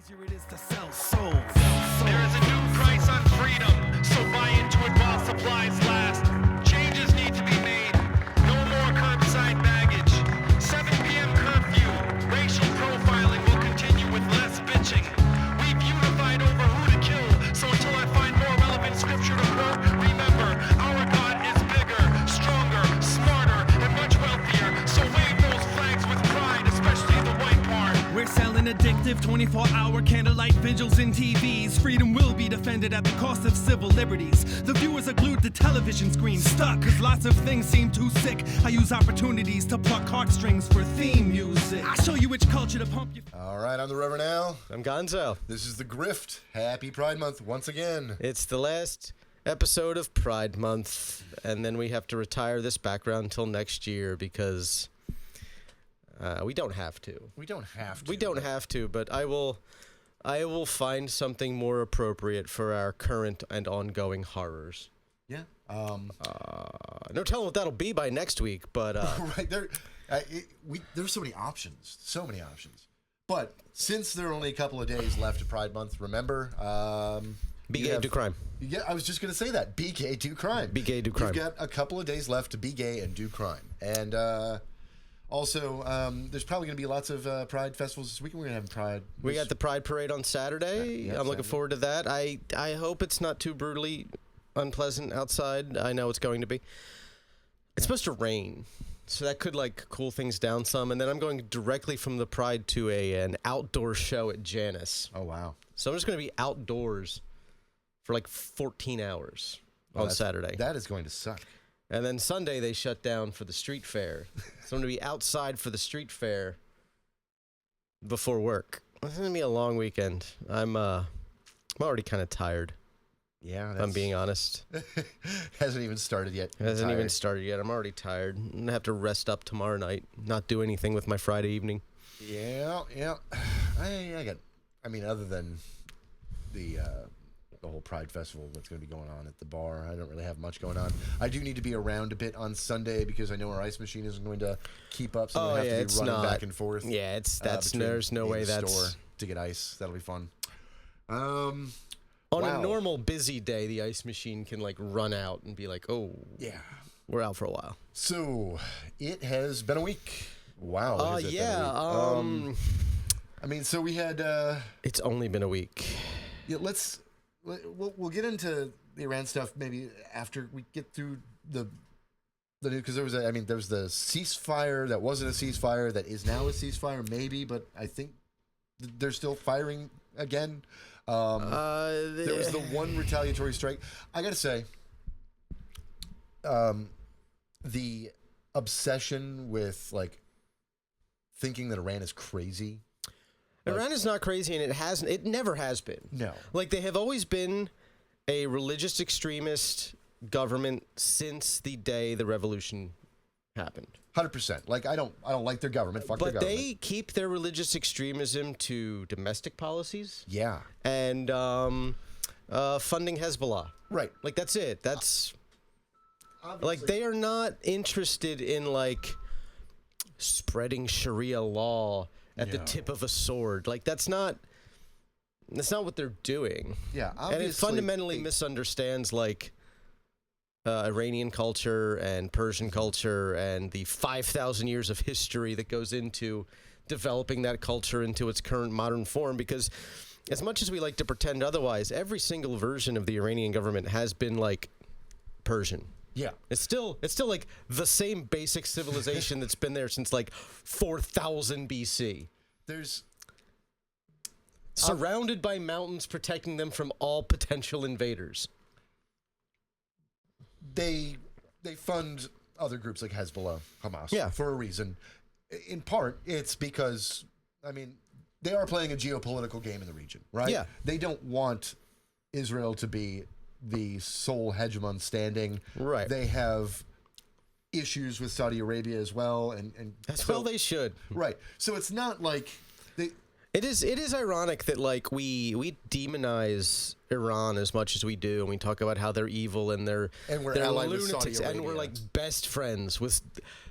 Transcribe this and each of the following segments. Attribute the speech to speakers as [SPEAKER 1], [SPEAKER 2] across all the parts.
[SPEAKER 1] easier it is to sell souls.
[SPEAKER 2] There is a new price on freedom, so buy into it while supplies last. Changes need to be made. No more curbside baggage. 7 p.m. curfew. Racial profiling will continue with less bitching. We've unified over who to kill, so until I find more relevant scripture to quote, remember, our God is bigger, stronger, smarter, and much wealthier. So wave those flags with pride, especially the white part.
[SPEAKER 1] We're selling addictive 24-hour candlelight vigils in TVs. Freedom will be defended at the cost of civil liberties. The viewers are glued to television screens, stuck, cause lots of things seem too sick. I use opportunities to pluck heartstrings for theme music. I show you which culture to pump you.
[SPEAKER 3] All right, I'm the Reverend Al.
[SPEAKER 4] I'm Gonzo.
[SPEAKER 3] This is The Grift. Happy Pride Month once again.
[SPEAKER 4] It's the last episode of Pride Month, and then we have to retire this background until next year because we don't have to.
[SPEAKER 3] We don't have to.
[SPEAKER 4] We don't have to, but I will find something more appropriate for our current and ongoing horrors.
[SPEAKER 3] Yeah.
[SPEAKER 4] No telling what that'll be by next week, but
[SPEAKER 3] right there's so many options. So many options. But since there are only a couple of days left of Pride Month, remember,
[SPEAKER 4] be gay, do crime.
[SPEAKER 3] Yeah, I was just going to say that. Be gay, do crime.
[SPEAKER 4] Be gay, do crime.
[SPEAKER 3] You've got a couple of days left to be gay and do crime. And also, there's probably going to be lots of Pride festivals this weekend. We're going to have Pride.
[SPEAKER 4] We got the Pride Parade on Saturday.
[SPEAKER 3] Yeah,
[SPEAKER 4] I'm looking forward to that. I hope it's not too brutally unpleasant outside. I know it's going to be. It's supposed to rain, so that could cool things down some. And then I'm going directly from the Pride to an outdoor show at Janus.
[SPEAKER 3] Oh, wow. So
[SPEAKER 4] I'm just going to be outdoors for 14 hours on Saturday.
[SPEAKER 3] That is going to suck.
[SPEAKER 4] And then Sunday they shut down for the street fair. So I'm going to be outside for the street fair before work. It's going to be a long weekend. I'm already kind of tired.
[SPEAKER 3] Yeah,
[SPEAKER 4] if I'm being honest.
[SPEAKER 3] Hasn't even started yet.
[SPEAKER 4] Hasn't even started yet. I'm already tired. I'm going to have to rest up tomorrow night, not do anything with my Friday evening.
[SPEAKER 3] Yeah. Other than the whole Pride Festival that's going to be going on at the bar, I don't really have much going on. I do need to be around a bit on Sunday because I know our ice machine isn't going to keep up, so we have to be running back and forth.
[SPEAKER 4] Yeah, there's no way that's
[SPEAKER 3] store to get ice. That'll be fun.
[SPEAKER 4] On a normal busy day, the ice machine can run out and be oh, yeah, we're out for a while.
[SPEAKER 3] So it has been a week. Wow.
[SPEAKER 4] Yeah.
[SPEAKER 3] So we had.
[SPEAKER 4] It's only been a week.
[SPEAKER 3] Yeah. We'll get into the Iran stuff maybe after we get through the news, because there was the ceasefire that wasn't a ceasefire that is now a ceasefire maybe, but I think they're still firing again. There was the one retaliatory strike. I gotta say, the obsession with thinking that Iran is crazy.
[SPEAKER 4] Iran is not crazy, and it never has been.
[SPEAKER 3] No.
[SPEAKER 4] They have always been a religious extremist government since the day the revolution happened.
[SPEAKER 3] 100%. I don't like their government. Fuck their government.
[SPEAKER 4] But they keep their religious extremism to domestic policies.
[SPEAKER 3] Yeah.
[SPEAKER 4] And funding Hezbollah.
[SPEAKER 3] Right.
[SPEAKER 4] That's it. That's they are not interested in spreading Sharia law at the tip of a sword. That's not what they're doing.
[SPEAKER 3] Yeah,
[SPEAKER 4] and it fundamentally misunderstands Iranian culture and Persian culture and the 5,000 years of history that goes into developing that culture into its current modern form. Because as much as we like to pretend otherwise, every single version of the Iranian government has been Persian. Yeah. It's still the same basic civilization that's been there since 4,000 BC.
[SPEAKER 3] There's
[SPEAKER 4] surrounded by mountains protecting them from all potential invaders.
[SPEAKER 3] They fund other groups like Hezbollah, Hamas, for a reason. In part, it's because they are playing a geopolitical game in the region, right?
[SPEAKER 4] Yeah.
[SPEAKER 3] They don't want Israel to be the sole hegemon standing.
[SPEAKER 4] Right.
[SPEAKER 3] They have issues with Saudi Arabia as well, and
[SPEAKER 4] well they should.
[SPEAKER 3] Right. So it's not they.
[SPEAKER 4] It is ironic that we demonize Iran as much as we do, and we talk about how they're evil and they're
[SPEAKER 3] allied with
[SPEAKER 4] lunatics,
[SPEAKER 3] Saudi Arabia.
[SPEAKER 4] and we're best friends with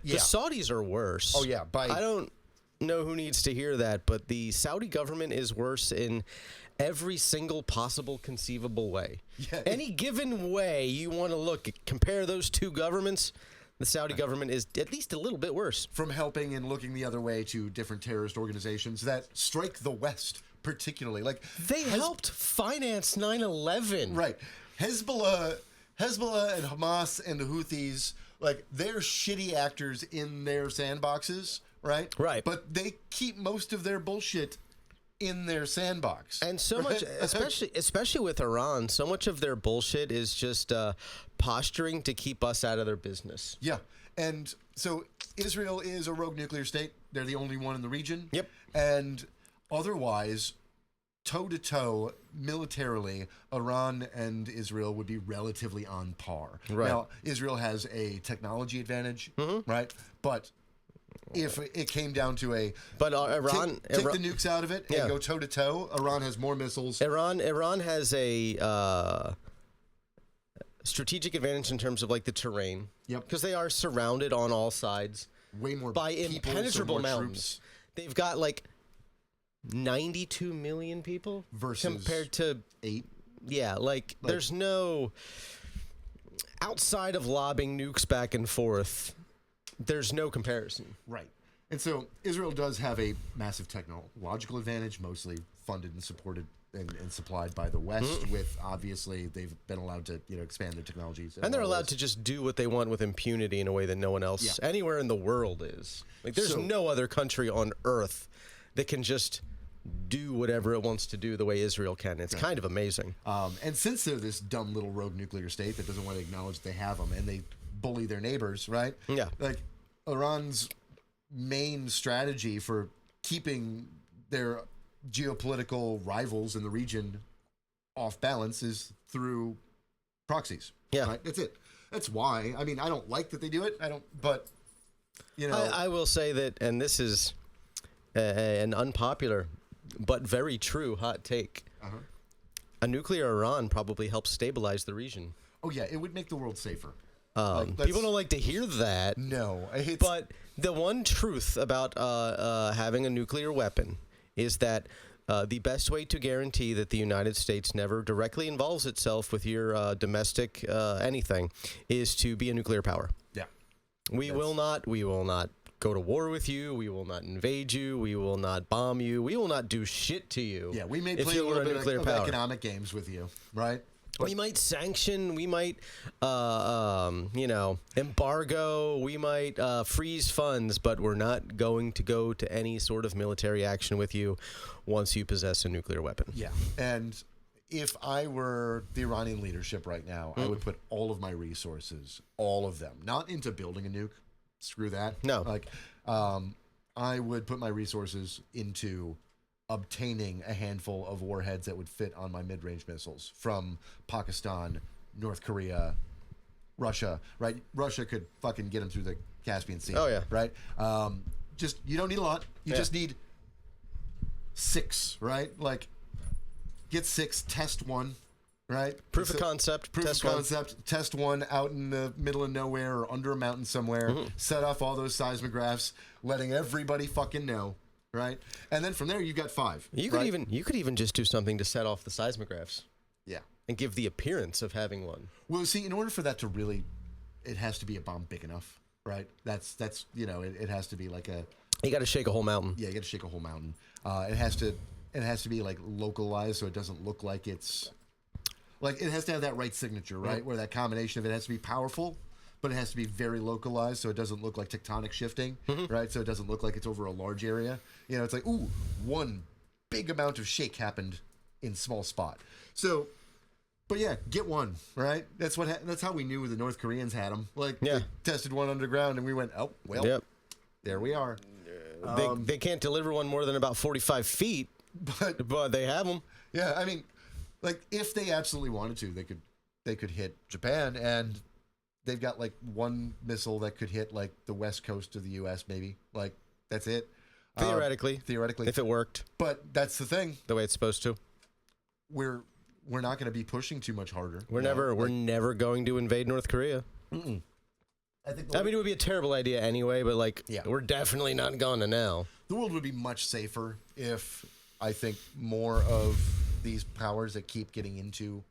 [SPEAKER 4] the Saudis are worse.
[SPEAKER 3] Oh yeah,
[SPEAKER 4] I don't. know who needs to hear that, but the Saudi government is worse in every single possible conceivable way.
[SPEAKER 3] Yeah,
[SPEAKER 4] Any given way you want to look, compare those two governments, the Saudi government is at least a little bit worse.
[SPEAKER 3] From helping and looking the other way to different terrorist organizations that strike the West, particularly. Like
[SPEAKER 4] They helped finance 9/11.
[SPEAKER 3] Right. Hezbollah and Hamas and the Houthis, like, they're shitty actors in their sandboxes, right?
[SPEAKER 4] Right.
[SPEAKER 3] But they keep most of their bullshit in their sandbox.
[SPEAKER 4] And so much, especially with Iran, so much of their bullshit is just posturing to keep us out of their business.
[SPEAKER 3] Yeah. And so Israel is a rogue nuclear state. They're the only one in the region.
[SPEAKER 4] Yep.
[SPEAKER 3] And otherwise, toe-to-toe, militarily, Iran and Israel would be relatively on par.
[SPEAKER 4] Right.
[SPEAKER 3] Now, Israel has a technology advantage, right? But if it came down to
[SPEAKER 4] Iran
[SPEAKER 3] take the nukes out of it and go toe-to-toe, Iran has more missiles.
[SPEAKER 4] Iran has a strategic advantage in terms of, like, the terrain.
[SPEAKER 3] Yep.
[SPEAKER 4] Because they are surrounded on all sides
[SPEAKER 3] Way more
[SPEAKER 4] by
[SPEAKER 3] people,
[SPEAKER 4] impenetrable
[SPEAKER 3] so more
[SPEAKER 4] mountains.
[SPEAKER 3] troops.
[SPEAKER 4] They've got, like, 92 million people
[SPEAKER 3] Versus
[SPEAKER 4] compared to
[SPEAKER 3] 8.
[SPEAKER 4] Yeah, like there's no outside of lobbing nukes back and forth. There's no comparison.
[SPEAKER 3] Right. And so Israel does have a massive technological advantage, mostly funded and supported and supplied by the West, with obviously they've been allowed to expand their technologies.
[SPEAKER 4] And they're allowed to just do what they want with impunity in a way that no one else anywhere in the world is. Like there's no other country on earth that can just do whatever it wants to do the way Israel can. It's kind of amazing.
[SPEAKER 3] And since they're this dumb little rogue nuclear state that doesn't want to acknowledge they have them, and they bully their neighbors, right?
[SPEAKER 4] Yeah.
[SPEAKER 3] Like Iran's main strategy for keeping their geopolitical rivals in the region off balance is through proxies.
[SPEAKER 4] Yeah.
[SPEAKER 3] Right? That's it. That's why. I mean, I don't like that they do it. But
[SPEAKER 4] I will say that, and this is an unpopular but very true hot take. A nuclear Iran probably helps stabilize the region.
[SPEAKER 3] Oh yeah, it would make the world safer.
[SPEAKER 4] People don't like to hear that.
[SPEAKER 3] No,
[SPEAKER 4] but the one truth about having a nuclear weapon is that the best way to guarantee that the United States never directly involves itself with your domestic anything is to be a nuclear power.
[SPEAKER 3] Yeah,
[SPEAKER 4] we will not go to war with you. We will not invade you. We will not bomb you. We will not do shit to you.
[SPEAKER 3] Yeah, we may play a little bit of economic games with you, right? But
[SPEAKER 4] we might sanction. We might, embargo. We might freeze funds, but we're not going to go to any sort of military action with you once you possess a nuclear weapon.
[SPEAKER 3] Yeah, and if I were the Iranian leadership right now, I would put all of my resources, all of them, not into building a nuke. Screw that.
[SPEAKER 4] No.
[SPEAKER 3] I would put my resources into obtaining a handful of warheads that would fit on my mid-range missiles from Pakistan, North Korea, Russia, right? Russia could fucking get them through the Caspian Sea.
[SPEAKER 4] Oh, yeah.
[SPEAKER 3] Right? You don't need a lot. You just need 6, right? Like, get 6, test 1. Right?
[SPEAKER 4] Proof of concept.
[SPEAKER 3] Test one out in the middle of nowhere or under a mountain somewhere. Set off all those seismographs, letting everybody fucking know. Right? And then from there, you've got 5.
[SPEAKER 4] You could even just do something to set off the seismographs.
[SPEAKER 3] Yeah.
[SPEAKER 4] And give the appearance of having one.
[SPEAKER 3] Well, see, in order for that to really, it has to be a bomb big enough. Right? That's it has to be like a.
[SPEAKER 4] You got to shake a whole mountain.
[SPEAKER 3] Yeah, you got to shake a whole mountain. It has to be like localized so it doesn't look like it's. Like, it has to have that right signature, right? Where that combination of it has to be powerful, but it has to be very localized so it doesn't look like tectonic shifting, right? So it doesn't look like it's over a large area. It's like, ooh, one big amount of shake happened in small spot. So, but yeah, get one, right? That's how we knew the North Koreans had them. Like, they tested one underground and we went, oh, well, there we are.
[SPEAKER 4] They can't deliver one more than about 45 feet, but they have them.
[SPEAKER 3] Yeah, I mean... Like, if they absolutely wanted to, they could hit Japan, and they've got like one missile that could hit like the west coast of the U.S. Maybe, like that's it.
[SPEAKER 4] Theoretically, if it worked.
[SPEAKER 3] But that's the thing.
[SPEAKER 4] The way it's supposed to.
[SPEAKER 3] We're not going to be pushing too much harder.
[SPEAKER 4] We're never going to invade North Korea.
[SPEAKER 3] I mean,
[SPEAKER 4] it would be a terrible idea anyway, but we're definitely not going to now.
[SPEAKER 3] the world would be much safer if I think more of these powers that keep getting into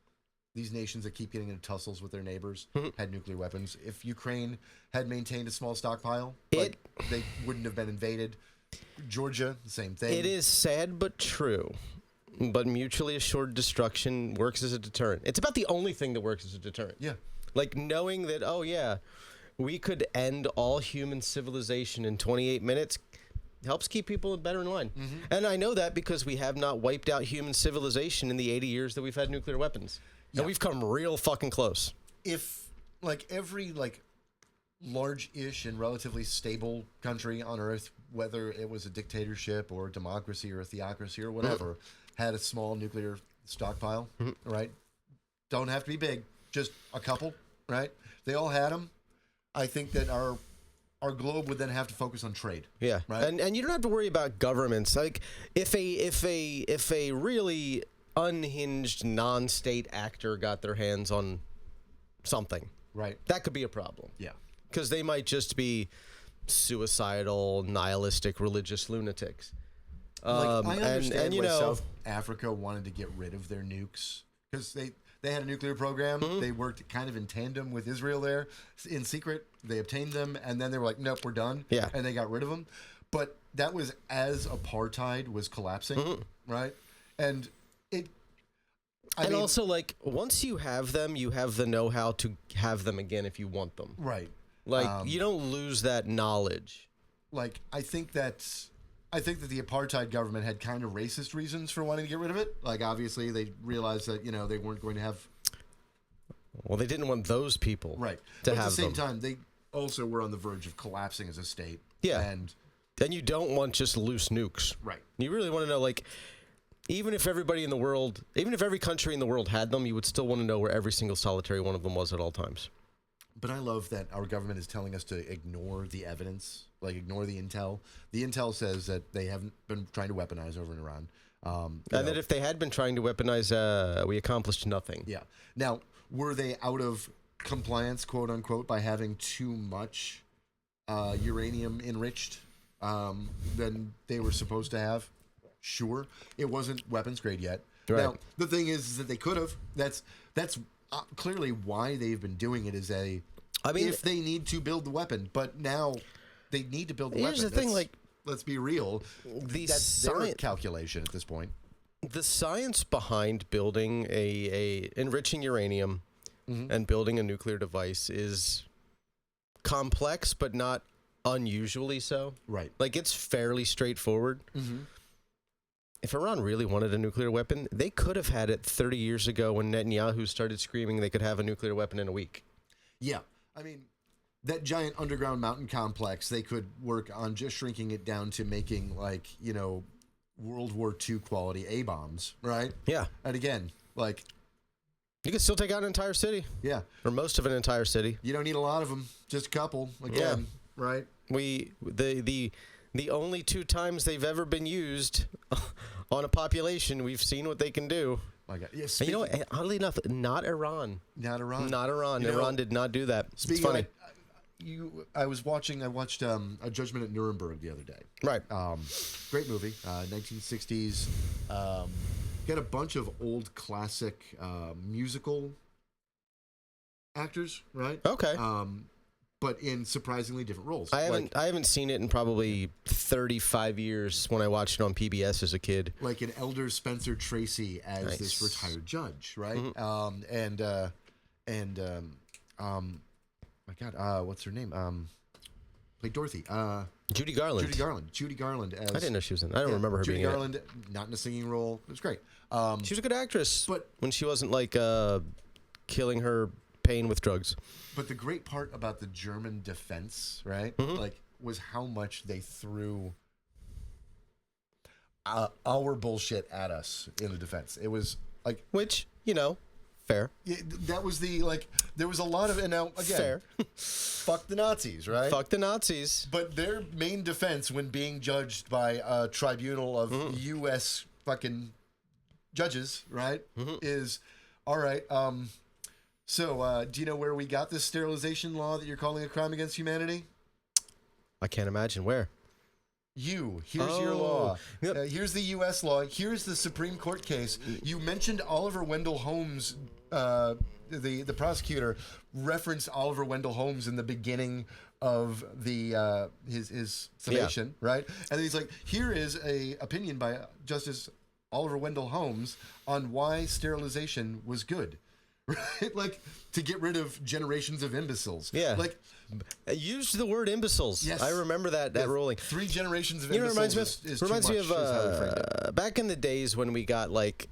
[SPEAKER 3] these nations that keep getting into tussles with their neighbors had nuclear weapons. If Ukraine had maintained a small stockpile, they wouldn't have been invaded. Georgia, the same thing.
[SPEAKER 4] It is sad but true. But mutually assured destruction works as a deterrent. It's about the only thing that works as a deterrent.
[SPEAKER 3] Yeah.
[SPEAKER 4] Like knowing that, oh yeah, we could end all human civilization in 28 minutes helps keep people better in line. And I know that because we have not wiped out human civilization in the 80 years that we've had nuclear weapons.
[SPEAKER 3] Yeah.
[SPEAKER 4] And we've come real fucking close.
[SPEAKER 3] If, like, every, like, large-ish and relatively stable country on Earth, whether it was a dictatorship or a democracy or a theocracy or whatever, had a small nuclear stockpile, right? Don't have to be big, just a couple, right? They all had them. I think that our globe would then have to focus on trade.
[SPEAKER 4] Yeah,
[SPEAKER 3] right.
[SPEAKER 4] And you don't have to worry about governments. Like if a really unhinged non-state actor got their hands on something,
[SPEAKER 3] right,
[SPEAKER 4] that could be a problem.
[SPEAKER 3] Yeah,
[SPEAKER 4] because they might just be suicidal, nihilistic, religious lunatics.
[SPEAKER 3] I understand
[SPEAKER 4] you
[SPEAKER 3] why
[SPEAKER 4] know,
[SPEAKER 3] South Africa wanted to get rid of their nukes because they had a nuclear program. They worked kind of in tandem with Israel there in secret. They obtained them, and then they were like, nope, we're done.
[SPEAKER 4] Yeah.
[SPEAKER 3] And they got rid of them. But that was as apartheid was collapsing, right? And
[SPEAKER 4] also, like, once you have them, you have the know-how to have them again if you want them.
[SPEAKER 3] Right.
[SPEAKER 4] Like, you don't lose that knowledge.
[SPEAKER 3] Like, I think that the apartheid government had kind of racist reasons for wanting to get rid of it. Like, obviously, they realized that, you know, they weren't going to have...
[SPEAKER 4] Well, they didn't want those people to have them.
[SPEAKER 3] At the same time, they also were on the verge of collapsing as a state.
[SPEAKER 4] Yeah.
[SPEAKER 3] And
[SPEAKER 4] you don't want just loose nukes.
[SPEAKER 3] Right.
[SPEAKER 4] You really want to know, like, even if every country in the world had them, you would still want to know where every single solitary one of them was at all times.
[SPEAKER 3] But I love that our government is telling us to ignore the evidence, like ignore the intel. The intel says that they haven't been trying to weaponize over in Iran.
[SPEAKER 4] And that if they had been trying to weaponize, we accomplished nothing.
[SPEAKER 3] Yeah. Now, were they out of compliance, quote unquote, by having too much uranium enriched than they were supposed to have? Sure. It wasn't weapons grade yet.
[SPEAKER 4] Right.
[SPEAKER 3] Now, the thing is that they could have. That's clearly why they've been doing it. If they need to build the weapon, but now they need to build the weapon.
[SPEAKER 4] Here's the thing, like,
[SPEAKER 3] let's be real. That's their calculation at this point.
[SPEAKER 4] The science behind building enriching uranium and building a nuclear device is complex, but not unusually so.
[SPEAKER 3] Right.
[SPEAKER 4] Like, it's fairly straightforward. If Iran really wanted a nuclear weapon, they could have had it 30 years ago when Netanyahu started screaming they could have a nuclear weapon in a week. Yeah.
[SPEAKER 3] I mean, that giant underground mountain complex, they could work on just shrinking it down to making, like, you know, World War II quality A-bombs, right?
[SPEAKER 4] Yeah.
[SPEAKER 3] And again, like...
[SPEAKER 4] You could still take out an entire city.
[SPEAKER 3] Yeah.
[SPEAKER 4] Or most of an entire city.
[SPEAKER 3] You don't need a lot of them, just a couple, again, right?
[SPEAKER 4] The only 2 times they've ever been used on a population, we've seen what they can do.
[SPEAKER 3] My God. Yeah,
[SPEAKER 4] and you know what? Oddly enough, not Iran.
[SPEAKER 3] Not Iran.
[SPEAKER 4] Not Iran.
[SPEAKER 3] You know,
[SPEAKER 4] Iran did not do that. It's funny.
[SPEAKER 3] I watched A Judgment at Nuremberg the other day.
[SPEAKER 4] Right.
[SPEAKER 3] Great movie, 1960s. Got a bunch of old classic musical actors, right?
[SPEAKER 4] Okay.
[SPEAKER 3] But in surprisingly different roles.
[SPEAKER 4] I haven't seen it in probably 35 years when I watched it on PBS as a kid.
[SPEAKER 3] Like an elder Spencer Tracy as this retired judge, right? My God, what's her name? Played Dorothy.
[SPEAKER 4] Judy Garland.
[SPEAKER 3] Judy Garland. As,
[SPEAKER 4] I didn't know she was in. I don't remember her
[SPEAKER 3] Judy
[SPEAKER 4] being
[SPEAKER 3] Garland, not in a singing role. It was great.
[SPEAKER 4] She was a good actress,
[SPEAKER 3] but
[SPEAKER 4] when she wasn't like killing her pain with drugs.
[SPEAKER 3] But the great part about the German defense, right? Like, was how much they threw our bullshit at us in the defense. It was like,
[SPEAKER 4] which, you know, fair.
[SPEAKER 3] Yeah, that was the, like, there was a lot of, and now again,
[SPEAKER 4] fair.
[SPEAKER 3] Fuck the Nazis, right?
[SPEAKER 4] Fuck the Nazis.
[SPEAKER 3] But their main defense when being judged by a tribunal of U.S. fucking judges, right, is, all right, so, do you know where we got this sterilization law that you're calling a crime against humanity?
[SPEAKER 4] I can't imagine where.
[SPEAKER 3] Here's your law.
[SPEAKER 4] Yep.
[SPEAKER 3] Here's the U.S. law. Here's the Supreme Court case. You mentioned Oliver Wendell Holmes. The prosecutor referenced Oliver Wendell Holmes in the beginning of the his summation, right? And then he's like, here is a opinion by Justice Oliver Wendell Holmes on why sterilization was good. Right? Like, to get rid of generations of imbeciles.
[SPEAKER 4] Yeah.
[SPEAKER 3] Like,
[SPEAKER 4] used the word imbeciles.
[SPEAKER 3] Yes.
[SPEAKER 4] I remember that ruling.
[SPEAKER 3] 3 generations of
[SPEAKER 4] You know,
[SPEAKER 3] imbeciles is
[SPEAKER 4] reminds
[SPEAKER 3] too
[SPEAKER 4] me
[SPEAKER 3] much,
[SPEAKER 4] of
[SPEAKER 3] is how we framed it.
[SPEAKER 4] back in the days when we got like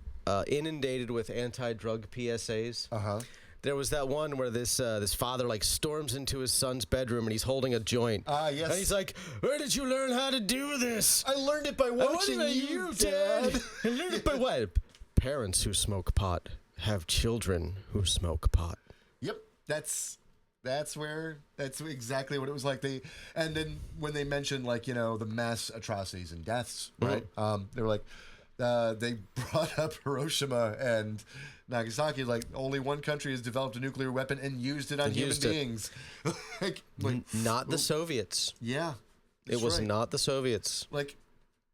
[SPEAKER 4] inundated with anti-drug PSAs. There was that one where this father like storms into his son's bedroom and he's holding a joint.
[SPEAKER 3] Yes.
[SPEAKER 4] And he's like, "Where did you learn how to do this?"
[SPEAKER 3] I learned it by watching you, Dad.
[SPEAKER 4] I learned it by what? Parents who smoke pot have children who smoke pot.
[SPEAKER 3] Yep, that's exactly what it was like. And then when they mentioned, like, you know, the mass atrocities and deaths, right? They were like, they brought up Hiroshima and Nagasaki, like only one country has developed a nuclear weapon and used it on human beings. like,
[SPEAKER 4] Not the Soviets.
[SPEAKER 3] Yeah,
[SPEAKER 4] It was not the Soviets.
[SPEAKER 3] Like,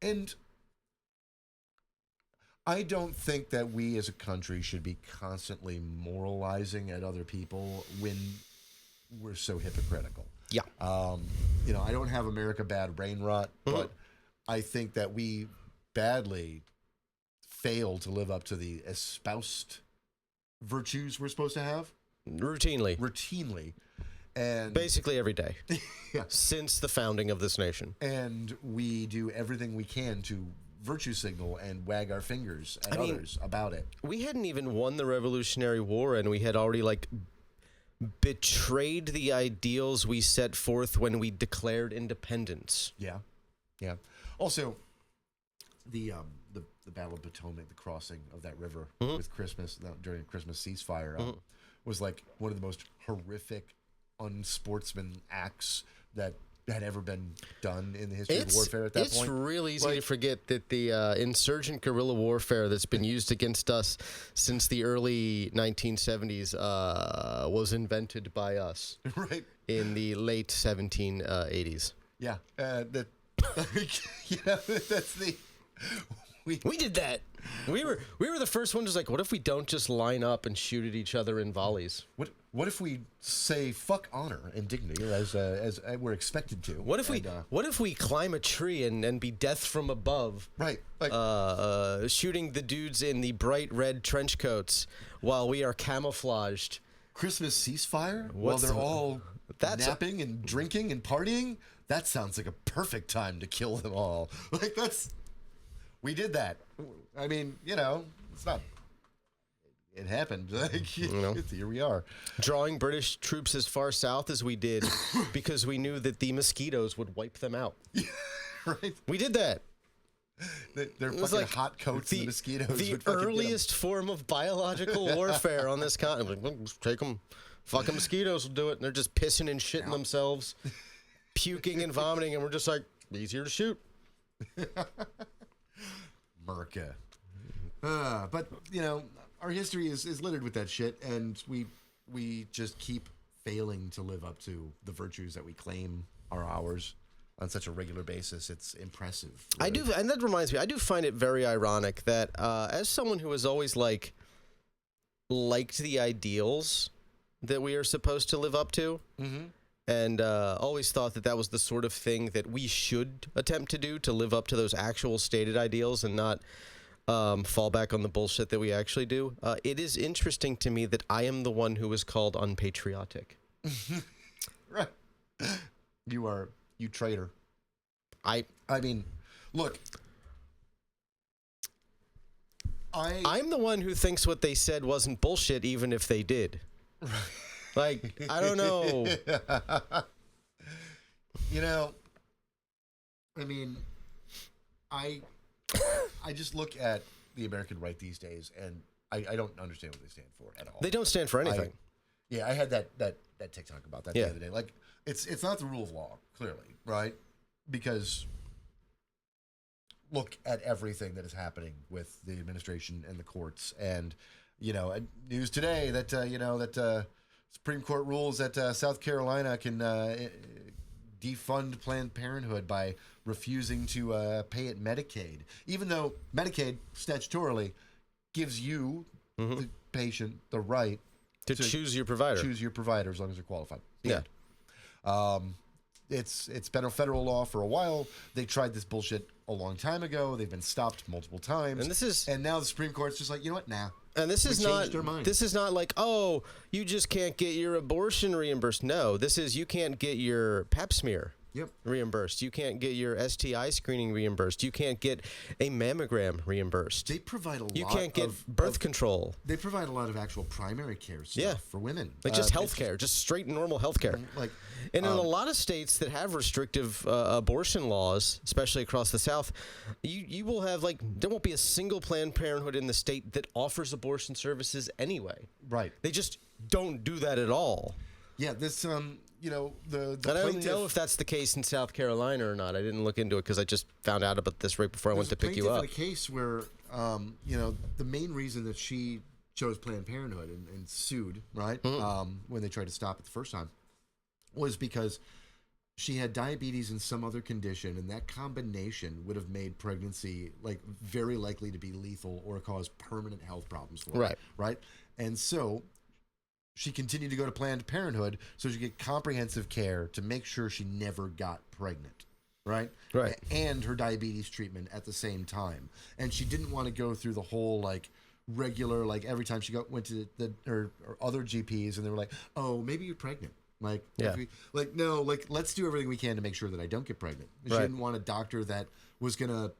[SPEAKER 3] and I don't think that we as a country should be constantly moralizing at other people when we're so hypocritical.
[SPEAKER 4] Yeah.
[SPEAKER 3] You know, I don't have America bad brain rot, but I think that we badly fail to live up to the espoused virtues we're supposed to have. Routinely. And
[SPEAKER 4] basically every day.
[SPEAKER 3] Yeah.
[SPEAKER 4] Since the founding of this nation.
[SPEAKER 3] And we do everything we can to virtue signal and wag our fingers at others about it.
[SPEAKER 4] We hadn't even won the Revolutionary War, and we had already like betrayed the ideals we set forth when we declared independence.
[SPEAKER 3] Yeah. Also, the Battle of Potomac, the crossing of that river with Christmas during a Christmas ceasefire, was like one of the most horrific, unsportsman acts that had ever been done in the history of warfare at that point.
[SPEAKER 4] It's really easy to forget that the insurgent guerrilla warfare that's been used against us since the early 1970s was invented by us.
[SPEAKER 3] Right.
[SPEAKER 4] In the late 1780s.
[SPEAKER 3] Yeah. That's the...
[SPEAKER 4] We did that. We were the first ones. Like, what if we don't just line up and shoot at each other in volleys?
[SPEAKER 3] What if we say fuck honor and dignity as we're expected to?
[SPEAKER 4] What if we climb a tree and be death from above?
[SPEAKER 3] Right. Like
[SPEAKER 4] shooting the dudes in the bright red trench coats while we are camouflaged.
[SPEAKER 3] Christmas ceasefire while they're all napping and drinking and partying. That sounds like a perfect time to kill them all. Like we did that. I mean, you know, it's not. It happened. Like, here we are.
[SPEAKER 4] Drawing British troops as far south as we did because we knew that the mosquitoes would wipe them out.
[SPEAKER 3] Right.
[SPEAKER 4] We did that.
[SPEAKER 3] They're fucking like hot coats and the mosquitoes.
[SPEAKER 4] The earliest form of biological warfare on this continent. Like, well, take them. Fucking mosquitoes will do it. And they're just pissing and shitting themselves, puking and vomiting, and we're just like, easier to shoot.
[SPEAKER 3] America. But, you know, our history is littered with that shit, and we just keep failing to live up to the virtues that we claim are ours on such a regular basis. It's impressive. Really.
[SPEAKER 4] I do, and that reminds me, I do find it very ironic that as someone who has always liked the ideals that we are supposed to live up to, and always thought that was the sort of thing that we should attempt to do, to live up to those actual stated ideals and not fall back on the bullshit that we actually do. It is interesting to me that I am the one who is called unpatriotic.
[SPEAKER 3] Right. You traitor. I mean, look. I'm
[SPEAKER 4] the one who thinks what they said wasn't bullshit even if they did. Like, I don't know.
[SPEAKER 3] You know, I mean, I just look at the American right these days, and I don't understand what they stand for at all.
[SPEAKER 4] They don't stand for anything.
[SPEAKER 3] I had that TikTok about that the other day. Like, it's not the rule of law, clearly, right? Because look at everything that is happening with the administration and the courts, and you know, news today that Supreme Court rules that South Carolina can defund Planned Parenthood by refusing to pay it Medicaid, even though Medicaid statutorily gives you, the patient, the right
[SPEAKER 4] to choose your provider.
[SPEAKER 3] Choose your provider as long as they're qualified.
[SPEAKER 4] Yeah.
[SPEAKER 3] It's been a federal law for a while. They tried this bullshit a long time ago. They've been stopped multiple times. And now the Supreme Court's just like, you know what? Nah.
[SPEAKER 4] And this is not like, oh, you just can't get your abortion reimbursed. No, this is you can't get your pap smear reimbursed. You can't get your STI screening reimbursed. You can't get a mammogram reimbursed.
[SPEAKER 3] They provide a lot.
[SPEAKER 4] You can't get birth control.
[SPEAKER 3] They provide a lot of actual primary care stuff for women.
[SPEAKER 4] Like just health care, just straight normal health care. And in a lot of states that have restrictive abortion laws, especially across the South, you will have there won't be a single Planned Parenthood in the state that offers abortion services anyway.
[SPEAKER 3] Right.
[SPEAKER 4] They just don't do that at all.
[SPEAKER 3] Yeah, this the
[SPEAKER 4] and I don't know if that's the case in South Carolina or not. I didn't look into it because I just found out about this right before I went to pick you up.
[SPEAKER 3] There's a case where the main reason that she chose Planned Parenthood and sued, right, when they tried to stop it the first time, was because she had diabetes and some other condition, and that combination would have made pregnancy very likely to be lethal or cause permanent health problems for her. Right. And so she continued to go to Planned Parenthood so she could get comprehensive care to make sure she never got pregnant. Right. And her diabetes treatment at the same time. And she didn't want to go through the whole regular, every time she went to her other GPs and they were like, oh, maybe you're pregnant. No, let's do everything we can to make sure that I don't get pregnant. She didn't want a doctor that was going to,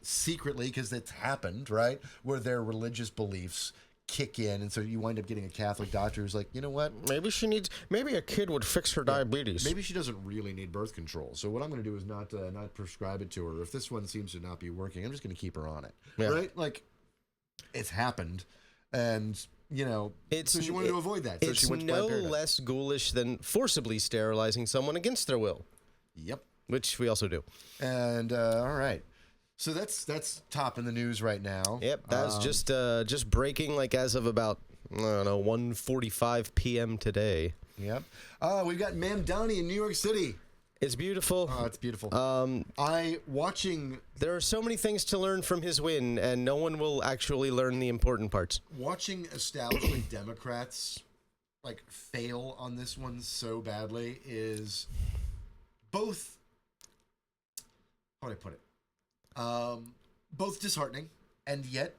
[SPEAKER 3] secretly, because it's happened, right, where their religious beliefs kick in, and so you wind up getting a Catholic doctor who's like, you know what?
[SPEAKER 4] Maybe a kid would fix her diabetes.
[SPEAKER 3] Maybe she doesn't really need birth control. So what I'm going to do is not prescribe it to her. If this one seems to not be working, I'm just going to keep her on it. Yeah. Right? It's happened, and... so she wanted to avoid that. So
[SPEAKER 4] it's
[SPEAKER 3] she went to
[SPEAKER 4] no less ghoulish than forcibly sterilizing someone against their will.
[SPEAKER 3] Yep.
[SPEAKER 4] Which we also do.
[SPEAKER 3] And all right, so that's top in the news right now.
[SPEAKER 4] Yep, that's just breaking as of about 1:45 p.m. today.
[SPEAKER 3] Yep. We've got Mamdani in New York City.
[SPEAKER 4] It's beautiful.
[SPEAKER 3] Oh, it's beautiful.
[SPEAKER 4] There are so many things to learn from his win, and no one will actually learn the important parts.
[SPEAKER 3] Watching establishment Democrats fail on this one so badly is both. How would I put it? Both disheartening, and yet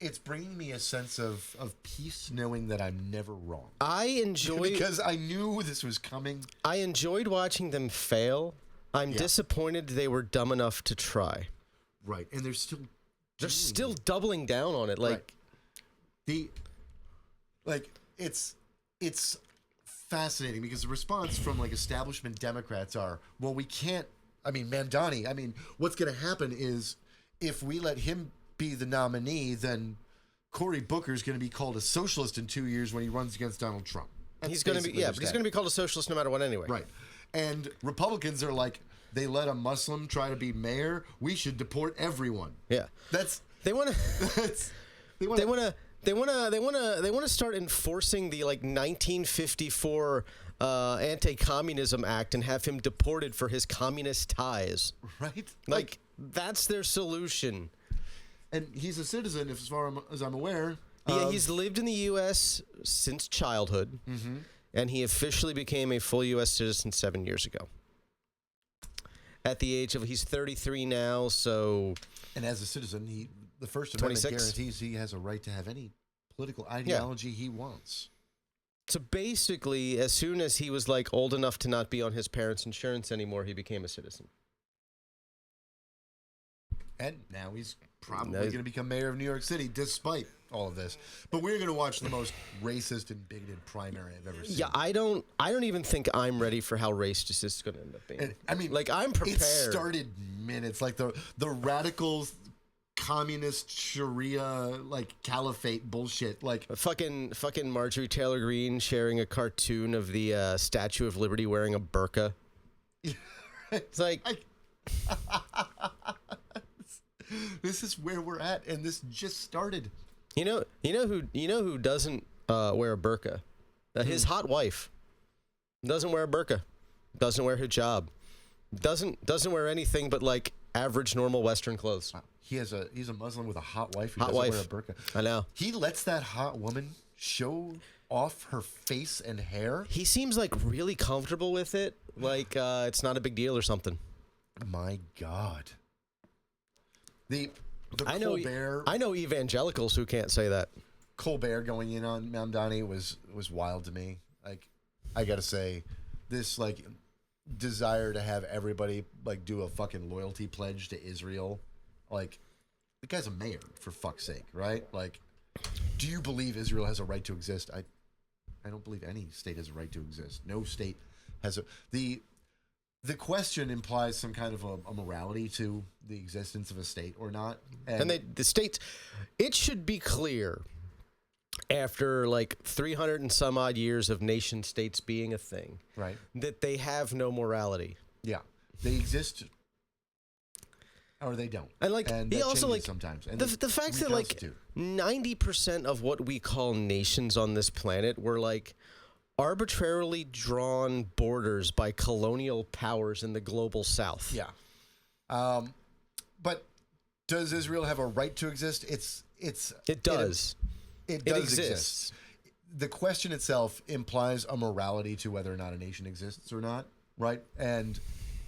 [SPEAKER 3] it's bringing me a sense of peace knowing that I'm never wrong. Because I knew this was coming.
[SPEAKER 4] I enjoyed watching them fail. I'm disappointed they were dumb enough to try.
[SPEAKER 3] Right, and they're
[SPEAKER 4] still doubling down on it.
[SPEAKER 3] It's fascinating because the response from establishment Democrats are, well, we can't. I mean, Mamdani. What's going to happen is if we let him be the nominee, then Cory Booker's going to be called a socialist in 2 years when he runs against Donald Trump.
[SPEAKER 4] He's going to be, but he's going to be called a socialist no matter what anyway.
[SPEAKER 3] Right. And Republicans are like, they let a Muslim try to be mayor. We should deport everyone.
[SPEAKER 4] Yeah. They want to start enforcing the 1954 Anti-Communism Act and have him deported for his communist ties.
[SPEAKER 3] Right.
[SPEAKER 4] That's their solution.
[SPEAKER 3] And he's a citizen, as far as I'm aware.
[SPEAKER 4] Yeah, he's lived in the U.S. since childhood, and he officially became a full U.S. citizen 7 years ago. At the age of, he's 33 now, so...
[SPEAKER 3] And as a citizen, the First Amendment
[SPEAKER 4] 26.
[SPEAKER 3] guarantees he has a right to have any political ideology he wants.
[SPEAKER 4] So basically, as soon as he was old enough to not be on his parents' insurance anymore, he became a citizen.
[SPEAKER 3] And now he's probably going to become mayor of New York City, despite all of this. But we're going to watch the most racist and bigoted primary I've ever seen.
[SPEAKER 4] Yeah, I don't even think I'm ready for how racist this is going to end up being.
[SPEAKER 3] And, I mean,
[SPEAKER 4] I'm prepared.
[SPEAKER 3] It started minutes, the radicals, communist Sharia, caliphate bullshit.
[SPEAKER 4] Fucking Marjorie Taylor Greene sharing a cartoon of the Statue of Liberty wearing a burqa. It's
[SPEAKER 3] this is where we're at, and this just started.
[SPEAKER 4] You know who doesn't wear a burqa? His hot wife doesn't wear a burqa. Doesn't wear hijab. Doesn't wear anything but like average, normal Western clothes.
[SPEAKER 3] Wow. He's a Muslim with a hot wife who
[SPEAKER 4] Hot
[SPEAKER 3] doesn't
[SPEAKER 4] wife.
[SPEAKER 3] wear a burqa.
[SPEAKER 4] I know.
[SPEAKER 3] He lets that hot woman show off her face and hair.
[SPEAKER 4] He seems like really comfortable with it. Like it's not a big deal or something.
[SPEAKER 3] My God. The
[SPEAKER 4] I know evangelicals who can't say that.
[SPEAKER 3] Colbert going in on Mamdani was wild to me. Like, I gotta say, this like desire to have everybody like do a fucking loyalty pledge to Israel. Like, the guy's a mayor, for fuck's sake, right? Like, do you believe Israel has a right to exist? I don't believe any state has a right to exist. No state has a the question implies some kind of a morality to the existence of a state or not.
[SPEAKER 4] And the states, it should be clear after like 300 and some odd years of nation states being a thing,
[SPEAKER 3] right,
[SPEAKER 4] that they have no morality.
[SPEAKER 3] Yeah, they exist or they don't.
[SPEAKER 4] And like
[SPEAKER 3] and
[SPEAKER 4] he
[SPEAKER 3] that
[SPEAKER 4] also like
[SPEAKER 3] sometimes. And
[SPEAKER 4] the fact that like 90% of what we call nations on this planet were like arbitrarily drawn borders by colonial powers in the global south.
[SPEAKER 3] Yeah. But does Israel have a right to exist?
[SPEAKER 4] It does.
[SPEAKER 3] It does exist. The question itself implies a morality to whether or not a nation exists or not, right? And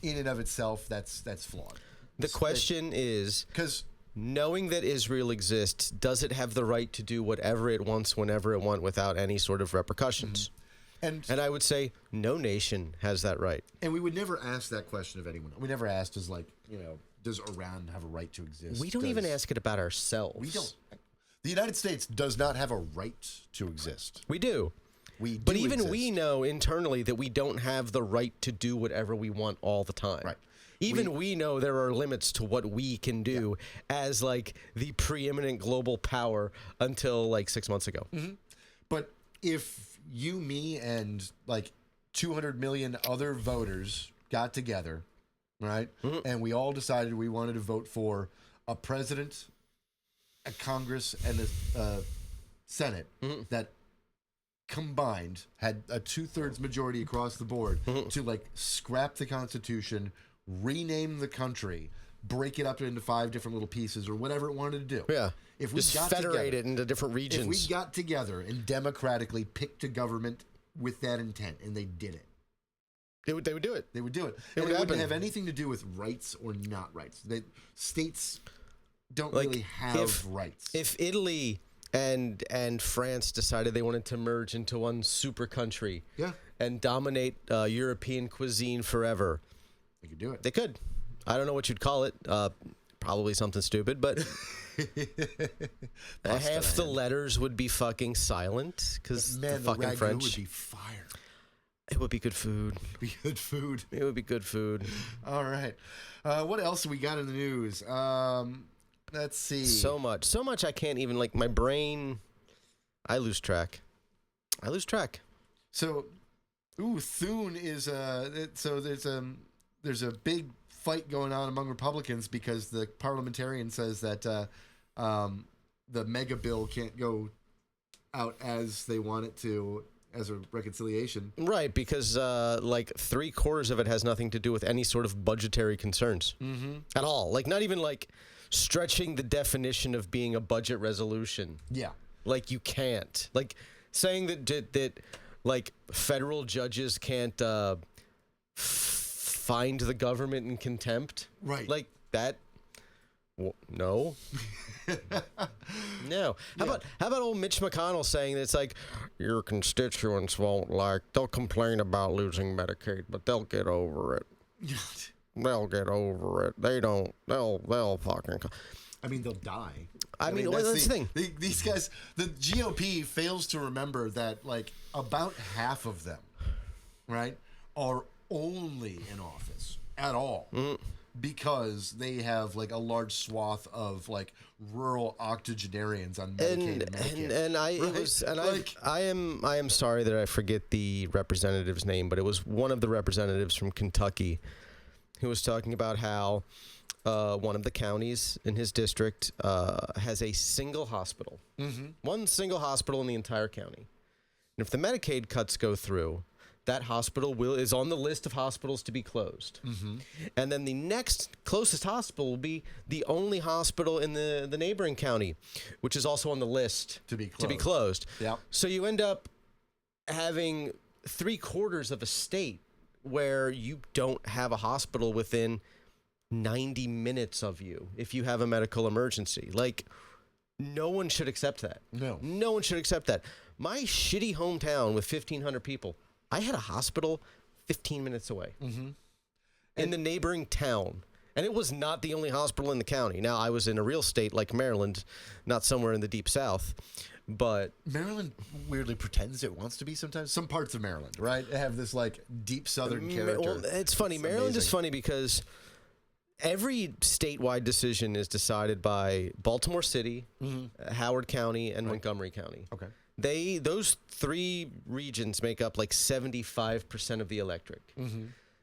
[SPEAKER 3] in and of itself, that's flawed.
[SPEAKER 4] The question is,
[SPEAKER 3] because
[SPEAKER 4] knowing that Israel exists, does it have the right to do whatever it wants whenever it wants without any sort of repercussions?
[SPEAKER 3] And
[SPEAKER 4] I would say no nation has that right.
[SPEAKER 3] And we would never ask that question of anyone. We never asked, does Iran have a right to exist?
[SPEAKER 4] We don't even ask it about ourselves.
[SPEAKER 3] We don't. The United States does not have a right to exist.
[SPEAKER 4] We do. But even we know internally that we don't have the right to do whatever we want all the time.
[SPEAKER 3] Right.
[SPEAKER 4] Even we know there are limits to what we can do as like the preeminent global power until like 6 months ago.
[SPEAKER 3] Mm-hmm. But if you, me, and like 200 million other voters got together, right, and we all decided we wanted to vote for a president, a Congress, and a Senate that combined had a 2/3 majority across the board to like scrap the Constitution, rename the country, break it up into 5 different little pieces or whatever it wanted to do.
[SPEAKER 4] Yeah.
[SPEAKER 3] If we
[SPEAKER 4] just
[SPEAKER 3] got
[SPEAKER 4] federate
[SPEAKER 3] together,
[SPEAKER 4] it into different regions.
[SPEAKER 3] If we got together and democratically picked a government with that intent, and they did it,
[SPEAKER 4] they would do it.
[SPEAKER 3] They would do it.
[SPEAKER 4] It
[SPEAKER 3] and
[SPEAKER 4] would
[SPEAKER 3] it wouldn't
[SPEAKER 4] happen.
[SPEAKER 3] have anything to do with rights or not rights. States don't
[SPEAKER 4] Like,
[SPEAKER 3] really have rights.
[SPEAKER 4] If Italy and France decided they wanted to merge into one super country and dominate European cuisine forever,
[SPEAKER 3] they could do it.
[SPEAKER 4] They could. I don't know what you'd call it. Probably something stupid, but half the letters would be fucking silent because the fucking
[SPEAKER 3] ragu
[SPEAKER 4] French.
[SPEAKER 3] would be fire.
[SPEAKER 4] It would be good food.
[SPEAKER 3] It'd be good food.
[SPEAKER 4] It would be good food.
[SPEAKER 3] All right. What else we got in the news? Let's see.
[SPEAKER 4] So much. I can't even like my brain. I lose track.
[SPEAKER 3] So, Thune is so there's a big fight going on among Republicans because the parliamentarian says that the mega bill can't go out as they want it to as a reconciliation.
[SPEAKER 4] Right, because like 3/4 of it has nothing to do with any sort of budgetary concerns at all. Like not even like stretching the definition of being a budget resolution.
[SPEAKER 3] Yeah.
[SPEAKER 4] Like you can't. Like saying that like federal judges can't find the government in contempt.
[SPEAKER 3] Right.
[SPEAKER 4] Like that. No. No. How about old Mitch McConnell saying that it's like your constituents they'll complain about losing Medicaid, but they'll get over it. They'll get over it. They'll fucking.
[SPEAKER 3] I mean, they'll die.
[SPEAKER 4] I mean, that's the thing.
[SPEAKER 3] These guys, the GOP fails to remember that like about half of them, right, are only in office at all because they have like a large swath of like rural octogenarians on Medicaid
[SPEAKER 4] I am sorry that I forget the representative's name, but it was one of the representatives from Kentucky who was talking about how one of the counties in his district has a single hospital, one single hospital in the entire county. And if the Medicaid cuts go through, that hospital is on the list of hospitals to be closed. Mm-hmm. And then the next closest hospital will be the only hospital in the neighboring county, which is also on the list
[SPEAKER 3] to be closed.
[SPEAKER 4] Yep. So you end up having 3/4 of a state where you don't have a hospital within 90 minutes of you if you have a medical emergency. Like, no one should accept that. No one should accept that. My shitty hometown with 1,500 people, I had a hospital 15 minutes away in the neighboring town. And it was not the only hospital in the county. Now, I was in a real state like Maryland, not somewhere in the deep south. But
[SPEAKER 3] Maryland weirdly pretends it wants to be sometimes. Some parts of Maryland, right, have this like deep southern character.
[SPEAKER 4] Well, it's funny. Maryland is funny because every statewide decision is decided by Baltimore City, Howard County, and Montgomery County.
[SPEAKER 3] Okay.
[SPEAKER 4] Those 3 regions make up like 75% of the electorate.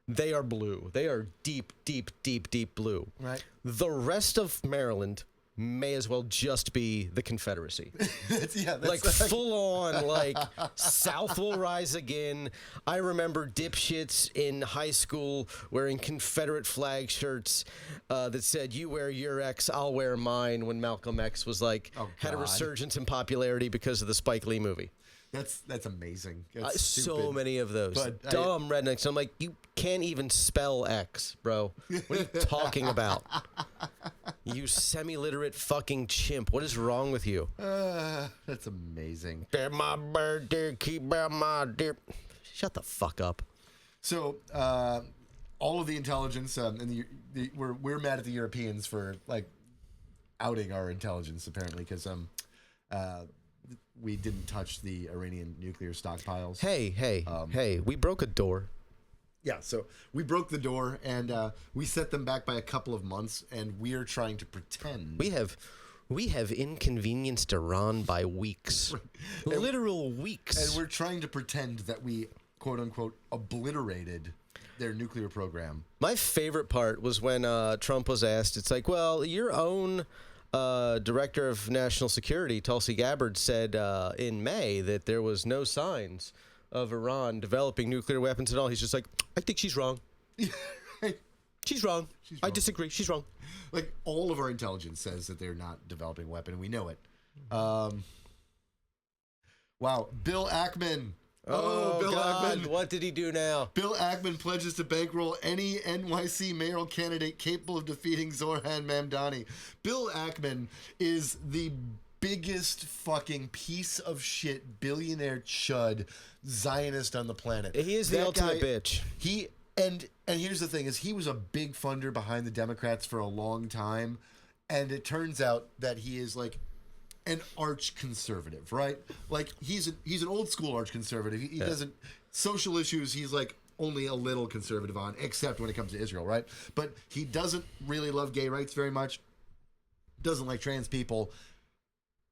[SPEAKER 4] They are blue. They are deep, deep, deep, deep blue.
[SPEAKER 3] Right.
[SPEAKER 4] The rest of Maryland may as well just be the Confederacy. That's like full on, like, South will rise again. I remember dipshits in high school wearing Confederate flag shirts that said, "You wear your X, I'll wear mine," when Malcolm X was like, had a resurgence in popularity because of the Spike Lee movie.
[SPEAKER 3] That's amazing.
[SPEAKER 4] So many of those dumb rednecks. I'm like, you can't even spell X, bro. What are you talking about? You semi-literate fucking chimp. What is wrong with you?
[SPEAKER 3] That's amazing.
[SPEAKER 4] They're my birthday, keep out my dear. Shut the fuck up.
[SPEAKER 3] So, all of the intelligence, and we're mad at the Europeans for like outing our intelligence apparently because we didn't touch the Iranian nuclear stockpiles.
[SPEAKER 4] Hey, we broke a door.
[SPEAKER 3] Yeah, so we broke the door, and we set them back by a couple of months, and we are trying to pretend.
[SPEAKER 4] We have inconvenienced Iran by weeks. Literal weeks.
[SPEAKER 3] And we're trying to pretend that we, quote-unquote, obliterated their nuclear program.
[SPEAKER 4] My favorite part was when Trump was asked, it's like, well, your own Director of National Security, Tulsi Gabbard, said in May that there was no signs of Iran developing nuclear weapons at all. He's just like, I think she's wrong. She's wrong. I disagree. She's wrong.
[SPEAKER 3] Like, all of our intelligence says that they're not developing a weapon, and we know it. Wow. Bill Ackman.
[SPEAKER 4] Oh, Bill God. Ackman. What did he do now?
[SPEAKER 3] Bill Ackman pledges to bankroll any NYC mayoral candidate capable of defeating Zoran Mamdani. Bill Ackman is the biggest fucking piece of shit billionaire chud Zionist on the planet.
[SPEAKER 4] He is the ultimate bitch.
[SPEAKER 3] And here's the thing: is he was a big funder behind the Democrats for a long time, and it turns out that he is like an arch conservative, right? Like he's an old school arch conservative. He doesn't social issues. He's like only a little conservative on, except when it comes to Israel, right? But he doesn't really love gay rights very much. Doesn't like trans people.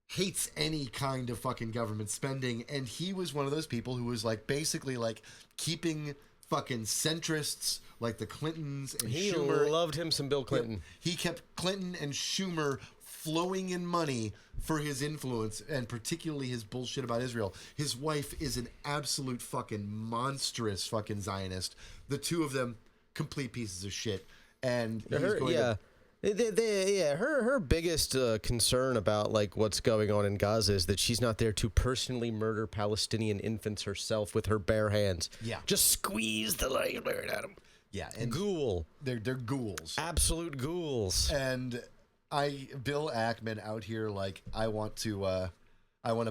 [SPEAKER 3] Hates any kind of fucking government spending, and he was one of those people who was like basically like keeping fucking centrists like the Clintons and Schumer.
[SPEAKER 4] He loved him some Bill Clinton.
[SPEAKER 3] He kept Clinton and Schumer flowing in money for his influence, and particularly his bullshit about Israel. His wife is an absolute fucking monstrous fucking Zionist. The two of them, complete pieces of shit. And he's going to...
[SPEAKER 4] Her biggest concern about like what's going on in Gaza is that she's not there to personally murder Palestinian infants herself with her bare hands.
[SPEAKER 3] Yeah,
[SPEAKER 4] just squeeze the life out of them.
[SPEAKER 3] Yeah, and
[SPEAKER 4] ghoul.
[SPEAKER 3] They're ghouls,
[SPEAKER 4] absolute ghouls.
[SPEAKER 3] And Bill Ackman out here like I want to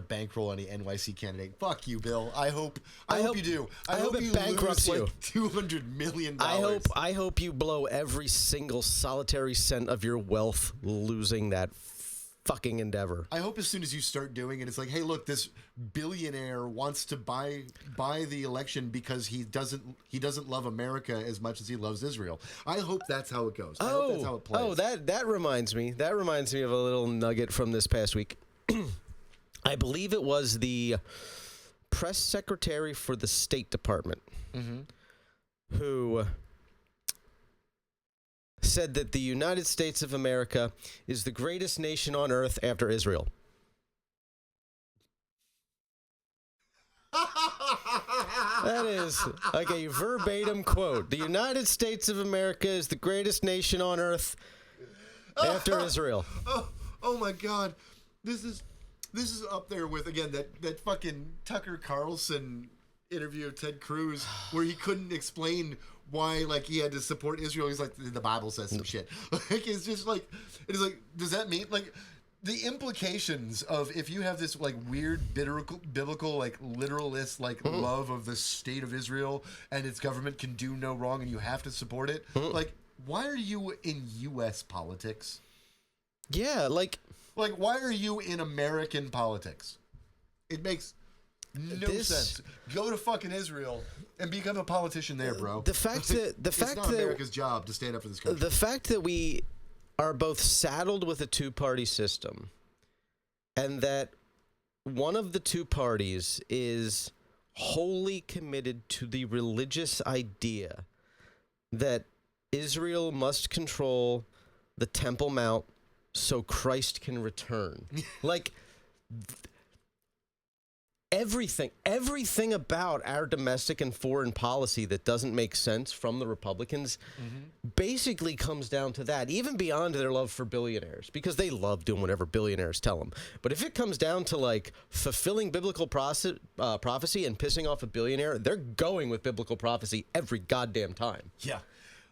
[SPEAKER 3] bankroll any NYC candidate. Fuck you, Bill. I hope you do. I hope it bankrupts you. Like $200 million.
[SPEAKER 4] I hope you blow every single solitary cent of your wealth losing that fucking endeavor.
[SPEAKER 3] I hope as soon as you start doing it, it's like, hey, look, this billionaire wants to buy the election because he doesn't love America as much as he loves Israel. I hope that's how it goes. I hope that's how it plays.
[SPEAKER 4] Oh, that reminds me. That reminds me of a little nugget from this past week. I believe it was the press secretary for the State Department who said that the United States of America is the greatest nation on earth after Israel. That is like a verbatim quote. The United States of America is the greatest nation on earth after Israel.
[SPEAKER 3] Oh my God, this is up there with, again, that fucking Tucker Carlson interview of Ted Cruz where he couldn't explain why, like, he had to support Israel. He's like, the Bible says some shit. Like, it's just like, it's like, does that mean, like, the implications of, if you have this, like, weird biblical like literalist, like, love of the state of Israel and its government can do no wrong and you have to support it, like, why are you in U.S. politics?
[SPEAKER 4] Yeah, like,
[SPEAKER 3] why are you in American politics? It makes no sense. Go to fucking Israel and become a politician there, bro.
[SPEAKER 4] The fact that
[SPEAKER 3] it's not America's job to stand up for this country.
[SPEAKER 4] The fact that we are both saddled with a two-party system, and that one of the two parties is wholly committed to the religious idea that Israel must control the Temple Mount so Christ can return. Like, everything about our domestic and foreign policy that doesn't make sense from the Republicans basically comes down to that, even beyond their love for billionaires, because they love doing whatever billionaires tell them. But if it comes down to, like, fulfilling biblical prophecy and pissing off a billionaire, they're going with biblical prophecy every goddamn time.
[SPEAKER 3] Yeah.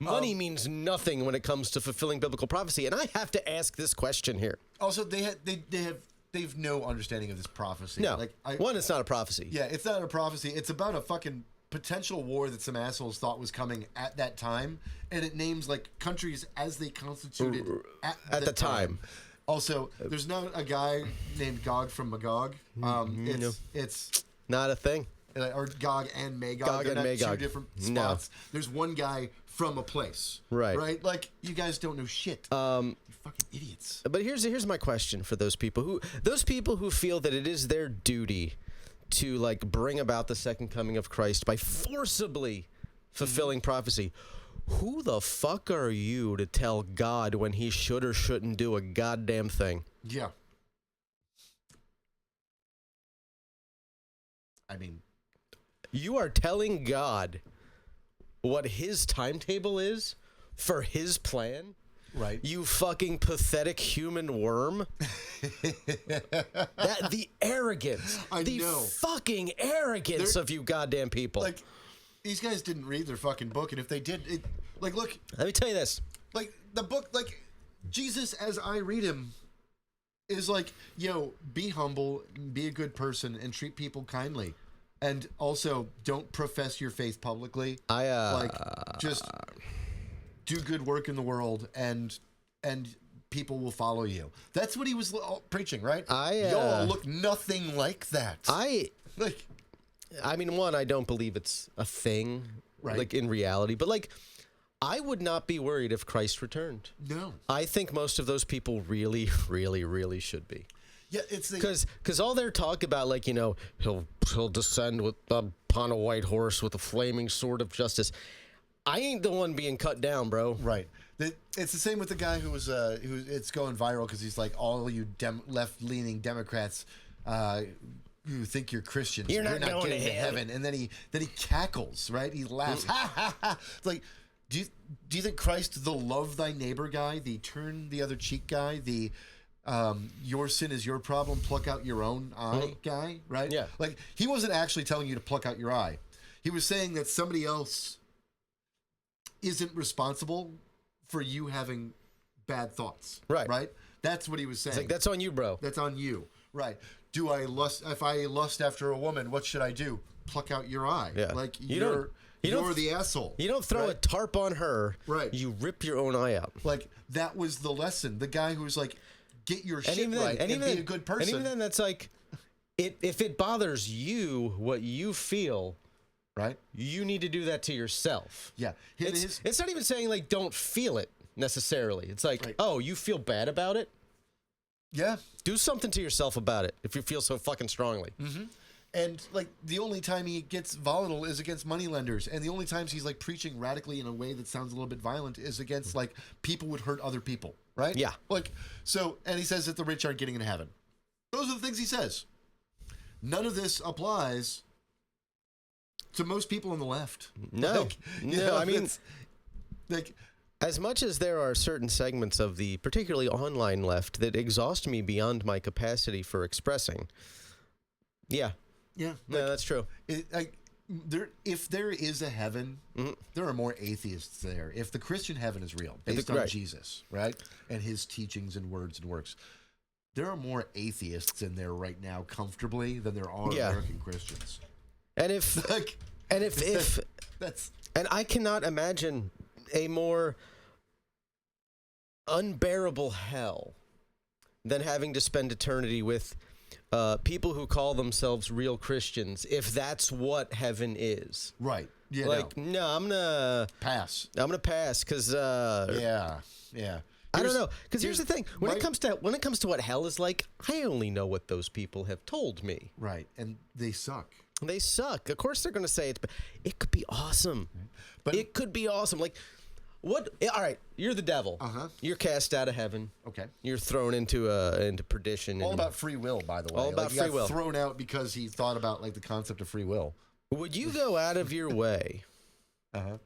[SPEAKER 4] Money means nothing when it comes to fulfilling biblical prophecy, and I have to ask this question here.
[SPEAKER 3] Also, they've no understanding of this prophecy.
[SPEAKER 4] No,
[SPEAKER 3] like,
[SPEAKER 4] one, it's not a prophecy.
[SPEAKER 3] Yeah, it's not a prophecy. It's about a fucking potential war that some assholes thought was coming at that time, and it names, like, countries as they constituted at the time. Also, there's not a guy named Gog from Magog. It's
[SPEAKER 4] not a thing.
[SPEAKER 3] Or Gog and Magog.
[SPEAKER 4] Gog
[SPEAKER 3] They're
[SPEAKER 4] and
[SPEAKER 3] not
[SPEAKER 4] Magog.
[SPEAKER 3] two different spots. No. There's one guy from a place. Right? Like, you guys don't know shit. You're fucking idiots.
[SPEAKER 4] But here's my question for those people who feel that it is their duty to, like, bring about the second coming of Christ by forcibly fulfilling prophecy. Who the fuck are you to tell God when he should or shouldn't do a goddamn thing?
[SPEAKER 3] Yeah. I mean,
[SPEAKER 4] you are telling God what his timetable is for his plan?
[SPEAKER 3] Right.
[SPEAKER 4] You fucking pathetic human worm. The arrogance.
[SPEAKER 3] I know.
[SPEAKER 4] Fucking arrogance of you goddamn people.
[SPEAKER 3] Like, these guys didn't read their fucking book, and if they did, like, look.
[SPEAKER 4] Let me tell you this.
[SPEAKER 3] Like, the book, like, Jesus as I read him is like, yo, be humble, be a good person, and treat people kindly. And also, don't profess your faith publicly. Just do good work in the world, and people will follow you. That's what he was preaching, right? Y'all look nothing like that.
[SPEAKER 4] I mean, one, I don't believe it's a thing,
[SPEAKER 3] right?
[SPEAKER 4] Like, in reality, but, like, I would not be worried if Christ returned.
[SPEAKER 3] No,
[SPEAKER 4] I think most of those people really, really, really should be.
[SPEAKER 3] Yeah, it's
[SPEAKER 4] because all their talk about, like, you know, he'll descend upon a white horse with a flaming sword of justice. I ain't the one being cut down, bro.
[SPEAKER 3] Right. It's the same with the guy who it's going viral because he's like, all you left-leaning Democrats who think you're Christians,
[SPEAKER 4] you're not
[SPEAKER 3] getting
[SPEAKER 4] to
[SPEAKER 3] heaven. And then he cackles, right? He laughs. Ha ha ha. It's like, do you think Christ, the love thy neighbor guy, the turn the other cheek guy, the your sin is your problem, pluck out your own eye guy, right?
[SPEAKER 4] Yeah.
[SPEAKER 3] Like, he wasn't actually telling you to pluck out your eye. He was saying that somebody else isn't responsible for you having bad thoughts. Right? That's what he was saying.
[SPEAKER 4] It's like, that's on you, bro.
[SPEAKER 3] That's on you. Right. If I lust after a woman, what should I do? Pluck out your eye.
[SPEAKER 4] Yeah.
[SPEAKER 3] Like, you're the asshole.
[SPEAKER 4] You don't throw a tarp on her.
[SPEAKER 3] Right.
[SPEAKER 4] You rip your own eye out.
[SPEAKER 3] Like, that was the lesson. The guy who was like, get your shit right and be a good person.
[SPEAKER 4] And even then, that's like, if it bothers you, what you feel,
[SPEAKER 3] right,
[SPEAKER 4] you need to do that to yourself.
[SPEAKER 3] Yeah.
[SPEAKER 4] It's not even saying, like, don't feel it necessarily. It's like, oh, you feel bad about it?
[SPEAKER 3] Yeah.
[SPEAKER 4] Do something to yourself about it if you feel so fucking strongly.
[SPEAKER 3] Mm-hmm. And, like, the only time he gets volatile is against moneylenders. And the only times he's, like, preaching radically in a way that sounds a little bit violent is against, like, people would hurt other people, right?
[SPEAKER 4] Yeah.
[SPEAKER 3] Like, so, and he says that the rich aren't getting into heaven. Those are the things he says. None of this applies to most people on the left.
[SPEAKER 4] No, I mean,
[SPEAKER 3] it's, like,
[SPEAKER 4] as much as there are certain segments of the particularly online left that exhaust me beyond my capacity for expressing. Yeah,
[SPEAKER 3] yeah,
[SPEAKER 4] no, that's true.
[SPEAKER 3] If there is a heaven, there are more atheists there. If the Christian heaven is real, based on Jesus, right, and his teachings and words and works, there are more atheists in there right now comfortably than there are American Christians.
[SPEAKER 4] And if
[SPEAKER 3] that's
[SPEAKER 4] and I cannot imagine a more unbearable hell than having to spend eternity with people who call themselves real Christians, if that's what heaven is.
[SPEAKER 3] right. Yeah,
[SPEAKER 4] Like, no, I'm gonna
[SPEAKER 3] pass.
[SPEAKER 4] because
[SPEAKER 3] Yeah.
[SPEAKER 4] I don't know. Because here's the thing: when it comes to what hell is like, I only know what those people have told me.
[SPEAKER 3] Right, and they suck.
[SPEAKER 4] They suck. Of course, they're going to say it could be awesome.
[SPEAKER 3] But
[SPEAKER 4] it could be awesome. Like, what? All right, you're the devil. You're cast out of heaven.
[SPEAKER 3] Okay.
[SPEAKER 4] You're thrown into perdition.
[SPEAKER 3] All about free will, by the way.
[SPEAKER 4] All about
[SPEAKER 3] he
[SPEAKER 4] free
[SPEAKER 3] got
[SPEAKER 4] will.
[SPEAKER 3] Thrown out because he thought about like the concept of free will.
[SPEAKER 4] Would you go out of your way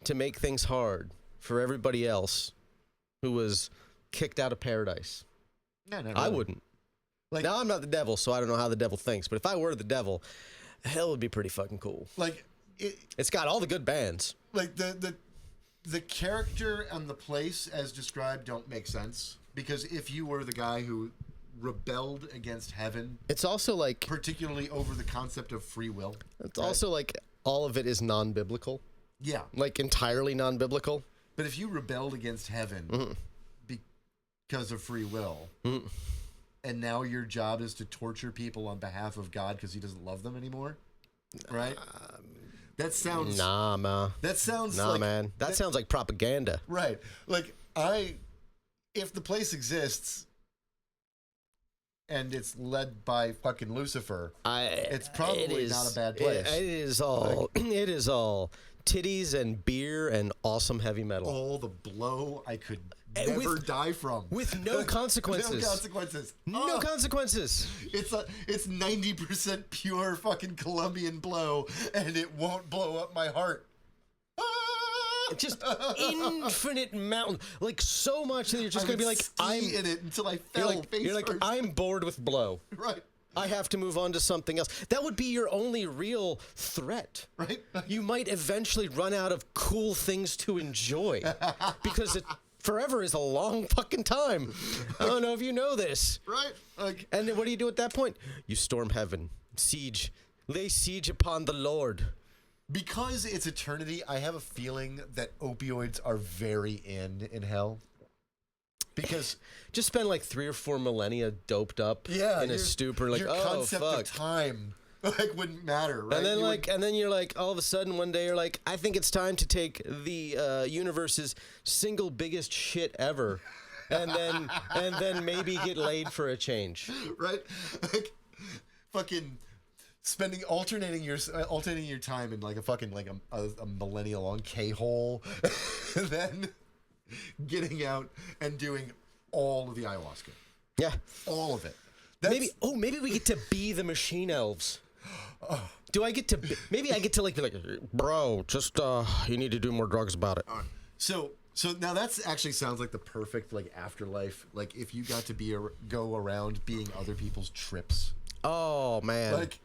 [SPEAKER 4] to make things hard for everybody else who was kicked out of paradise?
[SPEAKER 3] No.
[SPEAKER 4] I wouldn't.
[SPEAKER 3] Like,
[SPEAKER 4] now, I'm not the devil, so I don't know how the devil thinks. But if I were the devil, hell would be pretty fucking cool.
[SPEAKER 3] like
[SPEAKER 4] It's got all the good bands.
[SPEAKER 3] like the character and the place as described don't make sense, because if you were the guy who rebelled against heaven,
[SPEAKER 4] It's also like
[SPEAKER 3] particularly over the concept of free will,
[SPEAKER 4] it's also like all of it is non-biblical,
[SPEAKER 3] yeah.
[SPEAKER 4] like entirely non-biblical.
[SPEAKER 3] But if you rebelled against heaven because of free will, and now your job is to torture people on behalf of God because he doesn't love them anymore, right? That sounds
[SPEAKER 4] That sounds like propaganda.
[SPEAKER 3] right. Like if the place exists and it's led by fucking Lucifer, it's probably not a bad place.
[SPEAKER 4] It is all. It is all titties and beer and awesome heavy metal.
[SPEAKER 3] All the blow I could never die from,
[SPEAKER 4] with no consequences.
[SPEAKER 3] No consequences.
[SPEAKER 4] No consequences.
[SPEAKER 3] It's 90% pure fucking Colombian blow, and it won't blow up my heart.
[SPEAKER 4] Just infinite mountain, like so much that you're just gonna be like,
[SPEAKER 3] I'm in it until I fell face
[SPEAKER 4] you're like,
[SPEAKER 3] first.
[SPEAKER 4] I'm bored with blow.
[SPEAKER 3] Right.
[SPEAKER 4] I have to move on to something else. That would be your only real threat.
[SPEAKER 3] Right.
[SPEAKER 4] You might eventually run out of cool things to enjoy because forever is a long fucking time. I don't know if you know this.
[SPEAKER 3] Right. Like,
[SPEAKER 4] and then what do you do at that point? You storm heaven, lay siege upon the Lord.
[SPEAKER 3] because it's eternity, I have a feeling that opioids are very in hell. Because
[SPEAKER 4] just spend like 3 or 4 millennia doped up in a stupor, like,
[SPEAKER 3] your
[SPEAKER 4] oh
[SPEAKER 3] concept
[SPEAKER 4] fuck.
[SPEAKER 3] of time wouldn't matter, right?
[SPEAKER 4] And then and then you're like, all of a sudden one day you're like, I think it's time to take the universe's single biggest shit ever, and then maybe get laid for a change,
[SPEAKER 3] right? Like, fucking alternating your time in like a fucking like a millennia long K-hole, and then getting out and doing all of the ayahuasca.
[SPEAKER 4] Yeah,
[SPEAKER 3] all of it.
[SPEAKER 4] Maybe we get to be the machine elves. Do I get to? Maybe I get to like be like, bro, just you need to do more drugs about it.
[SPEAKER 3] So now that's actually sounds like the perfect like afterlife. Like if you got to go around being other people's trips.
[SPEAKER 4] Oh man.
[SPEAKER 3] Like,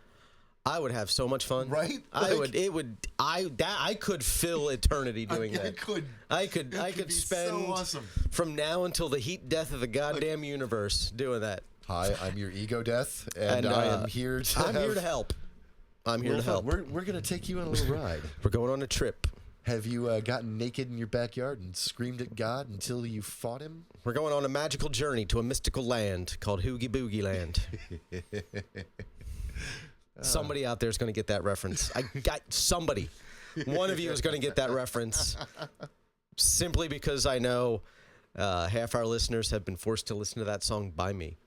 [SPEAKER 4] I would have so much fun,
[SPEAKER 3] right?
[SPEAKER 4] I could fill eternity doing that. I could spend
[SPEAKER 3] so awesome.
[SPEAKER 4] From now until the heat death of the goddamn universe doing that.
[SPEAKER 3] Hi, I'm your ego death, and I am here to.
[SPEAKER 4] Here to help. I'm here to help.
[SPEAKER 3] We're gonna take you on a little ride.
[SPEAKER 4] We're going on a trip.
[SPEAKER 3] Have you gotten naked in your backyard and screamed at God until you fought him?
[SPEAKER 4] We're going on a magical journey to a mystical land called Hoogie Boogie Land. Somebody out there is going to get that reference. I got somebody. One of you is going to get that reference. Simply because I know half our listeners have been forced to listen to that song by me.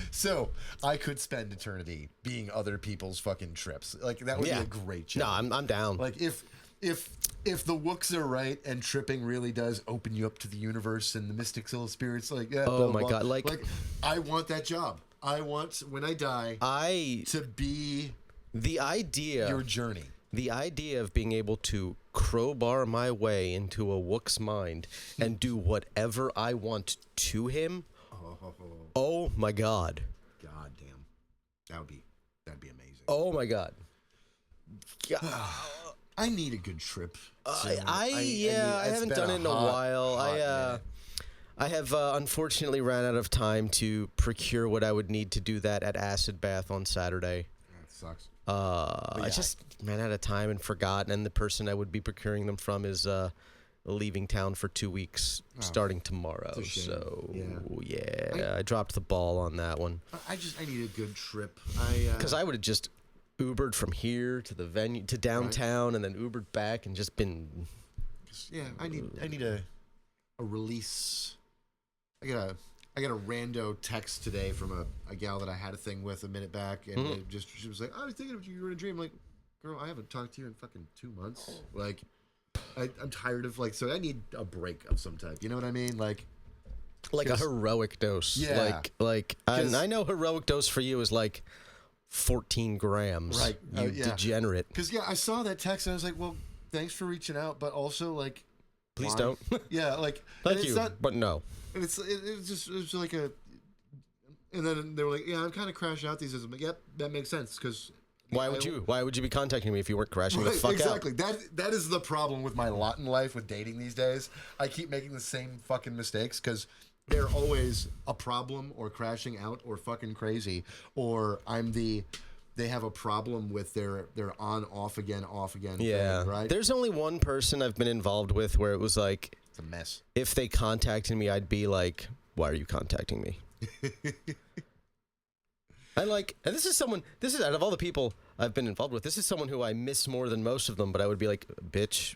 [SPEAKER 3] So I could spend eternity being other people's fucking trips. Like that would be a great job.
[SPEAKER 4] No, I'm down.
[SPEAKER 3] Like if the wooks are right and tripping really does open you up to the universe and the mystical spirits, like
[SPEAKER 4] oh my god, like
[SPEAKER 3] I want that job. I want when I die to be
[SPEAKER 4] the idea
[SPEAKER 3] your journey.
[SPEAKER 4] The idea of being able to crowbar my way into a Wook's mind and do whatever I want to him. Oh my God.
[SPEAKER 3] God damn. That'd be amazing.
[SPEAKER 4] Oh my God.
[SPEAKER 3] I need a good trip.
[SPEAKER 4] I haven't done it in a while. I have unfortunately ran out of time to procure what I would need to do that at Acid Bath on Saturday.
[SPEAKER 3] That sucks.
[SPEAKER 4] I just ran out of time and forgot, and the person I would be procuring them from is leaving town for 2 weeks starting tomorrow. So yeah, I dropped the ball on that one.
[SPEAKER 3] I need a good trip.
[SPEAKER 4] Because I would have just Ubered from here to the venue to downtown, and then Ubered back, and just been.
[SPEAKER 3] Yeah, I need a release. I got a rando text today from a gal that I had a thing with a minute back, and she was like, "I was thinking of you. You were in a dream." I'm like, girl, I haven't talked to you in fucking 2 months. Like, I'm tired of so I need a break of some type. You know what I mean? Like
[SPEAKER 4] a heroic dose.
[SPEAKER 3] Yeah.
[SPEAKER 4] I know heroic dose for you is like 14 grams.
[SPEAKER 3] Right.
[SPEAKER 4] You degenerate.
[SPEAKER 3] Because I saw that text and I was like, well, thanks for reaching out, but also
[SPEAKER 4] please
[SPEAKER 3] why?
[SPEAKER 4] don't.
[SPEAKER 3] Yeah,
[SPEAKER 4] thank you, but no.
[SPEAKER 3] And it was like and then they were like, yeah, I'm kind of crashing out these days. I'm like, yep, that makes sense because.
[SPEAKER 4] Why would you be contacting me if you weren't crashing the fuck out?
[SPEAKER 3] Exactly. That is the problem with my lot in life with dating these days. I keep making the same fucking mistakes because they're always a problem or crashing out or fucking crazy, or they have a problem with their on off again
[SPEAKER 4] yeah
[SPEAKER 3] thing, right?
[SPEAKER 4] There's only one person I've been involved with where it was like
[SPEAKER 3] it's a mess.
[SPEAKER 4] If they contacted me, I'd be like, why are you contacting me? And this is out of all the people I've been involved with, this is someone who I miss more than most of them, but I would be like, bitch,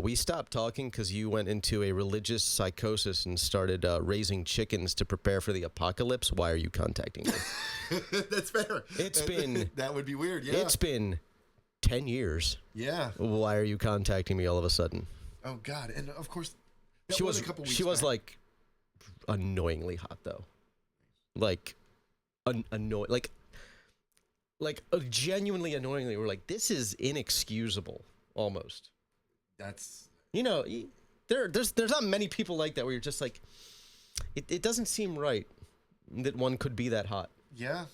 [SPEAKER 4] we stopped talking because you went into a religious psychosis and started raising chickens to prepare for the apocalypse. Why are you contacting me?
[SPEAKER 3] That's fair.
[SPEAKER 4] It's been...
[SPEAKER 3] That would be weird, yeah.
[SPEAKER 4] It's been 10 years.
[SPEAKER 3] Yeah.
[SPEAKER 4] Why are you contacting me all of a sudden?
[SPEAKER 3] Oh, God. And, of course,
[SPEAKER 4] she was like, annoyingly hot, though. Genuinely annoyingly. We're like, this is inexcusable, almost.
[SPEAKER 3] That's
[SPEAKER 4] there's not many people like that where you're just like, it doesn't seem right that one could be that hot.
[SPEAKER 3] Yeah.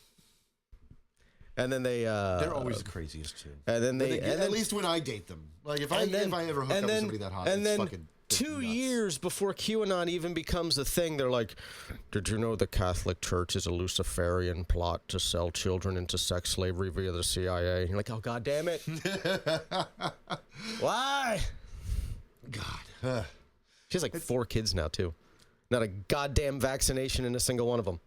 [SPEAKER 4] And then
[SPEAKER 3] they're always the craziest too.
[SPEAKER 4] And then
[SPEAKER 3] at least when I date them, like if I ever hook up with somebody that hot, it's fucking
[SPEAKER 4] 2 years before QAnon even becomes a thing, they're like, did you know the Catholic Church is a Luciferian plot to sell children into sex slavery via the CIA? And you're like, oh, God damn it. Why?
[SPEAKER 3] God.
[SPEAKER 4] She has like 4 kids now, too. Not a goddamn vaccination in a single one of them.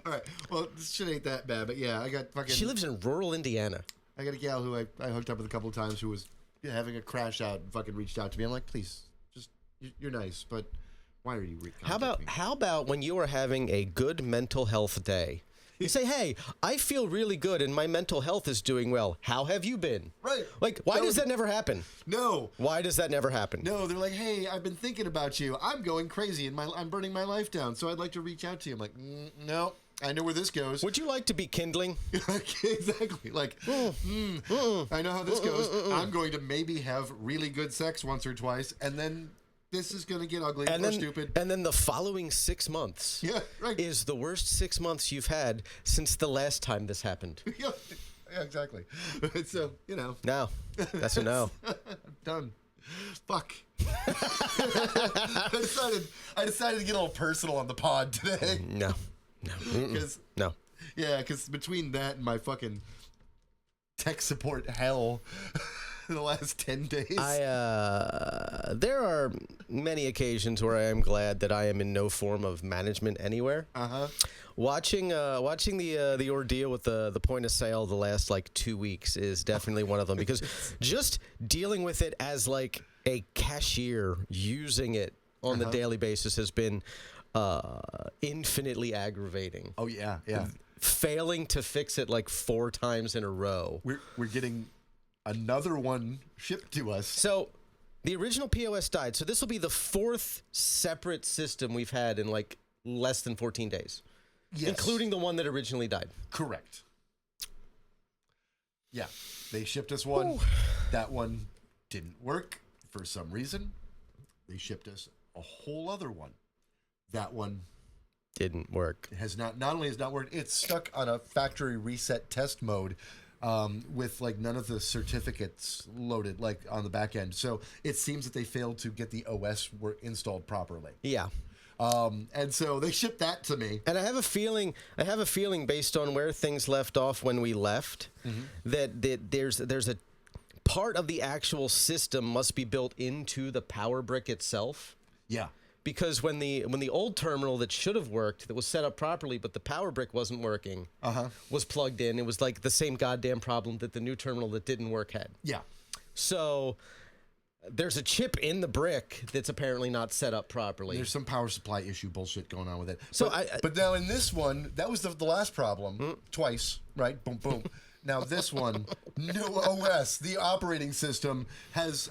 [SPEAKER 3] All right. Well, this shit ain't that bad, but yeah, I got fucking...
[SPEAKER 4] She lives in rural Indiana.
[SPEAKER 3] I got a gal who I hooked up with a couple of times who was having a crash out and fucking reached out to me. I'm like, please, just, you're nice, but why are you contacting me?
[SPEAKER 4] How about when you are having a good mental health day, you say, hey, I feel really good and my mental health is doing well. How have you been?
[SPEAKER 3] Right.
[SPEAKER 4] Like, why does that never happen?
[SPEAKER 3] No.
[SPEAKER 4] Why does that never happen?
[SPEAKER 3] No, they're like, hey, I've been thinking about you. I'm going crazy and I'm burning my life down, so I'd like to reach out to you. I'm like, no. I know where this goes.
[SPEAKER 4] Would you like to be kindling?
[SPEAKER 3] Exactly. Like, I know how this goes. I'm going to maybe have really good sex once or twice, and then this is going to get ugly or stupid.
[SPEAKER 4] And then the following 6 months is the worst 6 months you've had since the last time this happened.
[SPEAKER 3] Yeah, exactly. So,
[SPEAKER 4] No. That's a no.
[SPEAKER 3] I'm done. Fuck. I decided to get a little personal on the pod today.
[SPEAKER 4] No. No.
[SPEAKER 3] Yeah, because between that and my fucking tech support hell in the last 10 days.
[SPEAKER 4] There are many occasions where I am glad that I am in no form of management anywhere. Watching the ordeal with the point of sale the last 2 weeks is definitely one of them, because just dealing with it as like a cashier using it on the daily basis has been infinitely aggravating.
[SPEAKER 3] Oh yeah.
[SPEAKER 4] Failing to fix it 4 times in a row.
[SPEAKER 3] We're getting another one shipped to us.
[SPEAKER 4] So the original POS died. So this will be the 4th separate system we've had in less than 14 days. Yes. Including the one that originally died.
[SPEAKER 3] Correct. Yeah, they shipped us one. Ooh. That one didn't work for some reason. They shipped us a whole other one. That one
[SPEAKER 4] didn't work.
[SPEAKER 3] Has not only has not worked, it's stuck on a factory reset test mode with like none of the certificates loaded like on the back end. So it seems that they failed to get the OS installed properly.
[SPEAKER 4] Yeah.
[SPEAKER 3] And so they shipped that to me.
[SPEAKER 4] And I have a feeling based on where things left off when we left, that there's a part of the actual system must be built into the power brick itself.
[SPEAKER 3] Yeah.
[SPEAKER 4] Because when the old terminal that should have worked, that was set up properly, but the power brick wasn't working, was plugged in, it was like the same goddamn problem that the new terminal that didn't work had.
[SPEAKER 3] Yeah.
[SPEAKER 4] So there's a chip in the brick that's apparently not set up properly.
[SPEAKER 3] There's some power supply issue bullshit going on with it.
[SPEAKER 4] So
[SPEAKER 3] but now in this one, that was the last problem. Twice, right? Boom, boom. Now this one, no OS. The operating system has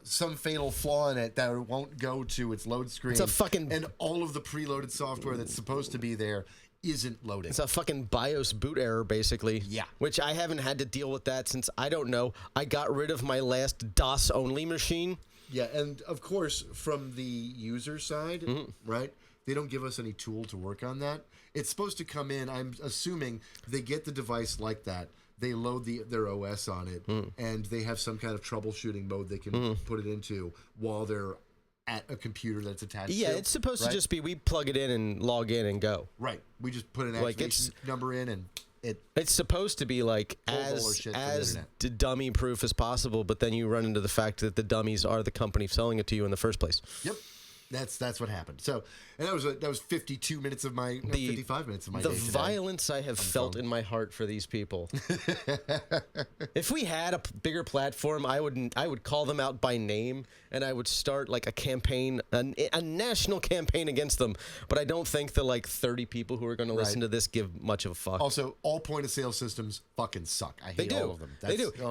[SPEAKER 3] some fatal flaw in it that it won't go to its load screen.
[SPEAKER 4] It's a fucking...
[SPEAKER 3] And all of the preloaded software that's supposed to be there isn't loading.
[SPEAKER 4] It's a fucking BIOS boot error, basically.
[SPEAKER 3] Yeah.
[SPEAKER 4] Which I haven't had to deal with that since, I don't know, I got rid of my last DOS-only machine.
[SPEAKER 3] Yeah, and of course, from the user side, right, they don't give us any tool to work on that. It's supposed to come in, I'm assuming they get the device like that, they load their OS on it, and they have some kind of troubleshooting mode they can put it into while they're at a computer that's attached to.
[SPEAKER 4] Yeah, it's supposed to just be, we plug it in and log in and go.
[SPEAKER 3] Right. We just put an activation number in and
[SPEAKER 4] it's supposed to be like as dummy proof as possible, but then you run into the fact that the dummies are the company selling it to you in the first place.
[SPEAKER 3] Yep. That's what happened. So, and that was 52 minutes of my 55 minutes of my day today.
[SPEAKER 4] The violence I have felt in my heart for these people. If we had a bigger platform, I would call them out by name, and I would start like a campaign, a national campaign against them. But I don't think the like 30 people who are going to listen to this give much of a fuck.
[SPEAKER 3] Also, all point of sale systems fucking suck. I hate all of them.
[SPEAKER 4] They do. Oh.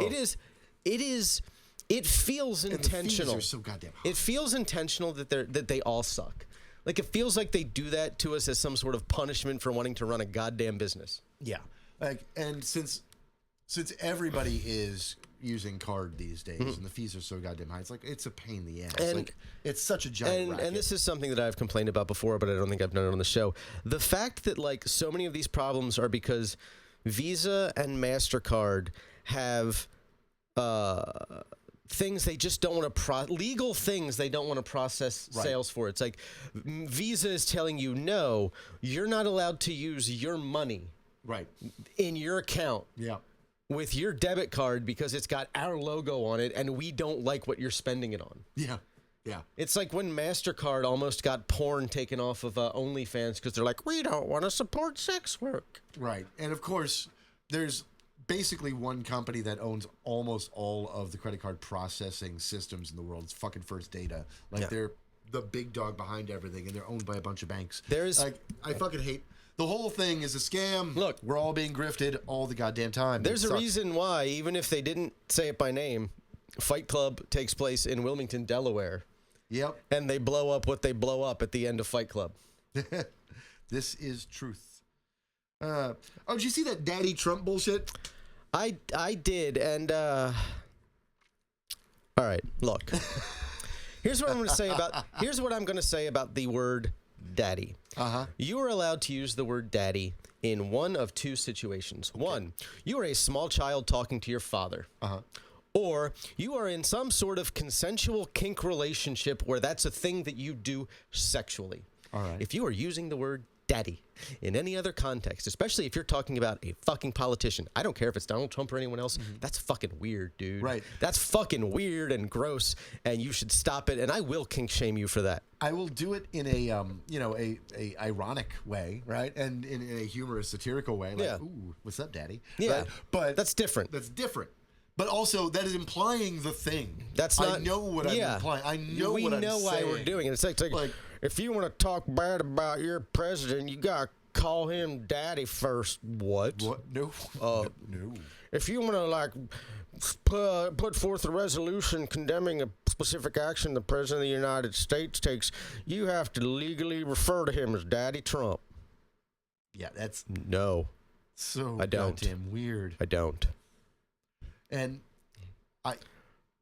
[SPEAKER 4] It feels intentional.
[SPEAKER 3] The fees are so goddamn high.
[SPEAKER 4] It feels intentional that they all suck. Like, it feels like they do that to us as some sort of punishment for wanting to run a goddamn business.
[SPEAKER 3] Yeah. Like, and since everybody is using card these days and the fees are so goddamn high, it's a pain in the ass.
[SPEAKER 4] And,
[SPEAKER 3] like, it's such a giant racket.
[SPEAKER 4] And this is something that I've complained about before, but I don't think I've done it on the show. The fact that like so many of these problems are because Visa and MasterCard have things they just don't want to legal things they don't want to process sales for. It's like Visa is telling you, no, you're not allowed to use your money in your account with your debit card because it's got our logo on it and we don't like what you're spending it on.
[SPEAKER 3] Yeah.
[SPEAKER 4] It's like when MasterCard almost got porn taken off of OnlyFans because they're like, we don't want to support sex work. Right.
[SPEAKER 3] And of course, there's basically one company that owns almost all of the credit card processing systems in the world. It's fucking First Data. Like they're the big dog behind everything, and they're owned by a bunch of banks. I fucking hate the whole thing. Is a scam.
[SPEAKER 4] Look,
[SPEAKER 3] we're all being grifted all the goddamn time.
[SPEAKER 4] There's a reason why, even if they didn't say it by name, Fight Club takes place in Wilmington, Delaware.
[SPEAKER 3] Yep.
[SPEAKER 4] And they blow up what they blow up at the end of Fight Club.
[SPEAKER 3] This is truth. Did you see that Daddy Trump bullshit?
[SPEAKER 4] I did, and all right, look. Here's what I'm going to say about the word daddy. You are allowed to use the word daddy in one of two situations. Okay. One, you are a small child talking to your father. Or you are in some sort of consensual kink relationship where that's a thing that you do sexually.
[SPEAKER 3] All right.
[SPEAKER 4] If you are using the word daddy in any other context, especially if you're talking about a fucking politician, I don't care if it's Donald Trump or anyone else, that's fucking weird, dude.
[SPEAKER 3] Right.
[SPEAKER 4] That's fucking weird and gross, and you should stop it, and I will kink shame you for that.
[SPEAKER 3] I will do it in a a ironic way, right? And in a humorous, satirical way, like, ooh, what's up, daddy?
[SPEAKER 4] Yeah.
[SPEAKER 3] Right? But
[SPEAKER 4] that's different.
[SPEAKER 3] But also, that is implying the thing.
[SPEAKER 4] That's not.
[SPEAKER 3] I know what I'm implying. I know what I'm saying.
[SPEAKER 4] We know why we're doing it. It's like if you want to talk bad about your president, you got to call him daddy first. What?
[SPEAKER 3] No. No.
[SPEAKER 4] If you want to, like, put forth a resolution condemning a specific action the president of the United States takes, you have to legally refer to him as Daddy Trump.
[SPEAKER 3] Yeah, that's...
[SPEAKER 4] No.
[SPEAKER 3] So
[SPEAKER 4] I don't.
[SPEAKER 3] goddamn weird.
[SPEAKER 4] I don't.
[SPEAKER 3] And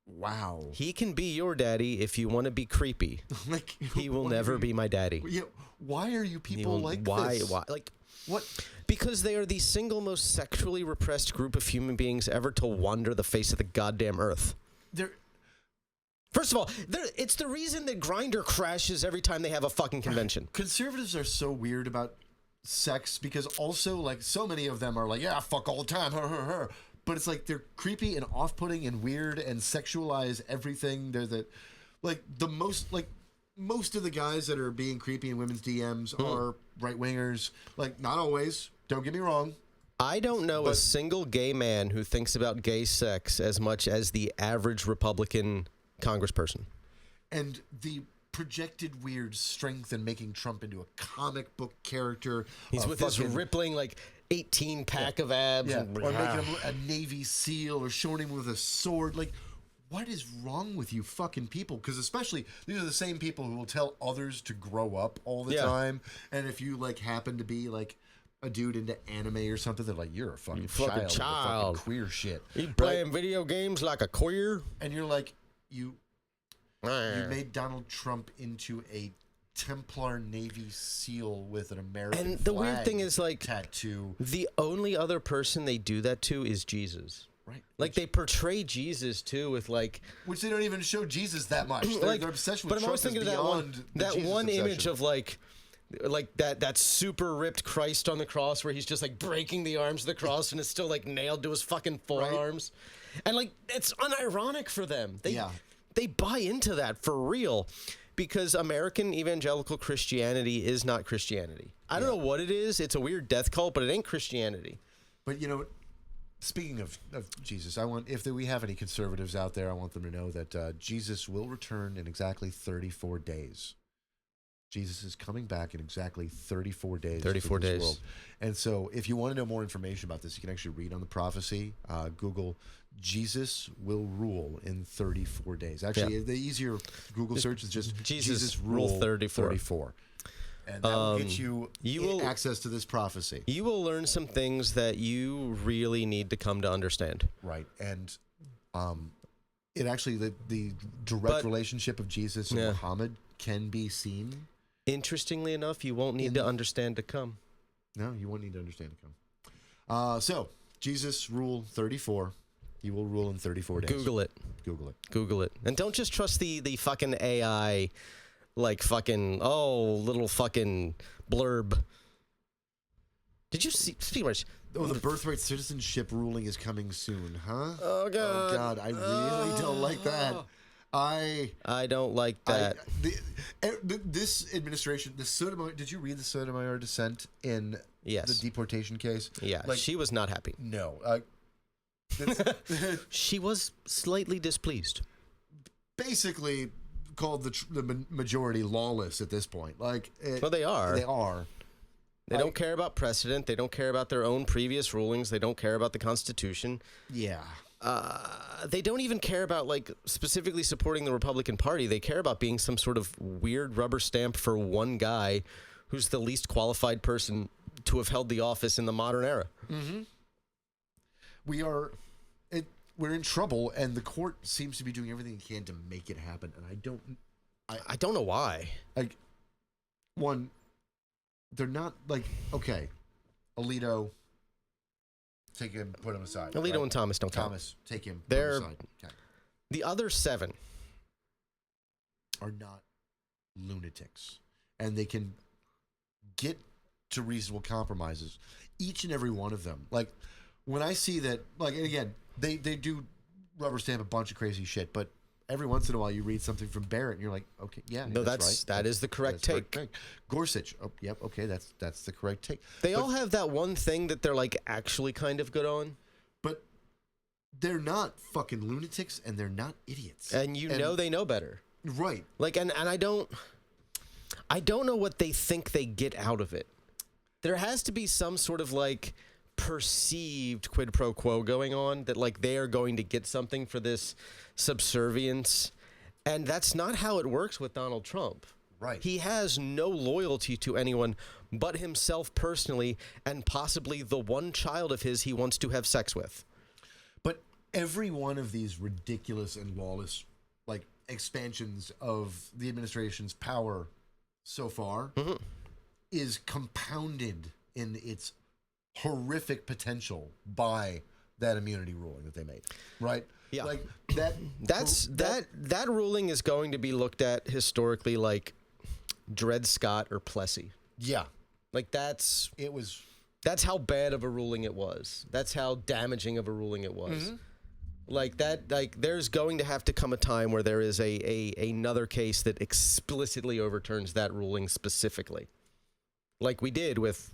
[SPEAKER 3] wow.
[SPEAKER 4] He can be your daddy if you want to be creepy.
[SPEAKER 3] Like,
[SPEAKER 4] He will never be my daddy.
[SPEAKER 3] Yeah, why are you people like
[SPEAKER 4] why,
[SPEAKER 3] this?
[SPEAKER 4] Why? Like,
[SPEAKER 3] what?
[SPEAKER 4] because they are the single most sexually repressed group of human beings ever to wander the face of the goddamn earth. First of all, it's the reason that Grindr crashes every time they have a fucking convention.
[SPEAKER 3] Conservatives are so weird about sex because also, like, so many of them are like, yeah, fuck all the time, her. But it's like they're creepy and off-putting and weird and sexualize everything. They're most of the guys that are being creepy in women's DMs are right-wingers. Like, not always. Don't get me wrong.
[SPEAKER 4] I don't know a single gay man who thinks about gay sex as much as the average Republican congressperson.
[SPEAKER 3] And the projected weird strength in making Trump into a comic book character.
[SPEAKER 4] He's with his rippling, 18-pack of abs.
[SPEAKER 3] Yeah, or making him a Navy SEAL or showing him with a sword. Like, what is wrong with you fucking people? Because especially, these are the same people who will tell others to grow up all the time. And if you, happen to be, a dude into anime or something, they're like, you're a fucking child. With fucking queer shit.
[SPEAKER 4] You playing video games like a queer?
[SPEAKER 3] And you're like, you made Donald Trump into a Templar Navy SEAL with an American
[SPEAKER 4] and the weird thing is,
[SPEAKER 3] tattoo.
[SPEAKER 4] The only other person they do that to is Jesus.
[SPEAKER 3] Right.
[SPEAKER 4] They portray Jesus too with
[SPEAKER 3] which they don't even show Jesus that much. Their obsession with
[SPEAKER 4] but I'm always
[SPEAKER 3] Trump
[SPEAKER 4] thinking
[SPEAKER 3] is
[SPEAKER 4] of that one image of that super ripped Christ on the cross where he's just breaking the arms of the cross and it's still nailed to his fucking forearms. Right. And it's unironic for them. They buy into that for real. Because American evangelical Christianity is not Christianity. I don't know what it is. It's a weird death cult, but it ain't Christianity.
[SPEAKER 3] But speaking of Jesus, if we have any conservatives out there, I want them to know that Jesus will return in exactly 34 days. Jesus is coming back in exactly 34 days.
[SPEAKER 4] 34 days.
[SPEAKER 3] World. And so if you want to know more information about this, you can actually read on the prophecy. Google Jesus will rule in 34 days. Actually, the easier Google search is just Jesus rule 34. And that will get you access to this prophecy.
[SPEAKER 4] You will learn some things that you really need to come to understand.
[SPEAKER 3] Right. And it actually, the direct relationship of Jesus and Muhammad can be seen.
[SPEAKER 4] Interestingly enough, you won't need to understand to come.
[SPEAKER 3] No, you won't need to understand to come. So, Jesus rule 34. He will rule in 34 days.
[SPEAKER 4] Google it. And don't just trust the fucking AI, little fucking blurb. Did you see? Speaking of
[SPEAKER 3] the birthright citizenship ruling is coming soon, huh?
[SPEAKER 4] Oh, God.
[SPEAKER 3] Oh, God. I really don't like that.
[SPEAKER 4] I don't like that.
[SPEAKER 3] This administration, did you read the Sotomayor dissent in the deportation case?
[SPEAKER 4] Yeah, she was not happy.
[SPEAKER 3] No.
[SPEAKER 4] She was slightly displeased.
[SPEAKER 3] Basically called the majority lawless at this point.
[SPEAKER 4] Well, they are.
[SPEAKER 3] They are.
[SPEAKER 4] They don't care about precedent. They don't care about their own previous rulings. They don't care about the Constitution.
[SPEAKER 3] Yeah.
[SPEAKER 4] They don't even care about specifically supporting the Republican Party. They care about being some sort of weird rubber stamp for one guy who's the least qualified person to have held the office in the modern era.
[SPEAKER 3] Mm-hmm. We're in trouble, and the court seems to be doing everything it can to make it happen. And
[SPEAKER 4] I don't know why.
[SPEAKER 3] They're not okay. Alito, take him, put him aside.
[SPEAKER 4] Alito and Thomas don't count.
[SPEAKER 3] Thomas, take him,
[SPEAKER 4] They're
[SPEAKER 3] put him aside. Okay.
[SPEAKER 4] The other 7
[SPEAKER 3] are not lunatics, and they can get to reasonable compromises. Each and every one of them. When I see that, and again, they do rubber stamp a bunch of crazy shit, but every once in a while you read something from Barrett and you're like, okay, yeah,
[SPEAKER 4] no,
[SPEAKER 3] that's right.
[SPEAKER 4] That is the correct take.
[SPEAKER 3] Gorsuch, yep, okay, that's the correct take.
[SPEAKER 4] They all have that one thing that they're actually kind of good on.
[SPEAKER 3] But they're not fucking lunatics and they're not idiots.
[SPEAKER 4] And they know better.
[SPEAKER 3] Right.
[SPEAKER 4] And I don't know what they think they get out of it. There has to be some sort of perceived quid pro quo going on that they are going to get something for this subservience, and that's not how it works with Donald Trump.
[SPEAKER 3] Right.
[SPEAKER 4] He has no loyalty to anyone but himself personally and possibly the one child of his he wants to have sex with.
[SPEAKER 3] But every one of these ridiculous and lawless like expansions of the administration's power so far is compounded in its horrific potential by that immunity ruling that they made, right?
[SPEAKER 4] Yeah.
[SPEAKER 3] Like
[SPEAKER 4] that ruling is going to be looked at historically like Dred Scott or Plessy.
[SPEAKER 3] Yeah.
[SPEAKER 4] Like that's how bad of a ruling it was. That's how damaging of a ruling it was. Like that, like there's going to have to come a time where there is another case that explicitly overturns that ruling specifically. Like we did with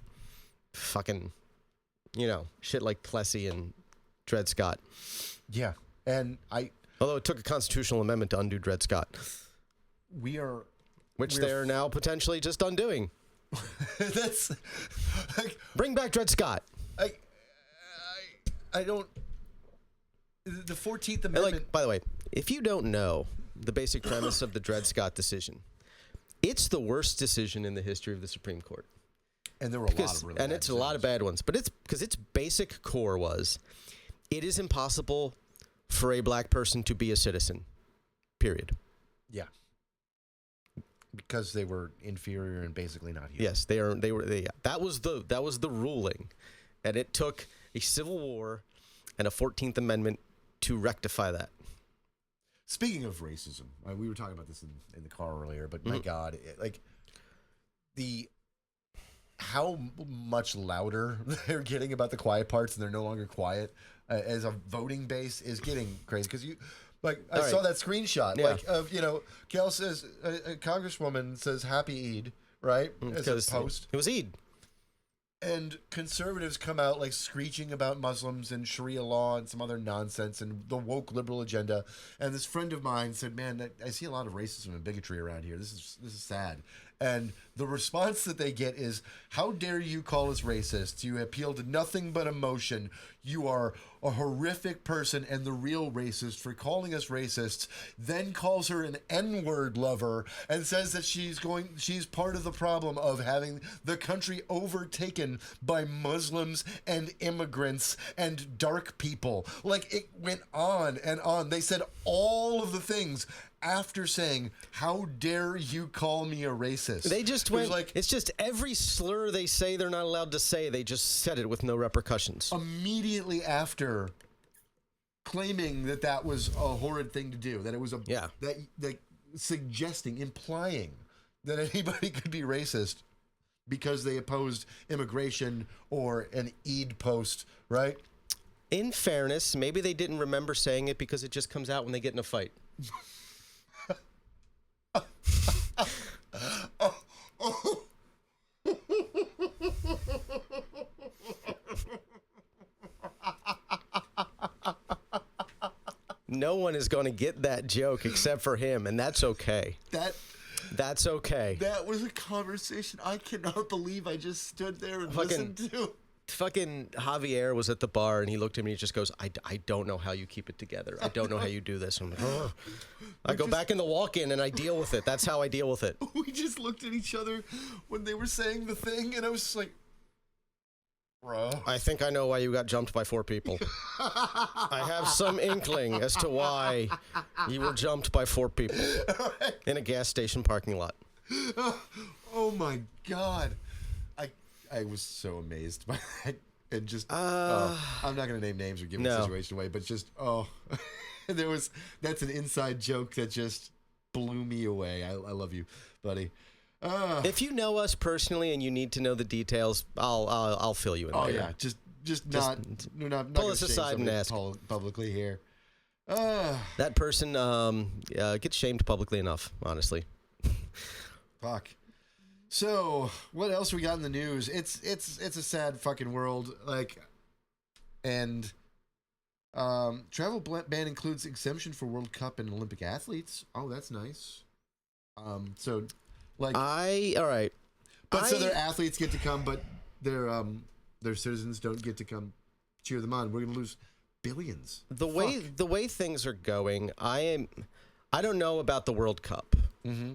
[SPEAKER 4] fucking, shit like Plessy and Dred Scott.
[SPEAKER 3] Yeah. And
[SPEAKER 4] although it took a constitutional amendment to undo Dred Scott. Which they're now potentially just undoing.
[SPEAKER 3] That's like,
[SPEAKER 4] bring back Dred Scott.
[SPEAKER 3] I don't. The 14th Amendment.
[SPEAKER 4] Like, by the way, if you don't know the basic premise of the Dred Scott decision, it's the worst decision in the history of the Supreme Court.
[SPEAKER 3] And there were a lot of really bad
[SPEAKER 4] it's a lot of bad ones. But it's because its basic core was, it is impossible for a black person to be a citizen. Period.
[SPEAKER 3] Yeah. Because they were inferior and basically not human.
[SPEAKER 4] Yes, they were. That was the ruling, and it took a civil war and a 14th Amendment to rectify that.
[SPEAKER 3] Speaking of racism, we were talking about this in the car earlier, but my God, how much louder they're getting about the quiet parts, and they're no longer quiet as a voting base is getting crazy. Because I saw that screenshot, Kel says, a congresswoman says Happy Eid, right? As a post.
[SPEAKER 4] It was Eid.
[SPEAKER 3] And conservatives come out like screeching about Muslims and Sharia law and some other nonsense and the woke liberal agenda. And this friend of mine said, "Man, I see a lot of racism and bigotry around here. This is sad." And the response that they get is, "How dare you call us racists? You appeal to nothing but emotion. You are a horrific person and the real racist for calling us racists." Then calls her an N-word lover and says that she's part of the problem of having the country overtaken by Muslims and immigrants and dark people. Like, it went on and on. They said all of the things after saying, "How dare you call me a racist?"
[SPEAKER 4] They just went like, it's just every slur they say they're not allowed to say, they just said it with no repercussions.
[SPEAKER 3] Immediately after claiming that was a horrid thing to do, that it was that suggesting, implying that anybody could be racist because they opposed immigration or an Eid post, right?
[SPEAKER 4] In fairness, maybe they didn't remember saying it because it just comes out when they get in a fight. No one is going to get that joke except for him, and that's okay. That's okay.
[SPEAKER 3] That was a conversation I cannot believe I just stood there and listened to.
[SPEAKER 4] Fucking Javier was at the bar, and he looked at me and he just goes, I don't know how you keep it together. I don't know how you do this. I'm like, oh. I go back in the walk-in, and I deal with it. That's how I deal with it.
[SPEAKER 3] We just looked at each other when they were saying the thing, and I was just like, bro.
[SPEAKER 4] I think I know why you got jumped by 4 people. I have some inkling as to why you were jumped by 4 people in a gas station parking lot.
[SPEAKER 3] Oh my God. I was so amazed by that. And just, I'm not going to name names or give the situation away, but just, that's an inside joke that just blew me away. I love you, buddy.
[SPEAKER 4] If you know us personally and you need to know the details, I'll fill you in.
[SPEAKER 3] Oh yeah, just not
[SPEAKER 4] pull us aside and ask
[SPEAKER 3] publicly here.
[SPEAKER 4] That person gets shamed publicly enough, honestly.
[SPEAKER 3] Fuck. So what else we got in the news? It's a sad fucking world. Travel ban includes exemption for World Cup and Olympic athletes. Oh, that's nice. So their athletes get to come, but their citizens don't get to come cheer them on. We're gonna lose billions.
[SPEAKER 4] The way things are going, I don't know about the World Cup.
[SPEAKER 3] Mm-hmm.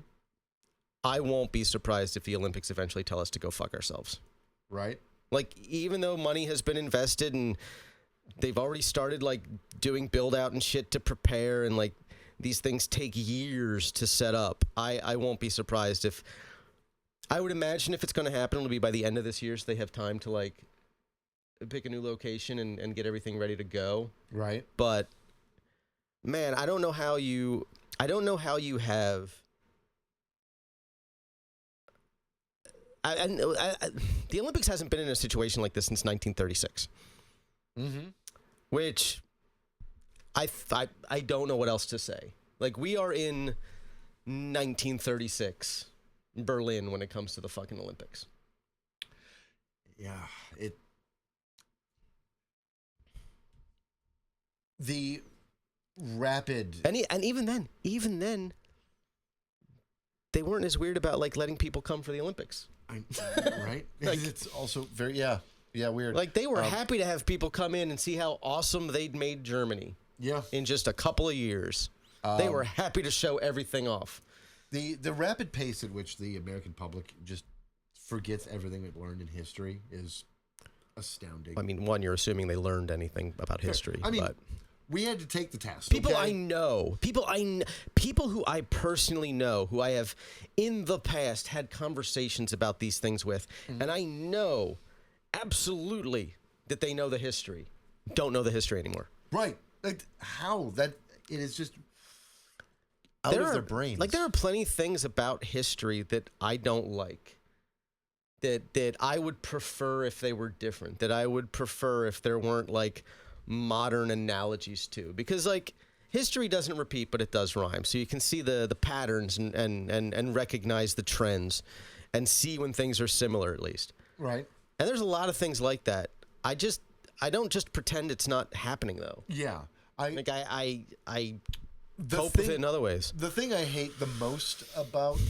[SPEAKER 4] I won't be surprised if the Olympics eventually tell us to go fuck ourselves.
[SPEAKER 3] Right.
[SPEAKER 4] Like, even though money has been invested and they've already started like doing build out and shit to prepare, and like these things take years to set up. I won't be surprised if, I would imagine if it's going to happen, it'll be by the end of this year, so they have time to like pick a new location and get everything ready to go.
[SPEAKER 3] Right.
[SPEAKER 4] But man, I don't know how you have. The Olympics hasn't been in a situation like this since 1936.
[SPEAKER 3] Mm-hmm.
[SPEAKER 4] Which I don't know what else to say. Like, we are in 1936 Berlin when it comes to the fucking Olympics.
[SPEAKER 3] Yeah, the rapid
[SPEAKER 4] and even then they weren't as weird about like letting people come for the Olympics.
[SPEAKER 3] Right? Like, it's also very weird.
[SPEAKER 4] Like, they were happy to have people come in and see how awesome they'd made Germany.
[SPEAKER 3] Yeah.
[SPEAKER 4] In just a couple of years. They were happy to show everything off.
[SPEAKER 3] The rapid pace at which the American public just forgets everything it learned in history is astounding.
[SPEAKER 4] I mean, one, you're assuming they learned anything about history.
[SPEAKER 3] I mean,
[SPEAKER 4] but
[SPEAKER 3] we had to take the test.
[SPEAKER 4] People
[SPEAKER 3] okay?
[SPEAKER 4] I know, people who I personally know, who I have in the past had conversations about these things with, and I know absolutely that they know the history, don't know the history anymore.
[SPEAKER 3] Right. Like, how? That it is just out of their brains.
[SPEAKER 4] Like, there are plenty of things about history that I don't like. That I would prefer if they were different. That I would prefer if there weren't like modern analogies to. Because like, history doesn't repeat, but it does rhyme. So you can see the patterns and recognize the trends and see when things are similar, at least.
[SPEAKER 3] Right.
[SPEAKER 4] And there's a lot of things like that. I don't just pretend it's not happening, though.
[SPEAKER 3] Yeah.
[SPEAKER 4] I cope with it in other ways.
[SPEAKER 3] The thing I hate the most about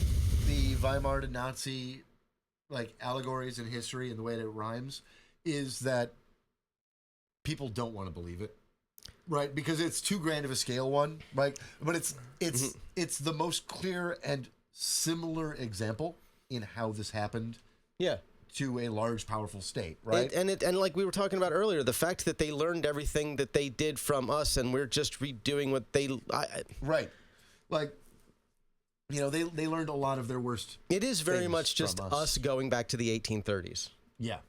[SPEAKER 3] the Weimar to Nazi like allegories in history and the way that it rhymes is that people don't want to believe it, right? Because it's too grand of a scale, one, right? But it's the most clear and similar example in how this happened.
[SPEAKER 4] Yeah.
[SPEAKER 3] To a large, powerful state, right?
[SPEAKER 4] And like we were talking about earlier, the fact that they learned everything that they did from us, and we're just redoing what they.
[SPEAKER 3] Right, like, you know, they learned a lot of their worst.
[SPEAKER 4] It is very much just us going back to the 1830s.
[SPEAKER 3] Yeah,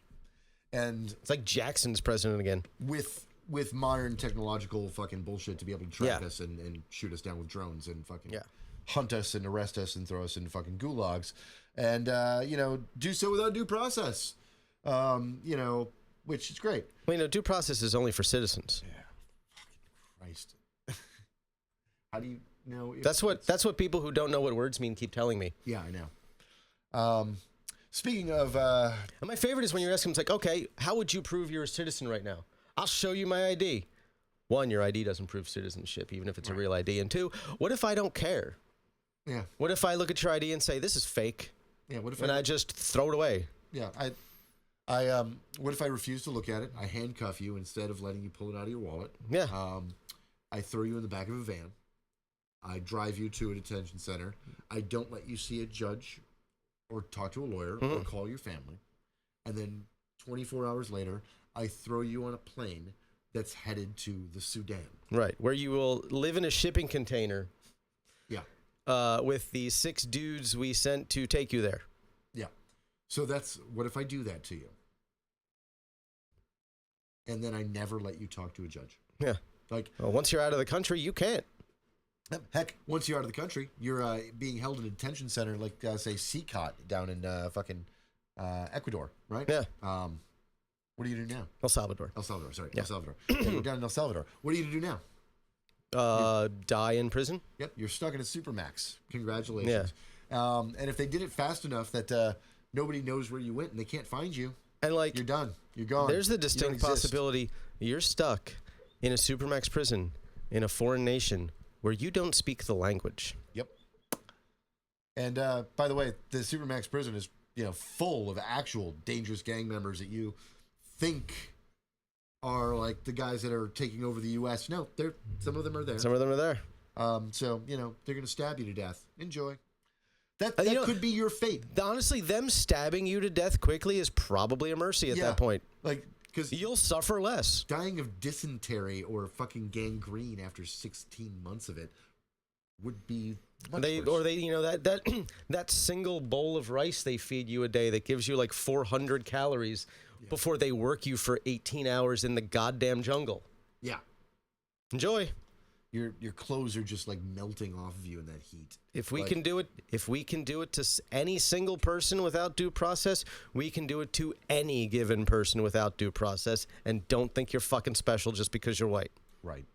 [SPEAKER 3] and
[SPEAKER 4] it's like Jackson's president again.
[SPEAKER 3] With modern technological fucking bullshit to be able to track us and shoot us down with drones and fucking hunt us and arrest us and throw us into fucking gulags. And, you know, do so without due process, you know, which is great.
[SPEAKER 4] Well, you know, due process is only for citizens.
[SPEAKER 3] Yeah. Fucking Christ. How do you know?
[SPEAKER 4] That's what people who don't know what words mean keep telling me.
[SPEAKER 3] Yeah, I know. Speaking of...
[SPEAKER 4] And my favorite is when you ask them, it's like, okay, how would you prove you're a citizen right now? I'll show you my ID. One, your ID doesn't prove citizenship, even if it's a real ID. And two, what if I don't care?
[SPEAKER 3] Yeah.
[SPEAKER 4] What if I look at your ID and say, this is fake?
[SPEAKER 3] Yeah, what if
[SPEAKER 4] I just throw it away?
[SPEAKER 3] Yeah, what if I refuse to look at it? I handcuff you instead of letting you pull it out of your wallet.
[SPEAKER 4] Yeah.
[SPEAKER 3] I throw you in the back of a van. I drive you to a detention center. I don't let you see a judge or talk to a lawyer or call your family. And then 24 hours later, I throw you on a plane that's headed to the Sudan. Right,
[SPEAKER 4] where you will live in a shipping container.
[SPEAKER 3] Yeah.
[SPEAKER 4] With the 6 dudes we sent to take you there.
[SPEAKER 3] Yeah. So what if I do that to you? And then I never let you talk to a judge.
[SPEAKER 4] Yeah.
[SPEAKER 3] Like,
[SPEAKER 4] well, once you're out of the country, you can't.
[SPEAKER 3] Heck, once you're out of the country, you're being held in a detention center like, say, CCOT down in fucking Ecuador, right?
[SPEAKER 4] Yeah.
[SPEAKER 3] What do you do now?
[SPEAKER 4] El Salvador,
[SPEAKER 3] sorry.
[SPEAKER 4] Yeah.
[SPEAKER 3] El Salvador. Yeah, we're down in El Salvador. What are you to do now?
[SPEAKER 4] Die in prison.
[SPEAKER 3] Yep, you're stuck in a supermax. Congratulations. Yeah. And if they did it fast enough that nobody knows where you went and they can't find you,
[SPEAKER 4] and like
[SPEAKER 3] you're done. You're gone.
[SPEAKER 4] There's the distinct possibility you're stuck in a supermax prison in a foreign nation where you don't speak the language.
[SPEAKER 3] Yep. And by the way, the supermax prison is full of actual dangerous gang members that you think are like the guys that are taking over the U.S. No, some of them are there.
[SPEAKER 4] Some of them are there.
[SPEAKER 3] So, they're going to stab you to death. Enjoy. That could be your fate.
[SPEAKER 4] Honestly, them stabbing you to death quickly is probably a mercy at that point.
[SPEAKER 3] Like, Because
[SPEAKER 4] You'll suffer less.
[SPEAKER 3] dying of dysentery or fucking gangrene after 16 months of it would be much worse.
[SPEAKER 4] That single bowl of rice they feed you a day that gives you like 400 calories before they work you for 18 hours in the goddamn jungle.
[SPEAKER 3] Yeah.
[SPEAKER 4] Enjoy.
[SPEAKER 3] Your clothes are just like melting off of you in that heat.
[SPEAKER 4] If we can do it to any single person without due process, we can do it to any given person without due process. And don't think you're fucking special just because you're white.
[SPEAKER 3] Right.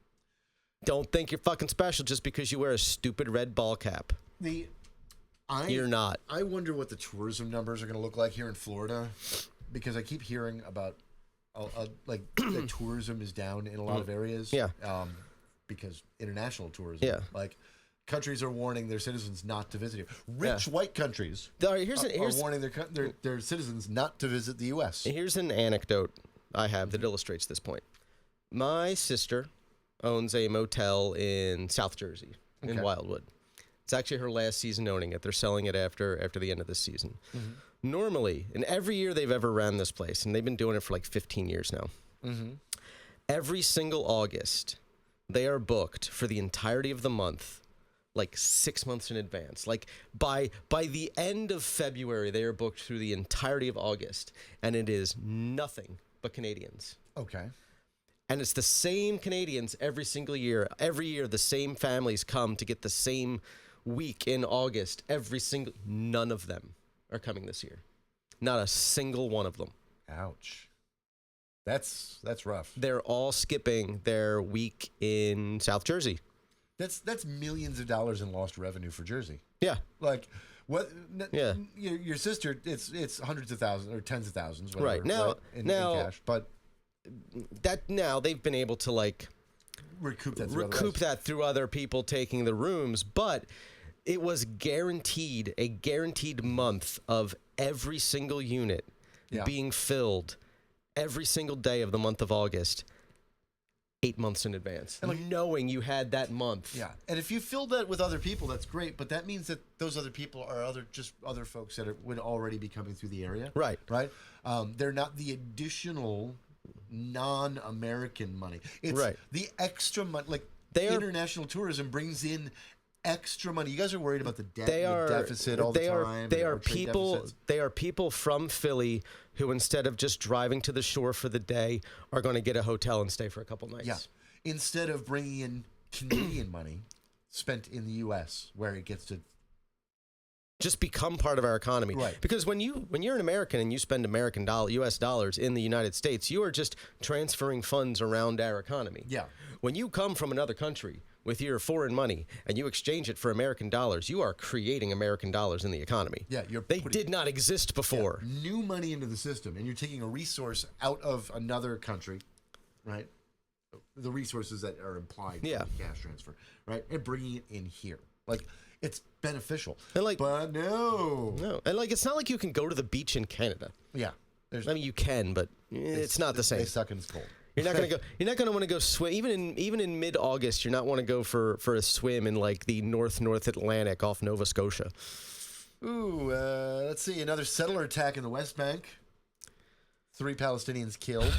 [SPEAKER 4] Don't think you're fucking special just because you wear a stupid red ball cap. You're not.
[SPEAKER 3] I wonder what the tourism numbers are going to look like here in Florida, because I keep hearing about like that tourism is down in a lot of areas.
[SPEAKER 4] Yeah.
[SPEAKER 3] Because international tourism.
[SPEAKER 4] Yeah.
[SPEAKER 3] Like countries are warning their citizens not to visit here. Rich white countries are warning their citizens not to visit the U.S.
[SPEAKER 4] Here's an anecdote I have that illustrates this point. My sister owns a motel in South Jersey, in Wildwood. It's actually her last season owning it. They're selling it after the end of this season. Mm-hmm. Normally, and every year they've ever ran this place, and they've been doing it for like 15 years now. Mm-hmm. Every single August, they are booked for the entirety of the month, like 6 months in advance. Like by the end of February, they are booked through the entirety of August, and it is nothing but Canadians.
[SPEAKER 3] Okay.
[SPEAKER 4] And it's the same Canadians every single year. Every year, the same families come to get the same week in August. None of them are coming this year. Not a single one of them.
[SPEAKER 3] Ouch. That's rough.
[SPEAKER 4] They're all skipping their week in South Jersey.
[SPEAKER 3] That's millions of dollars in lost revenue for Jersey.
[SPEAKER 4] Yeah.
[SPEAKER 3] Like what?
[SPEAKER 4] Yeah.
[SPEAKER 3] Your sister, it's hundreds of thousands or tens of thousands. Whatever,
[SPEAKER 4] right now,
[SPEAKER 3] in cash, but
[SPEAKER 4] now they've been able to like
[SPEAKER 3] recoup
[SPEAKER 4] that through other people taking the rooms, but it was a guaranteed month of every single unit being filled every single day of the month of August, 8 months in advance, and like, knowing you had that month.
[SPEAKER 3] Yeah, and if you filled that with other people, that's great, but that means that those other people are other folks that would already be coming through the area.
[SPEAKER 4] Right.
[SPEAKER 3] They're not the additional non-American money. It's the extra money. Like international tourism brings in extra money. You guys are worried about the deficit all the time.
[SPEAKER 4] They are people from Philly who, instead of just driving to the shore for the day, are going to get a hotel and stay for a couple nights.
[SPEAKER 3] Yeah. Instead of bringing in Canadian money spent in the U.S., where it gets to
[SPEAKER 4] just become part of our economy.
[SPEAKER 3] Right.
[SPEAKER 4] Because when you're an American and you spend U.S. dollars in the United States, you are just transferring funds around our economy.
[SPEAKER 3] Yeah.
[SPEAKER 4] When you come from another country with your foreign money and you exchange it for American dollars, you are creating American dollars in the economy.
[SPEAKER 3] Yeah,
[SPEAKER 4] they did not exist before.
[SPEAKER 3] Yeah, new money into the system, and you're taking a resource out of another country, right? The resources that are implied in the cash transfer, right? And bringing it in here. Like, it's beneficial.
[SPEAKER 4] And
[SPEAKER 3] but no. And
[SPEAKER 4] like, it's not like you can go to the beach in Canada.
[SPEAKER 3] Yeah.
[SPEAKER 4] I mean, you can, but it's not the same.
[SPEAKER 3] They suck and it's cold.
[SPEAKER 4] You're not gonna go. You're not gonna want to go swim. Even in mid-August, you're not want to go for a swim in like the North Atlantic off Nova Scotia.
[SPEAKER 3] Ooh, let's see. Another settler attack in the West Bank. 3 Palestinians killed.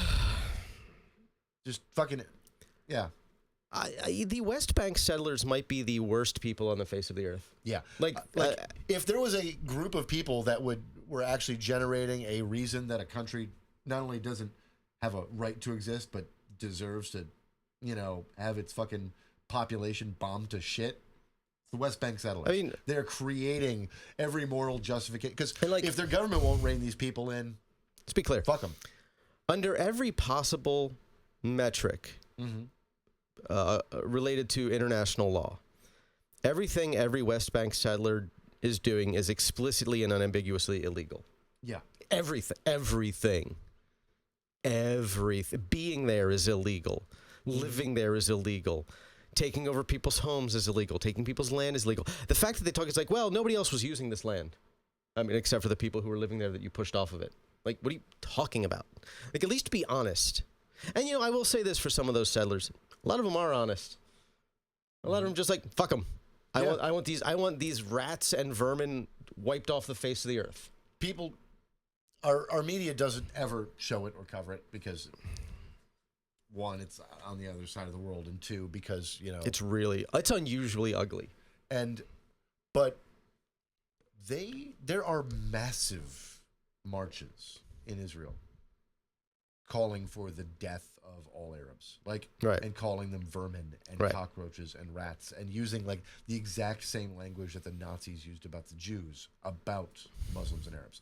[SPEAKER 3] Just fucking, yeah.
[SPEAKER 4] The West Bank settlers might be the worst people on the face of the earth.
[SPEAKER 3] Yeah. If there was a group of people that were actually generating a reason that a country not only doesn't have a right to exist, but deserves to, have its fucking population bombed to shit. The West Bank settlers. I mean, they're creating every moral justification. Because if their government won't rein these people in,
[SPEAKER 4] let's be clear.
[SPEAKER 3] Fuck them.
[SPEAKER 4] Under every possible metric related to international law, everything every West Bank settler is doing is explicitly and unambiguously illegal.
[SPEAKER 3] Yeah.
[SPEAKER 4] Everything. Being there is illegal. Living there is illegal. Taking over people's homes is illegal. Taking people's land is illegal. The fact that they talk is like, well, nobody else was using this land. I mean, except for the people who were living there that you pushed off of it. Like, what are you talking about? Like, at least be honest. And, I will say this for some of those settlers. A lot of them are honest. A lot of them just like, fuck them. I want these rats and vermin wiped off the face of the earth.
[SPEAKER 3] People, our media doesn't ever show it or cover it because, one, it's on the other side of the world, and two, because
[SPEAKER 4] it's unusually ugly.
[SPEAKER 3] But there are massive marches in Israel calling for the death of all Arabs, and calling them vermin and cockroaches and rats, and using the exact same language that the Nazis used about the Jews about Muslims and Arabs,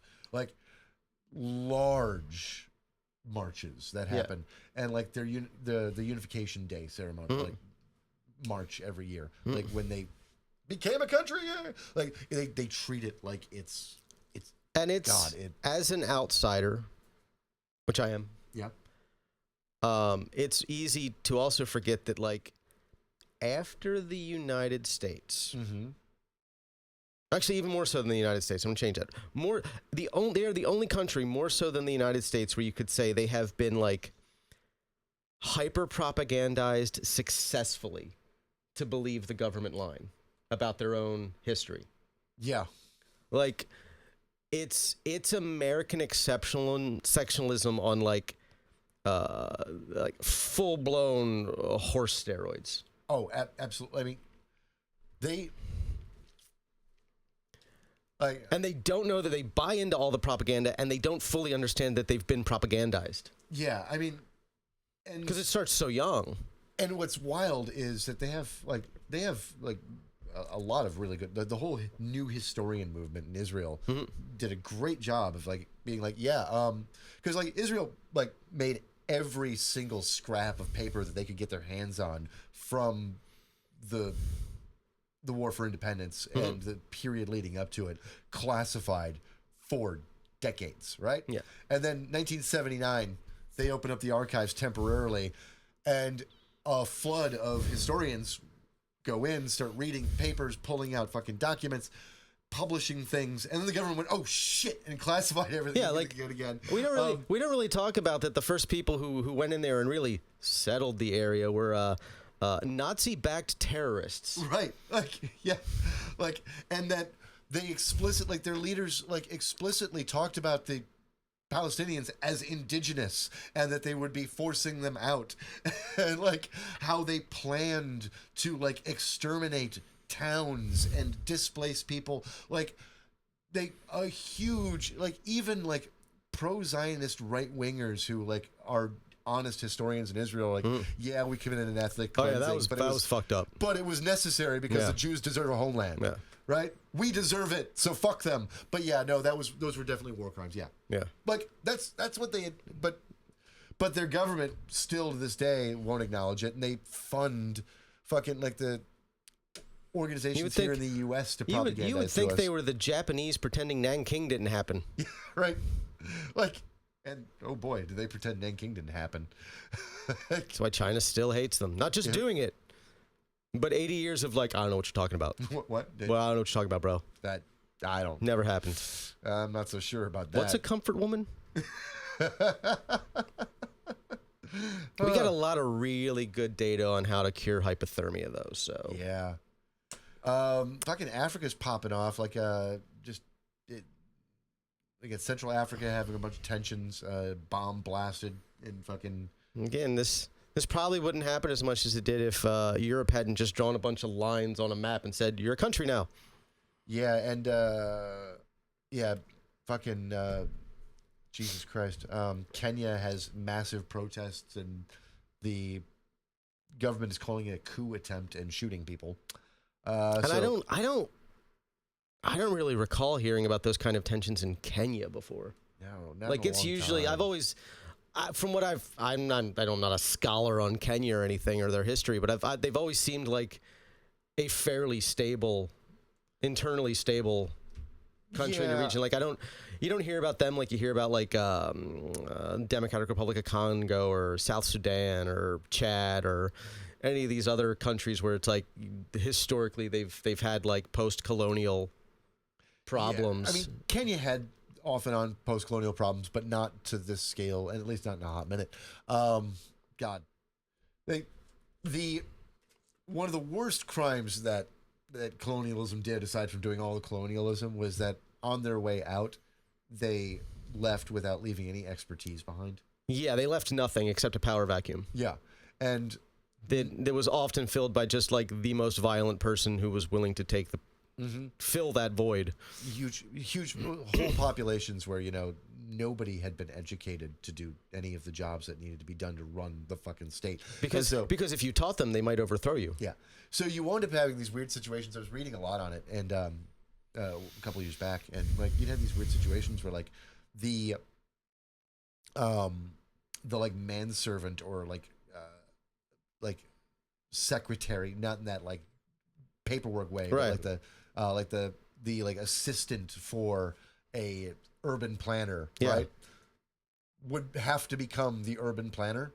[SPEAKER 3] large marches that happen, and the Unification Day ceremony, march every year, when they became a country, they treat it like it's
[SPEAKER 4] as an outsider, which I am.
[SPEAKER 3] Yeah.
[SPEAKER 4] It's easy to also forget that, after the United States, actually even more so than the United States, I'm gonna change that. They are the only country more so than the United States where you could say they have been hyper propagandized successfully to believe the government line about their own history.
[SPEAKER 3] Yeah.
[SPEAKER 4] It's American sectionalism on full blown horse steroids.
[SPEAKER 3] Oh, absolutely. I mean,
[SPEAKER 4] and they don't know that they buy into all the propaganda, and they don't fully understand that they've been propagandized.
[SPEAKER 3] Yeah, I mean,
[SPEAKER 4] because it starts so young.
[SPEAKER 3] And what's wild is that they have a lot of really good. The whole new historian movement in Israel did a great job of being because Israel made every single scrap of paper that they could get their hands on from the War for Independence and the period leading up to it, classified for decades, right?
[SPEAKER 4] Yeah.
[SPEAKER 3] And then 1979, they opened up the archives temporarily, and a flood of historians go in, start reading papers, pulling out fucking documents, publishing things, and then the government went, "Oh shit," and classified everything.
[SPEAKER 4] Yeah,
[SPEAKER 3] again.
[SPEAKER 4] We don't really talk about that. The first people who went in there and really settled the area were Nazi-backed terrorists.
[SPEAKER 3] Right. And that they explicitly, their leaders explicitly talked about the Palestinians as indigenous, and that they would be forcing them out, and how they planned to exterminate towns and displace people. A huge even pro-Zionist right-wingers who are honest historians in Israel yeah, we committed an ethnic cleansing.
[SPEAKER 4] That was fucked up,
[SPEAKER 3] but it was necessary because the Jews deserve a homeland.
[SPEAKER 4] Yeah.
[SPEAKER 3] Right? We deserve it, so fuck them. But yeah, no, those were definitely war crimes. Yeah.
[SPEAKER 4] Yeah.
[SPEAKER 3] That's what they had, but their government still to this day won't acknowledge it, and they fund fucking the organizations here in the U.S. to propagandize.
[SPEAKER 4] You would think they were the Japanese pretending Nanking didn't happen.
[SPEAKER 3] Yeah, right. And oh boy, do they pretend Nanking didn't happen.
[SPEAKER 4] That's why China still hates them. Not just doing it, but 80 years of I don't know what you're talking about.
[SPEAKER 3] What?
[SPEAKER 4] Well, I don't know what you're talking about, bro.
[SPEAKER 3] That I don't.
[SPEAKER 4] Never happened.
[SPEAKER 3] I'm not so sure about that.
[SPEAKER 4] What's a comfort woman? We got a lot of really good data on how to cure hypothermia, though. So
[SPEAKER 3] yeah, fucking Africa's popping off Central Africa having a bunch of tensions, bomb blasted in fucking.
[SPEAKER 4] Again, this probably wouldn't happen as much as it did if Europe hadn't just drawn a bunch of lines on a map and said, "You're a country now."
[SPEAKER 3] Yeah, and fucking Jesus Christ. Kenya has massive protests, and the government is calling it a coup attempt and shooting people.
[SPEAKER 4] And I don't really recall hearing about those kind of tensions in Kenya before.
[SPEAKER 3] No, not in a
[SPEAKER 4] it's
[SPEAKER 3] long
[SPEAKER 4] usually
[SPEAKER 3] time.
[SPEAKER 4] I've always. From what I'm not a scholar on Kenya or anything or their history, but they've always seemed like a fairly stable, internally stable country in the region. You don't hear about them like you hear about Democratic Republic of Congo or South Sudan or Chad or any of these other countries where it's historically they've had post-colonial problems.
[SPEAKER 3] Yeah. I mean, Kenya had off and on post-colonial problems, but not to this scale, and at least not in a hot minute. God, one of the worst crimes that colonialism did, aside from doing all the colonialism, was that on their way out, they left without leaving any expertise behind.
[SPEAKER 4] Yeah, they left nothing except a power vacuum.
[SPEAKER 3] Yeah, and
[SPEAKER 4] that was often filled by just like the most violent person who was willing to take the fill that void.
[SPEAKER 3] huge whole populations where, you know, nobody had been educated to do any of the jobs that needed to be done to run the fucking state.
[SPEAKER 4] Because if you taught them, they might overthrow you.
[SPEAKER 3] Yeah. So you wound up having these weird situations. I was reading a lot on it, and a couple of years back, and like you'd have these weird situations where like the like manservant or like secretary, not in that like paperwork way,
[SPEAKER 4] right?
[SPEAKER 3] But like the like assistant for a urban planner,
[SPEAKER 4] yeah.
[SPEAKER 3] right? Would have to become the urban planner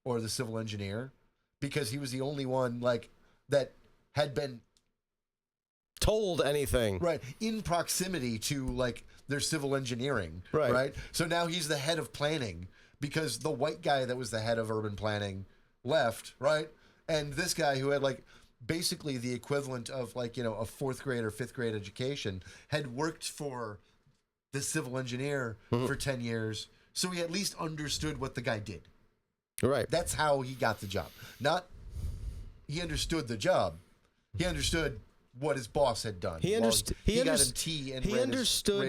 [SPEAKER 3] or the civil engineer because he was the only one like that had been
[SPEAKER 4] told anything,
[SPEAKER 3] right, in proximity to like their civil engineering, right? So now he's the head of planning because the white guy that was the head of urban planning left, right? And this guy who had like basically the equivalent of like, you know, a 4th grade or 5th grade education had worked for the civil engineer for 10 years. So he at least understood what the guy did.
[SPEAKER 4] Right.
[SPEAKER 3] That's how he got the job. Not he understood the job. He understood what his boss had done.
[SPEAKER 4] He understood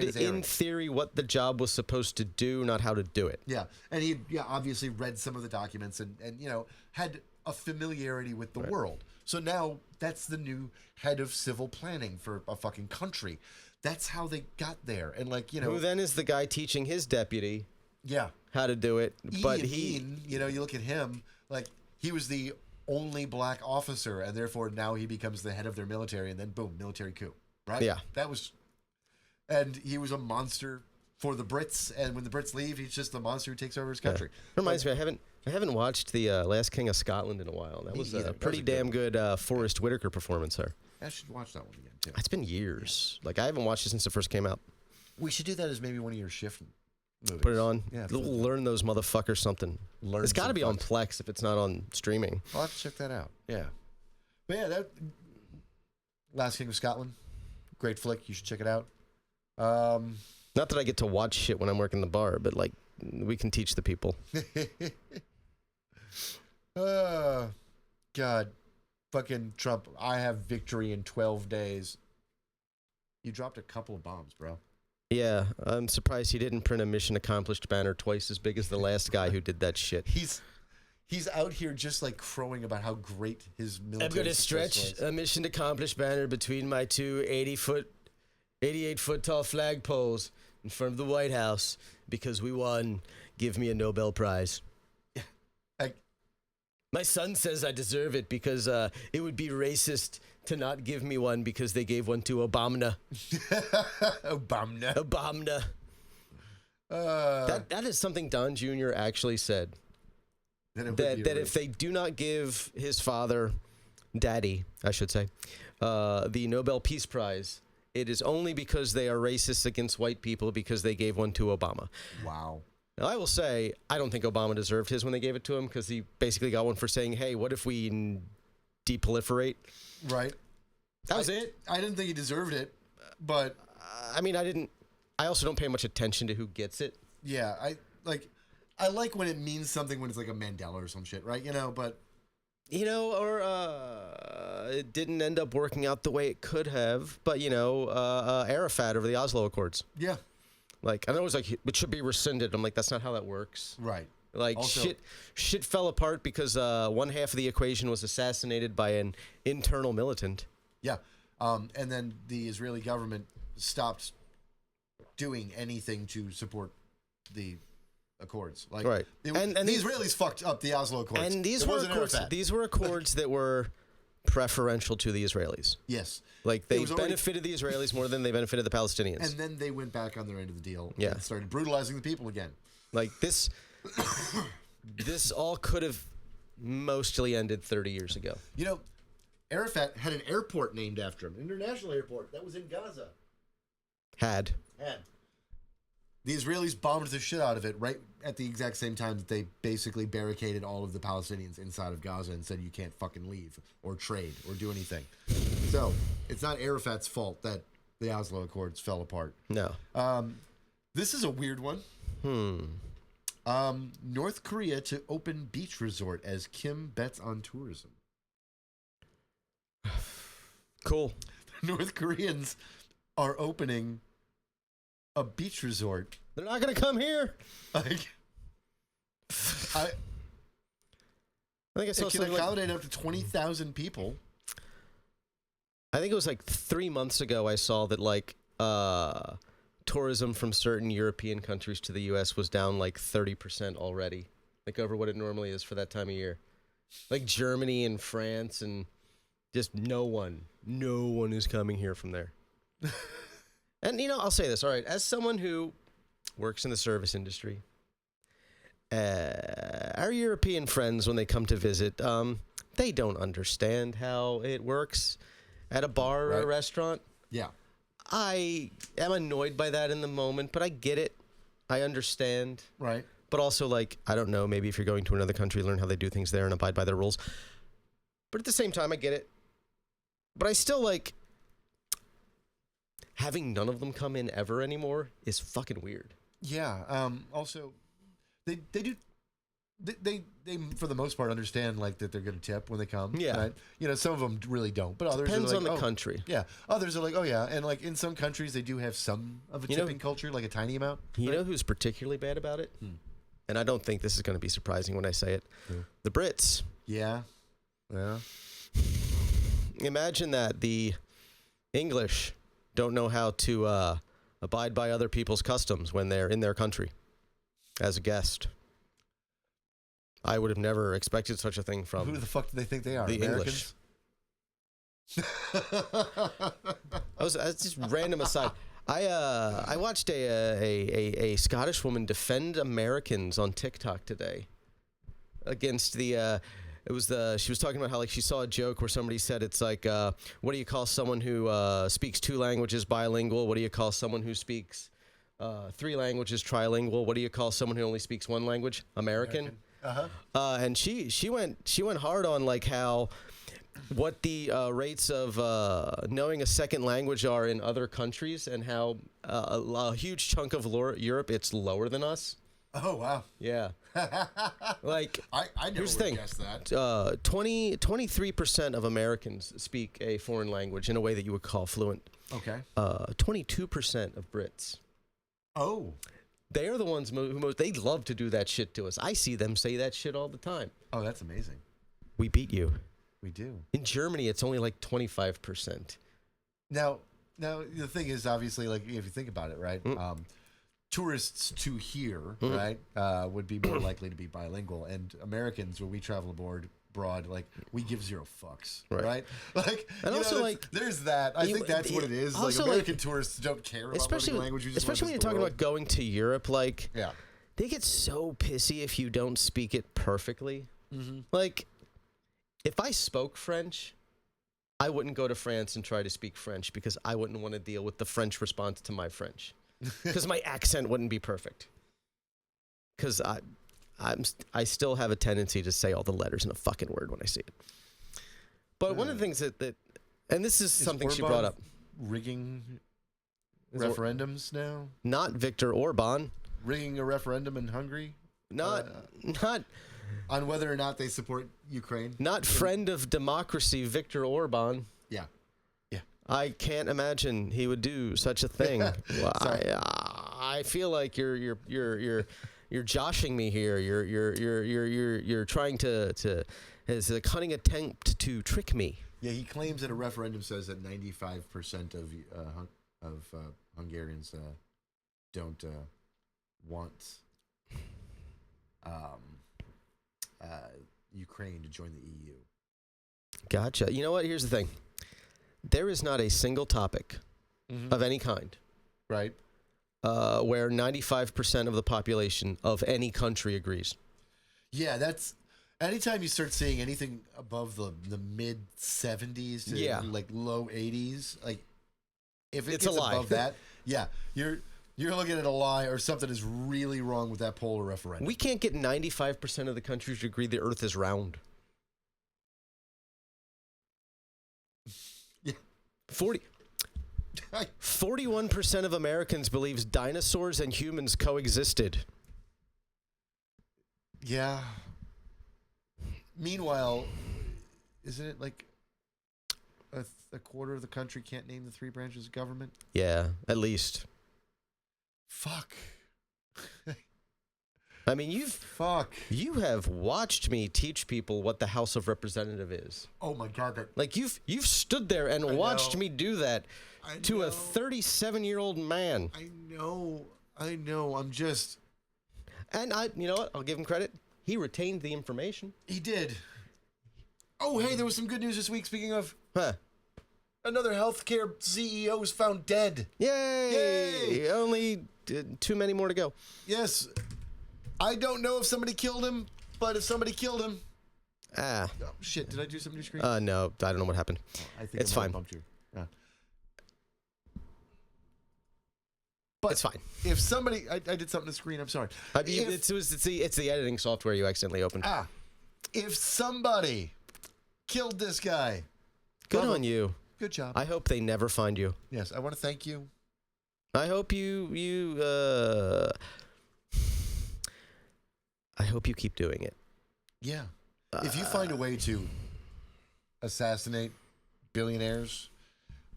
[SPEAKER 3] his
[SPEAKER 4] in theory what the job was supposed to do, not how to do it.
[SPEAKER 3] Yeah. And he obviously read some of the documents and you know, had a familiarity with the world. So now that's the new head of civil planning for a fucking country. That's how they got there. And like, you know,
[SPEAKER 4] who then is the guy teaching his deputy how to do it?
[SPEAKER 3] Ian, you know, you look at him, like he was the only black officer, and therefore now he becomes the head of their military, and then boom, military coup, right?
[SPEAKER 4] Yeah.
[SPEAKER 3] And he was a monster for the Brits, and when the Brits leave, he's just the monster who takes over his country.
[SPEAKER 4] Reminds me, I haven't watched the Last King of Scotland in a while. That was a pretty damn good Forrest Whitaker performance there.
[SPEAKER 3] I should watch that one again too.
[SPEAKER 4] It's been years. Like I haven't watched it since it first came out.
[SPEAKER 3] We should do that as maybe one of your shift movies.
[SPEAKER 4] Put it on.
[SPEAKER 3] Yeah,
[SPEAKER 4] learn those motherfuckers something. It's got to be on Plex if it's not on streaming.
[SPEAKER 3] I'll have to check that out. Yeah. But yeah, that Last King of Scotland, great flick. You should check it out.
[SPEAKER 4] Not that I get to watch shit when I'm working the bar, but like we can teach the people.
[SPEAKER 3] God, fucking Trump. I have victory in 12 days. You dropped a couple of bombs, bro.
[SPEAKER 4] Yeah, I'm surprised he didn't print a mission accomplished banner twice as big as the last guy who did that shit.
[SPEAKER 3] He's out here just like crowing about how great his military.
[SPEAKER 4] I'm gonna stretch a mission accomplished banner between my two 88-foot tall flagpoles in front of the White House because we won. Give me a Nobel Prize. My son says I deserve it because it would be racist to not give me one because they gave one to Obama. Obama. That is something Don Jr. actually said. That if they do not give his father, Daddy, I should say, the Nobel Peace Prize, it is only because they are racist against white people because they gave one to Obama.
[SPEAKER 3] Wow.
[SPEAKER 4] Now, I will say, I don't think Obama deserved his when they gave it to him because he basically got one for saying, hey, what if we deproliferate?
[SPEAKER 3] Right.
[SPEAKER 4] That was it.
[SPEAKER 3] I didn't think he deserved it, but...
[SPEAKER 4] I mean, I also don't pay much attention to who gets it.
[SPEAKER 3] Yeah, I like when it means something when it's like a Mandela or some shit, right? You know, but...
[SPEAKER 4] You know, or it didn't end up working out the way it could have, but, you know, Arafat over the Oslo Accords.
[SPEAKER 3] Yeah.
[SPEAKER 4] Like, I know it was like, it should be rescinded. I'm like, that's not how that works.
[SPEAKER 3] Right.
[SPEAKER 4] Like, also, shit fell apart because one half of the equation was assassinated by an internal militant.
[SPEAKER 3] Yeah. And then the Israeli government stopped doing anything to support the Accords. Like,
[SPEAKER 4] right.
[SPEAKER 3] And the Israelis fucked up the Oslo Accords.
[SPEAKER 4] And these were accords that were preferential to the Israelis.
[SPEAKER 3] Yes.
[SPEAKER 4] Like, they benefited the Israelis more than they benefited the Palestinians.
[SPEAKER 3] And then they went back on their end of the deal
[SPEAKER 4] and
[SPEAKER 3] started brutalizing the people again.
[SPEAKER 4] Like, this all could have mostly ended 30 years ago.
[SPEAKER 3] You know, Arafat had an airport named after him, an international airport that was in Gaza.
[SPEAKER 4] Had.
[SPEAKER 3] The Israelis bombed the shit out of it right at the exact same time that they basically barricaded all of the Palestinians inside of Gaza and said you can't fucking leave or trade or do anything. So it's not Arafat's fault that the Oslo Accords fell apart.
[SPEAKER 4] No.
[SPEAKER 3] This is a weird one. North Korea to open beach resort as Kim bets on tourism.
[SPEAKER 4] Cool.
[SPEAKER 3] North Koreans are opening a beach resort.
[SPEAKER 4] They're not going to come here.
[SPEAKER 3] Like,
[SPEAKER 4] I think I saw
[SPEAKER 3] it can
[SPEAKER 4] something
[SPEAKER 3] accommodate up to 20,000 people.
[SPEAKER 4] I think it was like 3 months ago I saw that like tourism from certain European countries to the U.S. was down like 30% already, like over what it normally is for that time of year. Like Germany and France and just no one is coming here from there. And, you know, I'll say this, all right, as someone who works in the service industry, our European friends, when they come to visit, they don't understand how it works at a bar or a restaurant.
[SPEAKER 3] Yeah.
[SPEAKER 4] I am annoyed by that in the moment, but I get it. I understand.
[SPEAKER 3] Right.
[SPEAKER 4] But also, like, I don't know, maybe if you're going to another country, learn how they do things there and abide by their rules. But at the same time, I get it. But I still, like, having none of them come in ever anymore is fucking weird.
[SPEAKER 3] Yeah. Also, they do. They for the most part understand like that they're going to tip when they come.
[SPEAKER 4] Yeah.
[SPEAKER 3] Right? You know, some of them really don't, but others
[SPEAKER 4] Depends
[SPEAKER 3] are like,
[SPEAKER 4] on the country.
[SPEAKER 3] Yeah. Others are like, oh yeah, and like in some countries they do have some of a tipping culture, like a tiny amount.
[SPEAKER 4] You know who's particularly bad about it? And I don't think this is going to be surprising when I say it. The Brits.
[SPEAKER 3] Yeah. Yeah.
[SPEAKER 4] Imagine that the English don't know how to abide by other people's customs when they're in their country as a guest. I would have never expected such a thing from
[SPEAKER 3] Who the fuck do they think they are?
[SPEAKER 4] the
[SPEAKER 3] Americans?
[SPEAKER 4] English. I was just random aside. I watched a Scottish woman defend Americans on TikTok today against the. She was talking about how like she saw a joke where somebody said it's like what do you call someone who speaks 2 languages bilingual? What do you call someone who speaks 3 languages trilingual? What do you call someone who only speaks 1 language? American. And she went hard on like how what the rates of knowing a second language are in other countries and how a huge chunk of Europe it's lower than us.
[SPEAKER 3] Oh wow.
[SPEAKER 4] Yeah. Like
[SPEAKER 3] I never
[SPEAKER 4] here's
[SPEAKER 3] would
[SPEAKER 4] the thing.
[SPEAKER 3] guess that.
[SPEAKER 4] 23% of Americans speak a foreign language in a way that you would call fluent.
[SPEAKER 3] Okay.
[SPEAKER 4] 22% of Brits.
[SPEAKER 3] Oh.
[SPEAKER 4] They are the ones who they love to do that shit to us. I see them say that shit all the time.
[SPEAKER 3] Oh, that's amazing.
[SPEAKER 4] We beat you.
[SPEAKER 3] We do.
[SPEAKER 4] In Germany, it's only like 25%.
[SPEAKER 3] Now the thing is, obviously, like if you think about it, right? Tourists to here, right, would be more likely to be bilingual, and Americans, when we travel abroad, like we give 0 fucks, right? Like,
[SPEAKER 4] and also
[SPEAKER 3] know,
[SPEAKER 4] like
[SPEAKER 3] there's that. I think that's what it is. Like American tourists don't care about learning language.
[SPEAKER 4] Especially when you're talking about going to Europe, like
[SPEAKER 3] yeah,
[SPEAKER 4] they get so pissy if you don't speak it perfectly. Like, if I spoke French, I wouldn't go to France and try to speak French because I wouldn't want to deal with the French response to my French. Because my accent wouldn't be perfect. Because I still have a tendency to say all the letters in a fucking word when I see it. But one of the things that and this is something she brought up.
[SPEAKER 3] Rigging referendums now?
[SPEAKER 4] Not Viktor Orban.
[SPEAKER 3] Rigging a referendum in Hungary?
[SPEAKER 4] Not
[SPEAKER 3] on whether or not they support Ukraine?
[SPEAKER 4] Not friend of democracy Viktor Orban.
[SPEAKER 3] Yeah.
[SPEAKER 4] I can't imagine he would do such a thing. Well, I feel like you're joshing me here. You're trying to it's a cunning attempt to trick me.
[SPEAKER 3] Yeah, he claims that a referendum says that 95% of Hungarians don't want Ukraine to join the EU.
[SPEAKER 4] Gotcha. You know what? Here's the thing. There is not a single topic of any kind,
[SPEAKER 3] right,
[SPEAKER 4] where 95% of the population of any country agrees.
[SPEAKER 3] Yeah, that's anytime you start seeing anything above the mid 70s to like low 80s, like if it's above that, yeah, you're looking at a lie or something is really wrong with that poll or referendum.
[SPEAKER 4] We can't get 95% of the countries to agree the Earth is round. 40. 41% of Americans believes dinosaurs and humans coexisted.
[SPEAKER 3] Yeah. Meanwhile, isn't it like a quarter of the country can't name the 3 branches of government?
[SPEAKER 4] Yeah, at least.
[SPEAKER 3] Fuck.
[SPEAKER 4] I mean, you have watched me teach people what the House of Representative is.
[SPEAKER 3] Oh my God, that
[SPEAKER 4] Like you've stood there and watched me do that to a 37-year-old man.
[SPEAKER 3] I know. I'm just.
[SPEAKER 4] And you know what? I'll give him credit. He retained the information.
[SPEAKER 3] He did. Oh, hey, there was some good news this week. Speaking of, another healthcare CEO was found dead.
[SPEAKER 4] Yay! Only too many more to go.
[SPEAKER 3] Yes. I don't know if somebody killed him, but if somebody killed him.
[SPEAKER 4] Ah.
[SPEAKER 3] Oh, shit, did I do something to your screen?
[SPEAKER 4] No, I don't know what happened.
[SPEAKER 3] I think
[SPEAKER 4] It's
[SPEAKER 3] I might have
[SPEAKER 4] fine.
[SPEAKER 3] bumped you. Yeah. But
[SPEAKER 4] It's fine.
[SPEAKER 3] If somebody, I did something to the screen. I'm sorry.
[SPEAKER 4] I mean, it's the editing software you accidentally opened.
[SPEAKER 3] If somebody killed this guy,
[SPEAKER 4] Good
[SPEAKER 3] bravo.
[SPEAKER 4] on you.
[SPEAKER 3] Good job.
[SPEAKER 4] I hope they never find you.
[SPEAKER 3] Yes, I want to thank you.
[SPEAKER 4] I hope I hope you keep doing it.
[SPEAKER 3] Yeah. If you find a way to assassinate billionaires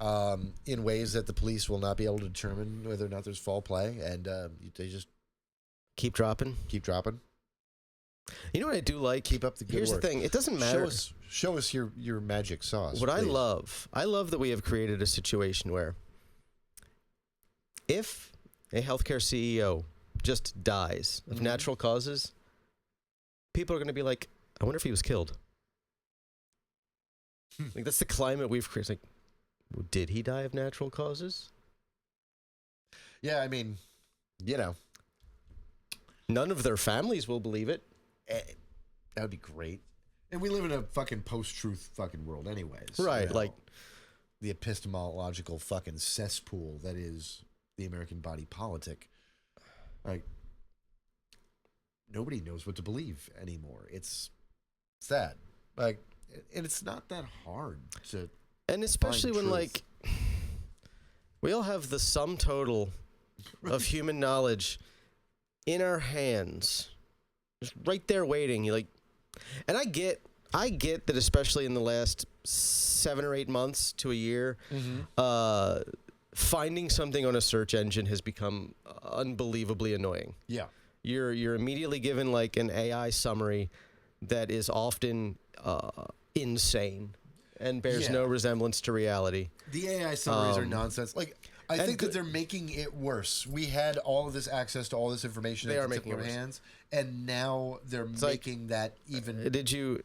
[SPEAKER 3] in ways that the police will not be able to determine whether or not there's foul play, and they just
[SPEAKER 4] Keep dropping.
[SPEAKER 3] keep dropping,
[SPEAKER 4] You know what I do like?
[SPEAKER 3] keep up the good
[SPEAKER 4] Here's
[SPEAKER 3] work.
[SPEAKER 4] the thing. It doesn't matter.
[SPEAKER 3] Show us your magic sauce.
[SPEAKER 4] What
[SPEAKER 3] please.
[SPEAKER 4] I love that we have created a situation where if a healthcare CEO just dies of natural causes, people are going to be like, I wonder if he was killed. Like, that's the climate we've created. It's like, well, did he die of natural causes?
[SPEAKER 3] Yeah, I mean, you know,
[SPEAKER 4] None of their families will believe it.
[SPEAKER 3] that would be great. And we live in a fucking post-truth fucking world anyways.
[SPEAKER 4] Right,
[SPEAKER 3] you know?
[SPEAKER 4] like,
[SPEAKER 3] the epistemological fucking cesspool that is the American body politic. Like, nobody knows what to believe anymore. It's sad. Like, and it's not that hard to.
[SPEAKER 4] and especially when,
[SPEAKER 3] truth.
[SPEAKER 4] like, we all have the sum total of human knowledge in our hands, just right there waiting. You like, and I get that, especially in the last 7 or 8 months to a year, finding something on a search engine has become unbelievably annoying.
[SPEAKER 3] Yeah.
[SPEAKER 4] You're immediately given like an AI summary that is often insane and bears no resemblance to reality.
[SPEAKER 3] The AI summaries are nonsense. Like, I think that they're making it worse. We had all of this access to all this information
[SPEAKER 4] They
[SPEAKER 3] at
[SPEAKER 4] are
[SPEAKER 3] the tip
[SPEAKER 4] making
[SPEAKER 3] of our
[SPEAKER 4] it worse.
[SPEAKER 3] hands, and now they're making that even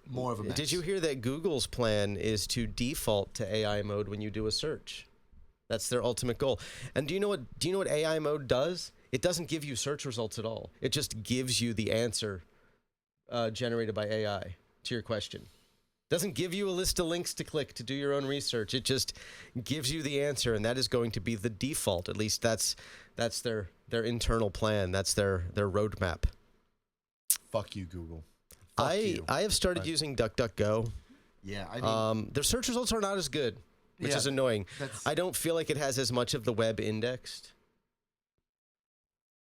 [SPEAKER 3] more of a mess.
[SPEAKER 4] Did you hear that Google's plan is to default to AI mode when you do a search? That's their ultimate goal. And do you know what AI mode does? It doesn't give you search results at all. It just gives you the answer generated by AI to your question. Doesn't give you a list of links to click to do your own research. It just gives you the answer, and that is going to be the default. At least that's their internal plan. That's their roadmap.
[SPEAKER 3] Fuck you, Google. Fuck you.
[SPEAKER 4] I have started using DuckDuckGo.
[SPEAKER 3] Yeah, I mean,
[SPEAKER 4] Their search results are not as good, which is annoying. I don't feel like it has as much of the web indexed.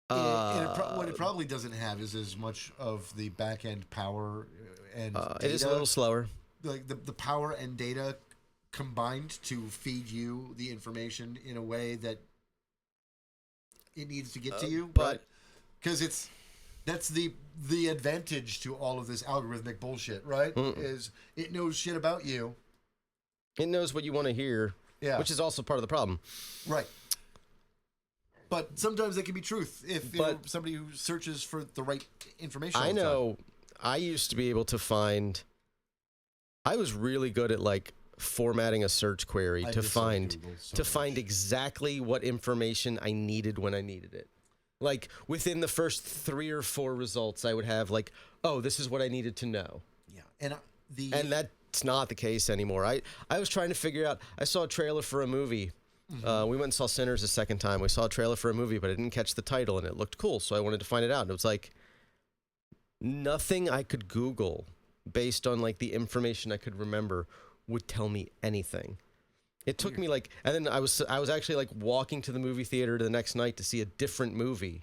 [SPEAKER 3] what it probably doesn't have is as much of the back end power and data.
[SPEAKER 4] It is a little slower.
[SPEAKER 3] Like the power and data combined to feed you the information in a way that it needs to get to you,
[SPEAKER 4] but
[SPEAKER 3] because that's the advantage to all of this algorithmic bullshit, right? Is it knows shit about you.
[SPEAKER 4] It knows what you want to hear, which is also part of the problem.
[SPEAKER 3] Right. But sometimes that can be truth if you're somebody who searches for the right information.
[SPEAKER 4] I know. I used to be able to find. I was really good at like formatting a search query to find exactly what information I needed when I needed it. Like within the first 3 or 4 results, I would have like, oh, this is what I needed to know.
[SPEAKER 3] Yeah, and
[SPEAKER 4] that's not the case anymore. I was trying to figure out. I saw a trailer for a movie. We went and saw Sinners a second time. We saw a trailer for a movie, but I didn't catch the title, and it looked cool, so I wanted to find it out. And it was like nothing I could Google based on like the information I could remember would tell me anything. It took me like, and then I was actually like walking to the movie theater the next night to see a different movie.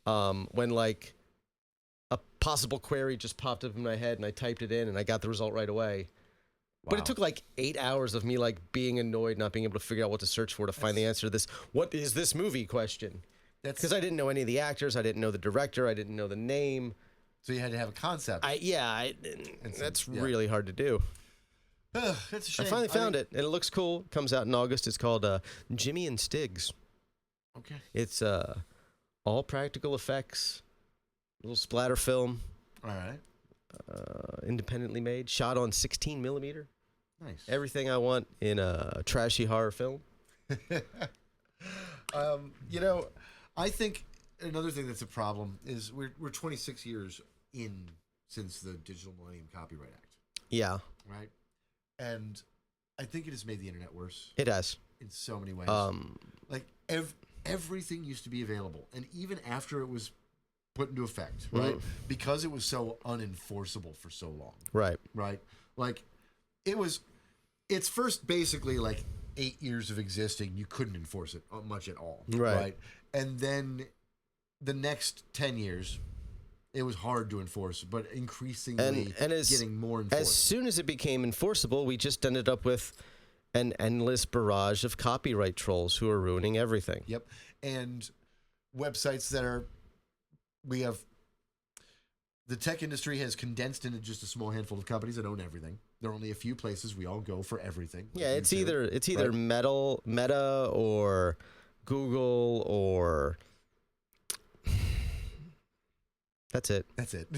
[SPEAKER 4] When like a possible query just popped up in my head and I typed it in and I got the result right away. But it took like 8 hours of me like being annoyed, not being able to figure out what to search for to find the answer to this. What is this movie question? Because I didn't know any of the actors, I didn't know the director, I didn't know the name.
[SPEAKER 3] So you had to have a concept.
[SPEAKER 4] That's really hard to do.
[SPEAKER 3] That's a shame.
[SPEAKER 4] I finally found it, and it looks cool. It comes out in August. It's called Jimmy and Stiggs.
[SPEAKER 3] Okay.
[SPEAKER 4] It's all practical effects, little splatter film.
[SPEAKER 3] All right.
[SPEAKER 4] Independently made, shot on 16 millimeter.
[SPEAKER 3] Nice.
[SPEAKER 4] Everything I want in a trashy horror film.
[SPEAKER 3] You know, I think another thing that's a problem is we're 26 years in since the Digital Millennium Copyright Act.
[SPEAKER 4] Yeah.
[SPEAKER 3] Right? And I think it has made the internet worse.
[SPEAKER 4] It has.
[SPEAKER 3] In so many ways. Like everything used to be available. And even after it was put into effect, right? Because it was so unenforceable for so long.
[SPEAKER 4] Right.
[SPEAKER 3] Right? Like it's first basically like 8 years of existing, you couldn't enforce it much at all. Right. And then the next 10 years, it was hard to enforce, but increasingly getting more enforced.
[SPEAKER 4] As soon as it became enforceable, we just ended up with an endless barrage of copyright trolls who are ruining everything.
[SPEAKER 3] Yep. And websites that we have, the tech industry has condensed into just a small handful of companies that own everything. There are only a few places we all go for everything.
[SPEAKER 4] Yeah, it's either Meta or Google or that's it.
[SPEAKER 3] That's it.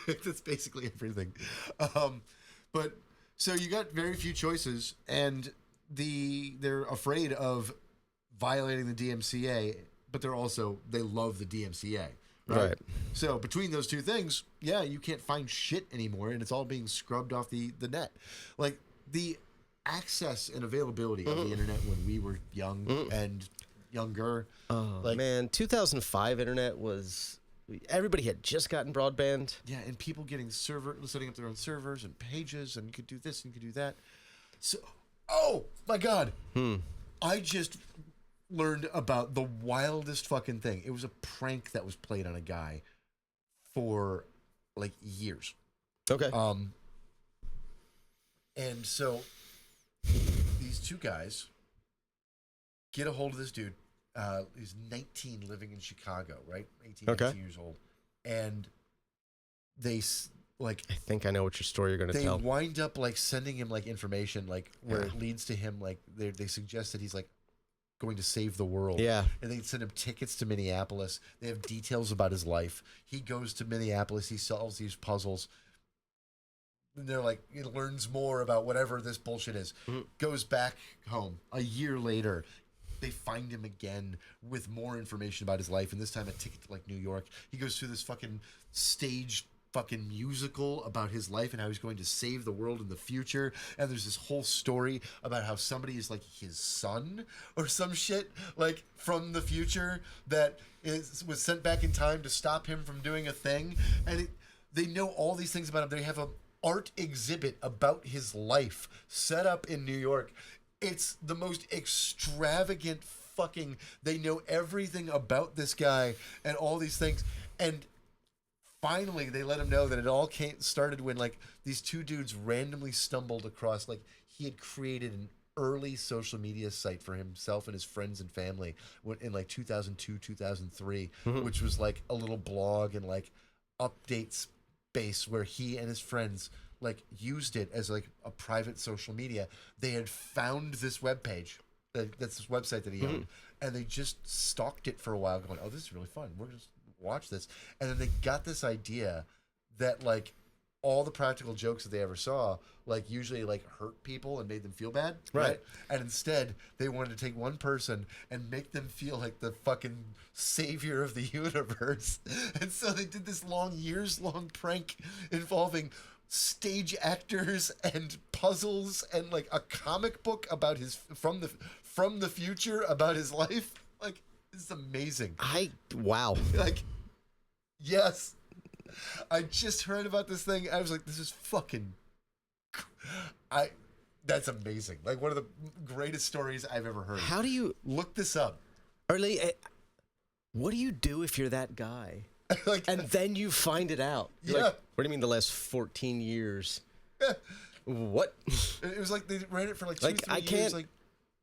[SPEAKER 3] It's basically everything. But so you got very few choices, and they're afraid of violating the DMCA, but they love the DMCA. Right. So between those two things, yeah, you can't find shit anymore, and it's all being scrubbed off the net. Like the access and availability of the internet when we were young and younger.
[SPEAKER 4] Oh, like, man, 2005 internet was, everybody had just gotten broadband.
[SPEAKER 3] Yeah, and people setting up their own servers and pages, and you could do this and you could do that. So, oh my God, I just learned about the wildest fucking thing. It was a prank that was played on a guy for like years.
[SPEAKER 4] Okay.
[SPEAKER 3] And so these two guys get a hold of this dude. He's 19, living in Chicago, right? 19 years old. And they like,
[SPEAKER 4] I think I know what your story you're going to tell.
[SPEAKER 3] They wind up like sending him like information, like where it leads to him, like they suggest that he's like going to save the world. Yeah. And they send him tickets to Minneapolis. They have details about his life. He goes to Minneapolis. He solves these puzzles. And they're like, he learns more about whatever this bullshit is. Goes back home. A year later, they find him again with more information about his life. And this time a ticket to like New York. He goes through this fucking staged fucking musical about his life and how he's going to save the world in the future. And there's this whole story about how somebody is like his son or some shit like from the future that was sent back in time to stop him from doing a thing. And they know all these things about him. They have an art exhibit about his life set up in New York. It's the most extravagant fucking, they know everything about this guy and all these things. And finally, they let him know that it all started when like these two dudes randomly stumbled across, like he had created an early social media site for himself and his friends and family in like 2002, 2003, which was like a little blog and like update space where he and his friends like used it as like a private social media. They had found this webpage, that's this website that he owned, and they just stalked it for a while going, oh, this is really fun. We're just watch this. And then they got this idea that like all the practical jokes that they ever saw like usually like hurt people and made them feel bad, right? And instead they wanted to take one person and make them feel like the fucking savior of the universe. And so they did this years-long prank involving stage actors and puzzles and like a comic book about his from the future about his life. Like, this is amazing.
[SPEAKER 4] Wow.
[SPEAKER 3] Like, yes. I just heard about this thing. I was like, this is fucking. That's amazing. Like one of the greatest stories I've ever heard.
[SPEAKER 4] How do you
[SPEAKER 3] Look this up?
[SPEAKER 4] or like, what do you do if you're that guy?
[SPEAKER 3] Like,
[SPEAKER 4] And then you find it out. You're
[SPEAKER 3] Yeah.
[SPEAKER 4] like, what do you mean the last 14 years? What?
[SPEAKER 3] it was like they ran it for like 2
[SPEAKER 4] Like,
[SPEAKER 3] 3
[SPEAKER 4] I
[SPEAKER 3] years.
[SPEAKER 4] can't-
[SPEAKER 3] Like,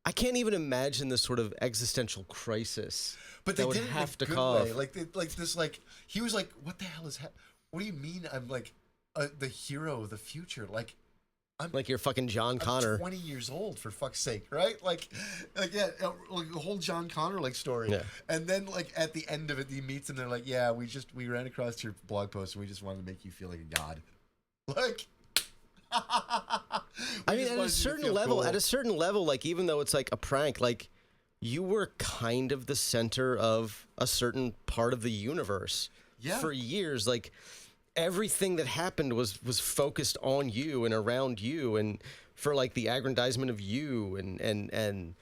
[SPEAKER 4] I can't even imagine the sort of existential crisis
[SPEAKER 3] but
[SPEAKER 4] that
[SPEAKER 3] they
[SPEAKER 4] would
[SPEAKER 3] did it in
[SPEAKER 4] have
[SPEAKER 3] a
[SPEAKER 4] to
[SPEAKER 3] good
[SPEAKER 4] cause.
[SPEAKER 3] way. Like this. Like he was like, "What the hell is happening? What do you mean? I'm like the hero of the future? Like
[SPEAKER 4] Like you're fucking John Connor.
[SPEAKER 3] I'm 20 years old, for fuck's sake, right? Like yeah, like the whole John Connor like story.
[SPEAKER 4] Yeah.
[SPEAKER 3] And then like at the end of it, he meets him. They're like, "Yeah, we ran across your blog post, and we just wanted to make you feel like a god." Like.
[SPEAKER 4] I mean, at a certain level, like even though it's like a prank, like you were kind of the center of a certain part of the universe
[SPEAKER 3] Yeah.
[SPEAKER 4] for years. Like everything that happened was focused on you and around you, and for like the aggrandizement of you, and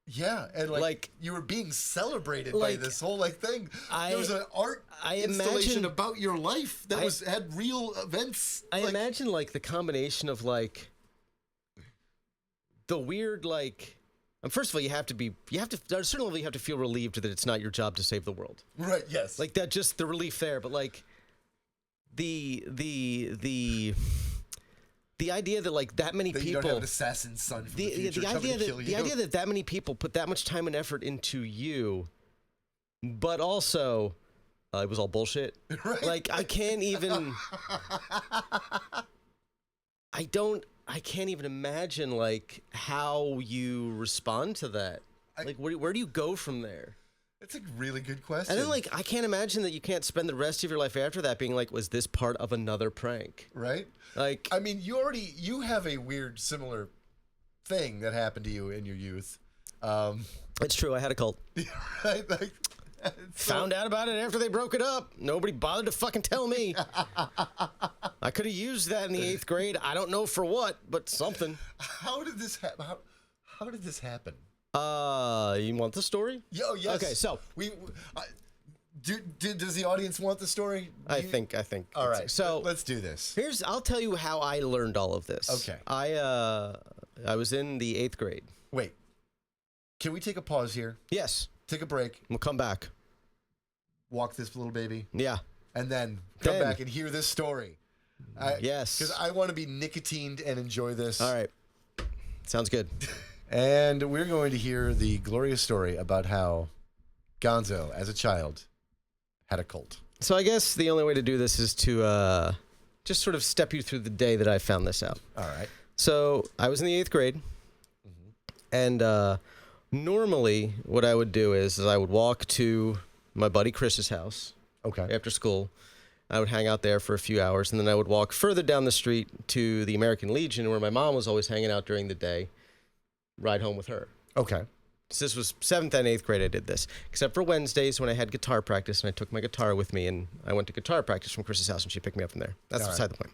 [SPEAKER 3] Yeah, and like you were being celebrated by this whole like thing. There was an art installation about your life that had real events.
[SPEAKER 4] I imagine like the combination of like the weird like. First of all, you have to at a certain level you have to feel relieved that it's not your job to save the world.
[SPEAKER 3] Right. Yes.
[SPEAKER 4] Like that, just the relief there. But like the idea that like that many
[SPEAKER 3] that
[SPEAKER 4] people
[SPEAKER 3] you don't have an assassin's son from the future coming to kill you.
[SPEAKER 4] the idea that many people put that much time and effort into you, but also it was all bullshit.
[SPEAKER 3] Right.
[SPEAKER 4] Like I can't even. I can't even imagine like how you respond to that. Like where do you go from there?
[SPEAKER 3] It's a really good question.
[SPEAKER 4] And then like I can't imagine that you can't spend the rest of your life after that being like, was this part of another prank?
[SPEAKER 3] Right.
[SPEAKER 4] Like
[SPEAKER 3] I mean, you have a weird similar thing that happened to you in your youth.
[SPEAKER 4] It's true. I had a cult.
[SPEAKER 3] Right. Like,
[SPEAKER 4] Found out about it after they broke it up. Nobody bothered to fucking tell me. I could have used that in the 8th grade. I don't know for what, but something.
[SPEAKER 3] How did this happen? How did this happen?
[SPEAKER 4] You want the story?
[SPEAKER 3] Yo, yes.
[SPEAKER 4] Okay, so
[SPEAKER 3] does the audience want the story?
[SPEAKER 4] I think.
[SPEAKER 3] All right.
[SPEAKER 4] So
[SPEAKER 3] let's do this.
[SPEAKER 4] I'll tell you how I learned all of this.
[SPEAKER 3] Okay.
[SPEAKER 4] I was in the 8th grade.
[SPEAKER 3] Wait. Can we take a pause here?
[SPEAKER 4] Yes.
[SPEAKER 3] Take a break.
[SPEAKER 4] We'll come back.
[SPEAKER 3] Walk this little baby.
[SPEAKER 4] Yeah.
[SPEAKER 3] And then come back and hear this story.
[SPEAKER 4] Yes.
[SPEAKER 3] Because I want to be nicotined and enjoy this.
[SPEAKER 4] All right. Sounds good.
[SPEAKER 3] And we're going to hear the glorious story about how Gonzo, as a child, had a cult.
[SPEAKER 4] So I guess the only way to do this is to just sort of step you through the day that I found this out.
[SPEAKER 3] All right.
[SPEAKER 4] So I was in the 8th grade, and normally what I would do is I would walk to my buddy Chris's house after school. I would hang out there for a few hours, and then I would walk further down the street to the American Legion, where my mom was always hanging out during the day, ride home with her.
[SPEAKER 3] Okay.
[SPEAKER 4] So this was 7th and 8th grade I did this, except for Wednesdays when I had guitar practice, and I took my guitar with me, and I went to guitar practice from Chris's house, and she picked me up from there. That's beside the point.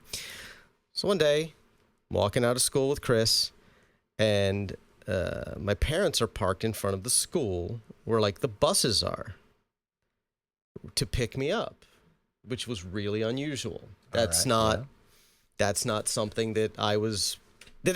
[SPEAKER 4] So one day, I'm walking out of school with Chris, and my parents are parked in front of the school where like the buses are to pick me up, which was really unusual. That's not something that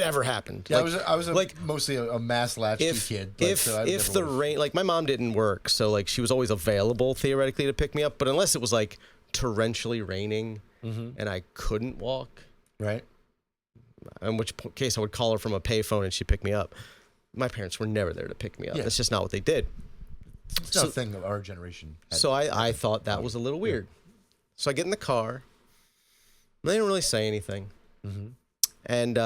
[SPEAKER 4] ever happened.
[SPEAKER 3] Yeah,
[SPEAKER 4] like,
[SPEAKER 3] I was mostly a mass latchkey kid.
[SPEAKER 4] If the rain, like my mom didn't work, so like she was always available theoretically to pick me up, but unless it was like torrentially raining and I couldn't walk,
[SPEAKER 3] right?
[SPEAKER 4] In which case I would call her from a payphone and she'd pick me up. My parents were never there to pick me up.
[SPEAKER 3] Yeah.
[SPEAKER 4] That's just not what they did.
[SPEAKER 3] It's not a thing that our generation had.
[SPEAKER 4] So I thought that was a little weird. So I get in the car. They didn't really say anything. And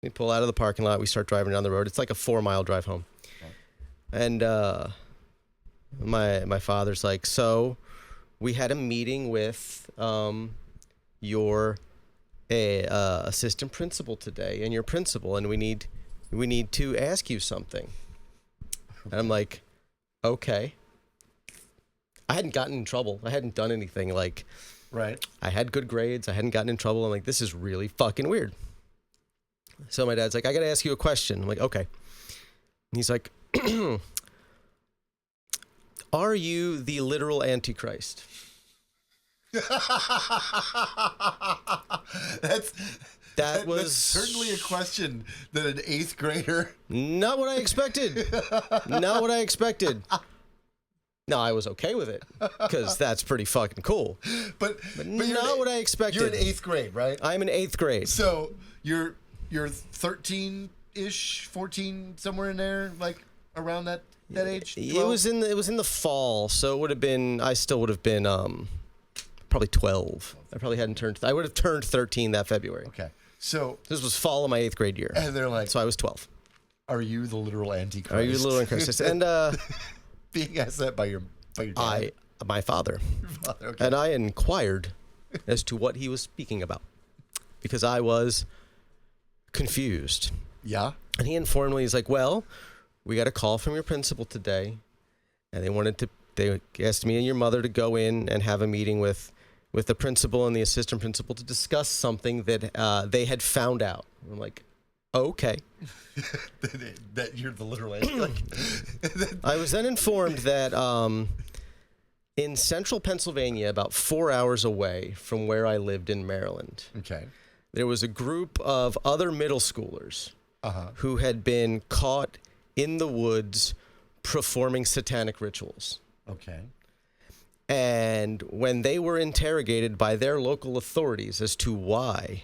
[SPEAKER 4] we pull out of the parking lot. We start driving down the road. It's like a 4-mile drive home. And my father's like, so we had a meeting with your assistant principal today and your principal, and we need to ask you something. And I'm like, okay. I hadn't gotten in trouble. I hadn't done anything. Like,
[SPEAKER 3] right.
[SPEAKER 4] I had good grades. I hadn't gotten in trouble. I'm like, this is really fucking weird. So my dad's like, I got to ask you a question. I'm like, okay. And he's like, are you the literal Antichrist? That was
[SPEAKER 3] That's certainly a question that an 8th grader.
[SPEAKER 4] not what I expected. Not what I expected. No, I was okay with it because that's pretty fucking cool.
[SPEAKER 3] But
[SPEAKER 4] not what I expected.
[SPEAKER 3] You're in 8th grade, right?
[SPEAKER 4] I'm in 8th grade.
[SPEAKER 3] So you're 13-ish, 14, somewhere in there, like around that age. 12?
[SPEAKER 4] It was in the fall, so it would have been. I still would have been probably 12. I probably hadn't turned. I would have turned 13 that February.
[SPEAKER 3] Okay, so
[SPEAKER 4] This was fall of my 8th grade year,
[SPEAKER 3] and they're like,
[SPEAKER 4] so I was 12.
[SPEAKER 3] "Are you the literal Antichrist?
[SPEAKER 4] Are you the little Antichrist?" And
[SPEAKER 3] being asked that by your dad?
[SPEAKER 4] my father,
[SPEAKER 3] Okay.
[SPEAKER 4] and I inquired as to what he was speaking about because I was confused.
[SPEAKER 3] Yeah.
[SPEAKER 4] And he informed me, he's like, well, we got a call from your principal today, and they asked me and your mother to go in and have a meeting with the principal and the assistant principal to discuss something that they had found out. I'm like, okay.
[SPEAKER 3] That you're the literal Antichrist.
[SPEAKER 4] I was then informed that in central Pennsylvania, about 4 hours away from where I lived in Maryland,
[SPEAKER 3] Okay.
[SPEAKER 4] there was a group of other middle schoolers who had been caught in the woods performing satanic rituals.
[SPEAKER 3] Okay.
[SPEAKER 4] And when they were interrogated by their local authorities as to why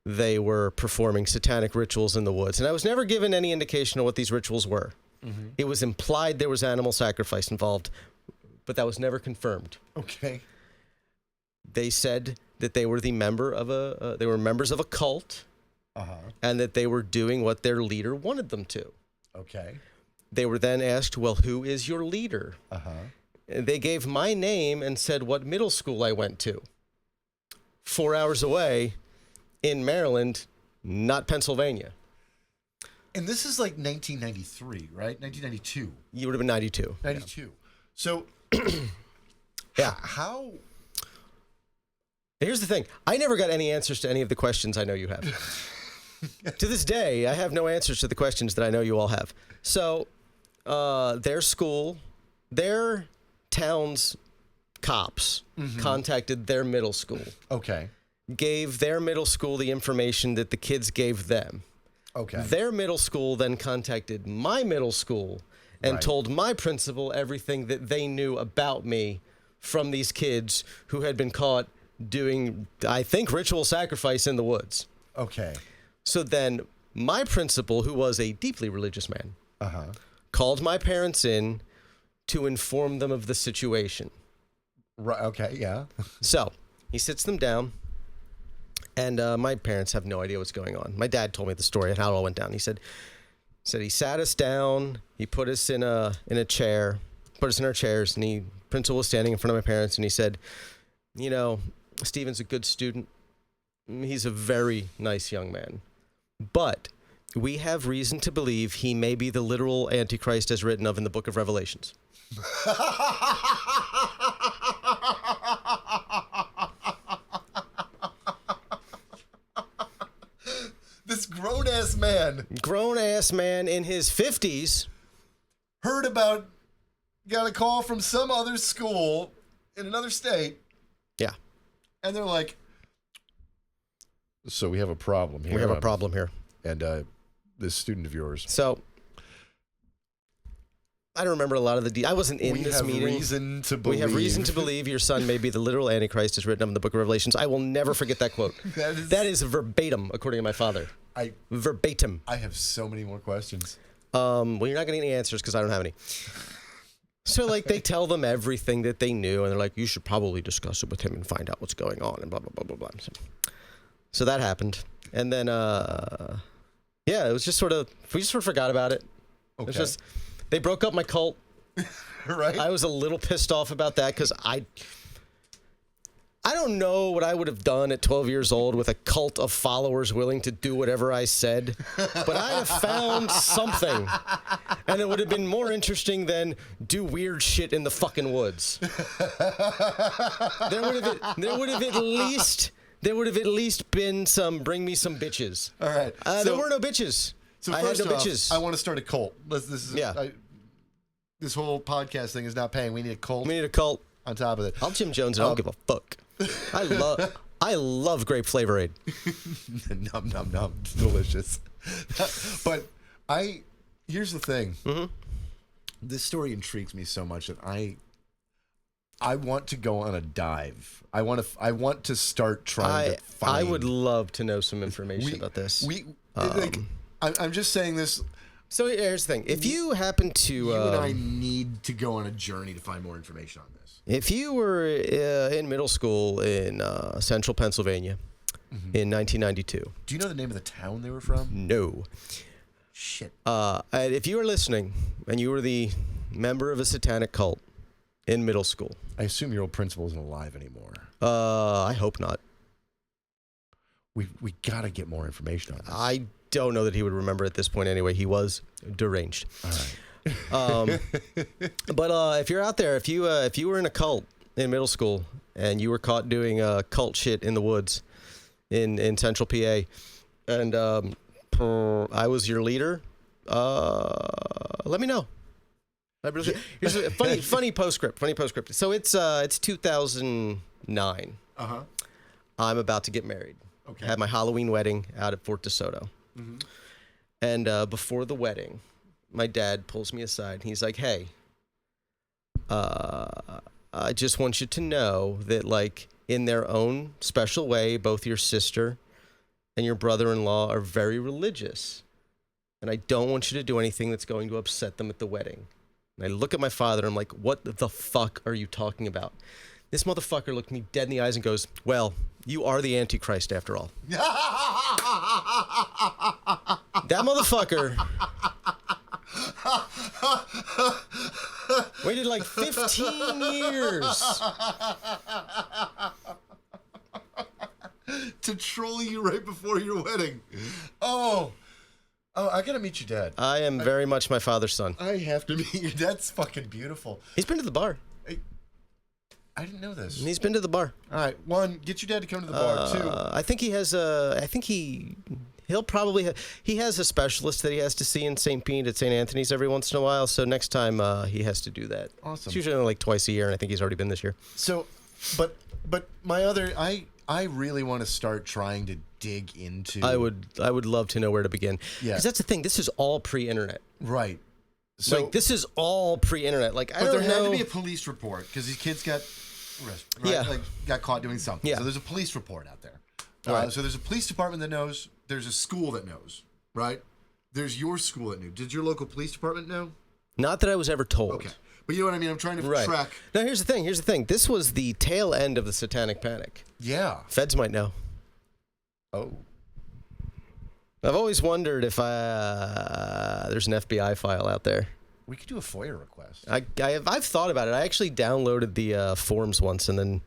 [SPEAKER 4] they were performing satanic rituals in the woods, and I was never given any indication of what these rituals were. Mm-hmm. It was implied there was animal sacrifice involved, but that was never confirmed.
[SPEAKER 3] Okay.
[SPEAKER 4] They said that they were they were members of a cult, and that they were doing what their leader wanted them to.
[SPEAKER 3] Okay.
[SPEAKER 4] They were then asked, well, who is your leader? They gave my name and said what middle school I went to. 4 hours away in Maryland, not Pennsylvania.
[SPEAKER 3] And this is like 1993, right? 1992.
[SPEAKER 4] You would have been 92.
[SPEAKER 3] 92. Yeah. So,
[SPEAKER 4] yeah.
[SPEAKER 3] How?
[SPEAKER 4] Here's the thing. I never got any answers to any of the questions I know you have. To this day, I have no answers to the questions that I know you all have. So, their school, their town's cops contacted their middle school.
[SPEAKER 3] Okay.
[SPEAKER 4] Gave their middle school the information that the kids gave them.
[SPEAKER 3] Okay.
[SPEAKER 4] Their middle school then contacted my middle school and told my principal everything that they knew about me from these kids who had been caught doing, I think, ritual sacrifice in the woods.
[SPEAKER 3] Okay.
[SPEAKER 4] So then my principal, who was a deeply religious man, called my parents in to inform them of the situation.
[SPEAKER 3] Right. Okay. Yeah.
[SPEAKER 4] So he sits them down, and my parents have no idea what's going on. My dad told me the story and how it all went down. He said he sat us down, he put us in a chair, put us in our chairs, and the principal was standing in front of my parents, and he said, you know, Stephen's a good student. He's a very nice young man. But we have reason to believe he may be the literal Antichrist as written of in the book of Revelations.
[SPEAKER 3] This grown-ass man
[SPEAKER 4] In his 50s
[SPEAKER 3] heard about, got a call from some other school in another state.
[SPEAKER 4] Yeah.
[SPEAKER 3] And they're like, so we have a problem here.
[SPEAKER 4] We have a problem here.
[SPEAKER 3] And this student of yours.
[SPEAKER 4] So I don't remember a lot of the I wasn't in this meeting.
[SPEAKER 3] We have reason to believe
[SPEAKER 4] your son may be the literal Antichrist as written of in the book of Revelations. I will never forget that quote. That is verbatim, according to my father. Verbatim.
[SPEAKER 3] I have so many more questions.
[SPEAKER 4] Well, you're not getting any answers because I don't have any. So, like, they tell them everything that they knew, and they're like, you should probably discuss it with him and find out what's going on, and blah, blah, blah, blah, blah. So that happened. And then, yeah, it was just sort of, we just sort of forgot about it. Okay. It was just, they broke up my cult.
[SPEAKER 3] Right.
[SPEAKER 4] I was a little pissed off about that because I don't know what I would have done at 12 years old with a cult of followers willing to do whatever I said, but I have found something, and it would have been more interesting than do weird shit in the fucking woods. There would have at least been some bring me some bitches.
[SPEAKER 3] All right.
[SPEAKER 4] There were no bitches.
[SPEAKER 3] So
[SPEAKER 4] I
[SPEAKER 3] first
[SPEAKER 4] had no
[SPEAKER 3] off,
[SPEAKER 4] bitches.
[SPEAKER 3] I want to start a cult. This whole podcast thing is not paying. We need a cult.
[SPEAKER 4] We need a cult.
[SPEAKER 3] On top of it.
[SPEAKER 4] I'll Jim Jones and I don't give a fuck. I I love grape flavor aid.
[SPEAKER 3] Nom nom nom, it's delicious. But here's the thing. Mm-hmm. This story intrigues me so much that I want to go on a dive. I want to start trying to find.
[SPEAKER 4] I would love to know some information about this.
[SPEAKER 3] I'm just saying this.
[SPEAKER 4] So here's the thing: if you happen to,
[SPEAKER 3] you and I need to go on a journey to find more information on this.
[SPEAKER 4] If you were in middle school in central Pennsylvania in 1992,
[SPEAKER 3] do you know the name of the town they were from?
[SPEAKER 4] No.
[SPEAKER 3] Shit.
[SPEAKER 4] And if you were listening and you were the member of a satanic cult in middle school,
[SPEAKER 3] I assume your old principal isn't alive anymore.
[SPEAKER 4] I hope not.
[SPEAKER 3] We got to get more information on this.
[SPEAKER 4] I don't know that he would remember at this point anyway. He was deranged.
[SPEAKER 3] All right.
[SPEAKER 4] But if you're out there, if you were in a cult in middle school and you were caught doing cult shit in the woods in central PA, and I was your leader, let me know. Here's a funny postscript. So it's 2009.
[SPEAKER 3] Uh-huh.
[SPEAKER 4] I'm about to get married.
[SPEAKER 3] Okay.
[SPEAKER 4] Had my Halloween wedding out at Fort DeSoto.
[SPEAKER 3] Mm-hmm.
[SPEAKER 4] And before the wedding, my dad pulls me aside and he's like, "Hey, I just want you to know that, like, in their own special way, both your sister and your brother-in-law are very religious. And I don't want you to do anything that's going to upset them at the wedding." And I look at my father and I'm like, "What the fuck are you talking about?" This motherfucker looked me dead in the eyes and goes, "Well, you are the Antichrist after all." That motherfucker waited like 15 years
[SPEAKER 3] to troll you right before your wedding. Oh, I gotta meet your dad.
[SPEAKER 4] I am very much my father's son.
[SPEAKER 3] I have to meet your dad. That's fucking beautiful.
[SPEAKER 4] He's been to the bar.
[SPEAKER 3] I didn't know this.
[SPEAKER 4] He's been to the bar.
[SPEAKER 3] All right, one, get your dad to come to the bar. Two,
[SPEAKER 4] I think he has a. I think he'll probably he has a specialist that he has to see in St. Pete at St. Anthony's every once in a while. So next time he has to do that.
[SPEAKER 3] Awesome.
[SPEAKER 4] It's usually only like twice a year, and I think he's already been this year.
[SPEAKER 3] So, but my other, I really want to start trying to dig into.
[SPEAKER 4] I would love to know where to begin.
[SPEAKER 3] Yeah.
[SPEAKER 4] Because that's the thing. This is all pre-internet.
[SPEAKER 3] Right. So
[SPEAKER 4] like, this is all pre-internet. Like, I
[SPEAKER 3] but
[SPEAKER 4] don't know.
[SPEAKER 3] there had to be a police report because these kids got arrested, right?
[SPEAKER 4] Yeah.
[SPEAKER 3] Like, got caught doing something.
[SPEAKER 4] Yeah.
[SPEAKER 3] So there's a police report out there.
[SPEAKER 4] Right.
[SPEAKER 3] So there's a police department that knows. There's a school that knows, right? There's your school that knew. Did your local police department know?
[SPEAKER 4] Not that I was ever told.
[SPEAKER 3] Okay. But you know what I mean? I'm trying to
[SPEAKER 4] Right.
[SPEAKER 3] track.
[SPEAKER 4] Now, here's the thing. This was the tail end of the Satanic Panic.
[SPEAKER 3] Yeah.
[SPEAKER 4] Feds might know.
[SPEAKER 3] Oh.
[SPEAKER 4] I've always wondered if there's an FBI file out there.
[SPEAKER 3] We could do a FOIA request.
[SPEAKER 4] I've thought about it. I actually downloaded the forms once and then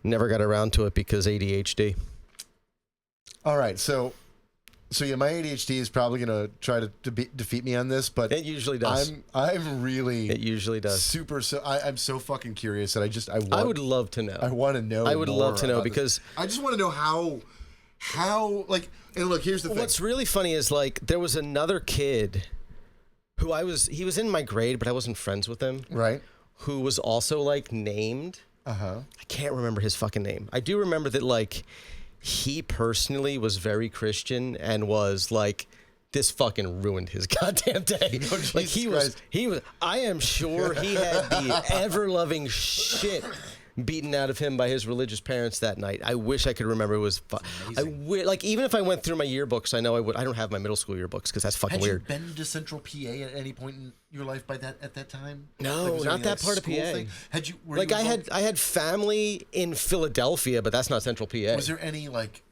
[SPEAKER 4] never got around to it because ADHD.
[SPEAKER 3] All right. So yeah, my ADHD is probably going to try to defeat me on this, but
[SPEAKER 4] It usually does.
[SPEAKER 3] I'm really
[SPEAKER 4] It usually does.
[SPEAKER 3] super. So I'm so fucking curious that
[SPEAKER 4] I would love to know.
[SPEAKER 3] I want to know.
[SPEAKER 4] I would love to know
[SPEAKER 3] about
[SPEAKER 4] because
[SPEAKER 3] this. I just want to know how like. And look, here's the thing.
[SPEAKER 4] what's really funny is, like, there was another kid who he was in my grade, but I wasn't friends with him.
[SPEAKER 3] Right.
[SPEAKER 4] Who was also, like, named.
[SPEAKER 3] Uh-huh.
[SPEAKER 4] I can't remember his fucking name. I do remember that, like, he personally was very Christian and was like, this fucking ruined his goddamn day.
[SPEAKER 3] Oh,
[SPEAKER 4] like, he was, I am sure he had the ever-loving shit beaten out of him by his religious parents that night. I wish I could remember. It was like, even if I went through my yearbooks, I know I would. I don't have my middle school yearbooks because that's fucking weird.
[SPEAKER 3] Had you been to Central PA at any point in your life at that time?
[SPEAKER 4] No,
[SPEAKER 3] like, was there
[SPEAKER 4] not
[SPEAKER 3] any,
[SPEAKER 4] that
[SPEAKER 3] like,
[SPEAKER 4] part of
[SPEAKER 3] school
[SPEAKER 4] PA.
[SPEAKER 3] thing? Had you were
[SPEAKER 4] Like,
[SPEAKER 3] you
[SPEAKER 4] I had family in Philadelphia, but that's not Central PA.
[SPEAKER 3] Was there any like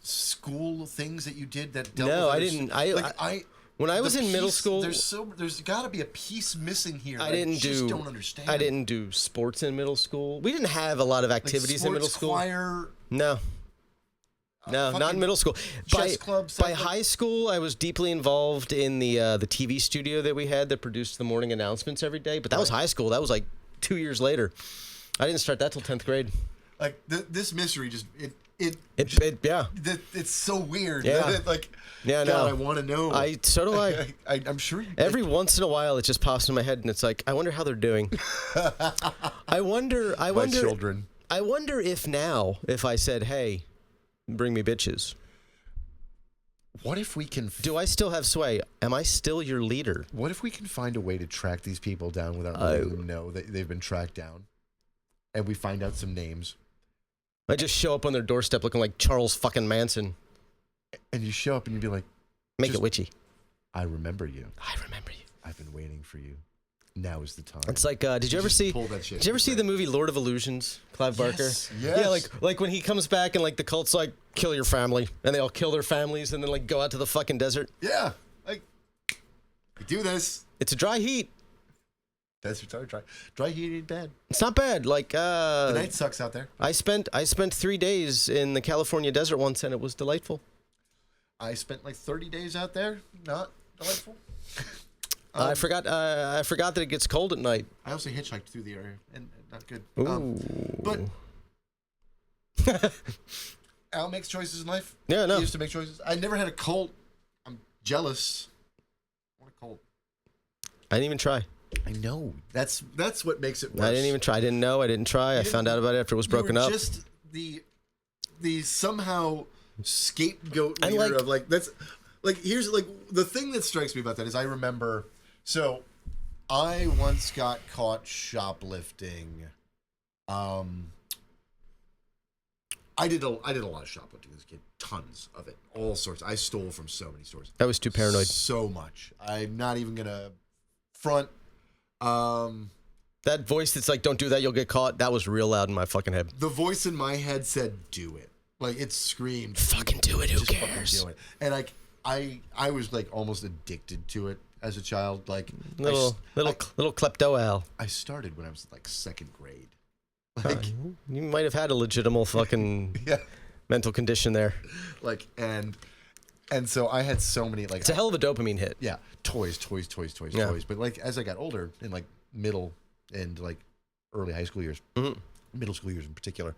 [SPEAKER 3] school things that you did that dealt
[SPEAKER 4] No,
[SPEAKER 3] with
[SPEAKER 4] I
[SPEAKER 3] others?
[SPEAKER 4] didn't. When I was in middle school,
[SPEAKER 3] there's got to be a piece missing here.
[SPEAKER 4] I just
[SPEAKER 3] don't understand.
[SPEAKER 4] I didn't do sports in middle school. We didn't have a lot of activities
[SPEAKER 3] like
[SPEAKER 4] in middle school.
[SPEAKER 3] Choir,
[SPEAKER 4] No, not in middle school.
[SPEAKER 3] Chess club,
[SPEAKER 4] by high school, I was deeply involved in the TV studio that we had that produced the morning announcements every day. But that was high school. That was like 2 years later. I didn't start that till 10th grade.
[SPEAKER 3] Like this mystery just
[SPEAKER 4] Yeah.
[SPEAKER 3] It's so weird.
[SPEAKER 4] Yeah.
[SPEAKER 3] God,
[SPEAKER 4] no.
[SPEAKER 3] I want to know.
[SPEAKER 4] So do I.
[SPEAKER 3] I'm sure.
[SPEAKER 4] Every once in a while, it just pops in my head, and it's like, I wonder how they're doing. I wonder.
[SPEAKER 3] My children.
[SPEAKER 4] I wonder if now, if I said, hey, bring me bitches,
[SPEAKER 3] What if we can?
[SPEAKER 4] do I still have sway? Am I still your leader?
[SPEAKER 3] What if we can find a way to track these people down without letting them know that they've been tracked down, and we find out some names?
[SPEAKER 4] I just show up on their doorstep looking like Charles fucking Manson.
[SPEAKER 3] And you show up and you'd be like,
[SPEAKER 4] Make it witchy.
[SPEAKER 3] I remember you.
[SPEAKER 4] I remember you.
[SPEAKER 3] I've been waiting for you. Now is the time.
[SPEAKER 4] It's like, did you ever see? Did you ever see the movie Lord of Illusions? Clive Barker.
[SPEAKER 3] Yes.
[SPEAKER 4] Yeah, like when he comes back and like the cult's like, kill your family, and they all kill their families, and then like go out to the fucking desert.
[SPEAKER 3] Yeah, like we do this.
[SPEAKER 4] It's a dry heat.
[SPEAKER 3] That's dry heat ain't bad.
[SPEAKER 4] It's not bad. Like
[SPEAKER 3] The night sucks out there.
[SPEAKER 4] I spent 3 days in the California desert once, and it was delightful.
[SPEAKER 3] I spent like 30 days out there. Not delightful.
[SPEAKER 4] I forgot that it gets cold at night.
[SPEAKER 3] I also hitchhiked through the area, and not good.
[SPEAKER 4] Ooh.
[SPEAKER 3] But Al makes choices in life.
[SPEAKER 4] Yeah, no.
[SPEAKER 3] He used to make choices. I never had a cult. I'm jealous. I want a cult.
[SPEAKER 4] I didn't even try.
[SPEAKER 3] I know. That's what makes it worse.
[SPEAKER 4] I didn't even try. I didn't know. I didn't try. I found out about it after it was broken up.
[SPEAKER 3] Just the somehow scapegoat
[SPEAKER 4] And,
[SPEAKER 3] leader
[SPEAKER 4] like-
[SPEAKER 3] of like that's like here's like the thing that strikes me about that is I remember so I once got caught shoplifting. I did a lot of shoplifting as a kid, tons of it, all sorts. I stole from so many stores.
[SPEAKER 4] I was too paranoid.
[SPEAKER 3] So much. I'm not even gonna front.
[SPEAKER 4] That voice that's like, don't do that, you'll get caught, that was real loud in my fucking head.
[SPEAKER 3] The voice in my head said, "Do it." Like it screamed,
[SPEAKER 4] Fucking do it, who
[SPEAKER 3] just
[SPEAKER 4] cares?
[SPEAKER 3] fucking do it. And like I was like almost addicted to it as a child. Like
[SPEAKER 4] Little klepto Al.
[SPEAKER 3] I started when I was like second grade. Like
[SPEAKER 4] You might have had a legitimate fucking
[SPEAKER 3] yeah,
[SPEAKER 4] mental condition there.
[SPEAKER 3] like and so I had so many like
[SPEAKER 4] It's a hell of a dopamine hit.
[SPEAKER 3] yeah, toys.
[SPEAKER 4] Yeah.
[SPEAKER 3] But like as I got older in like middle and like early high school years, middle school years in particular,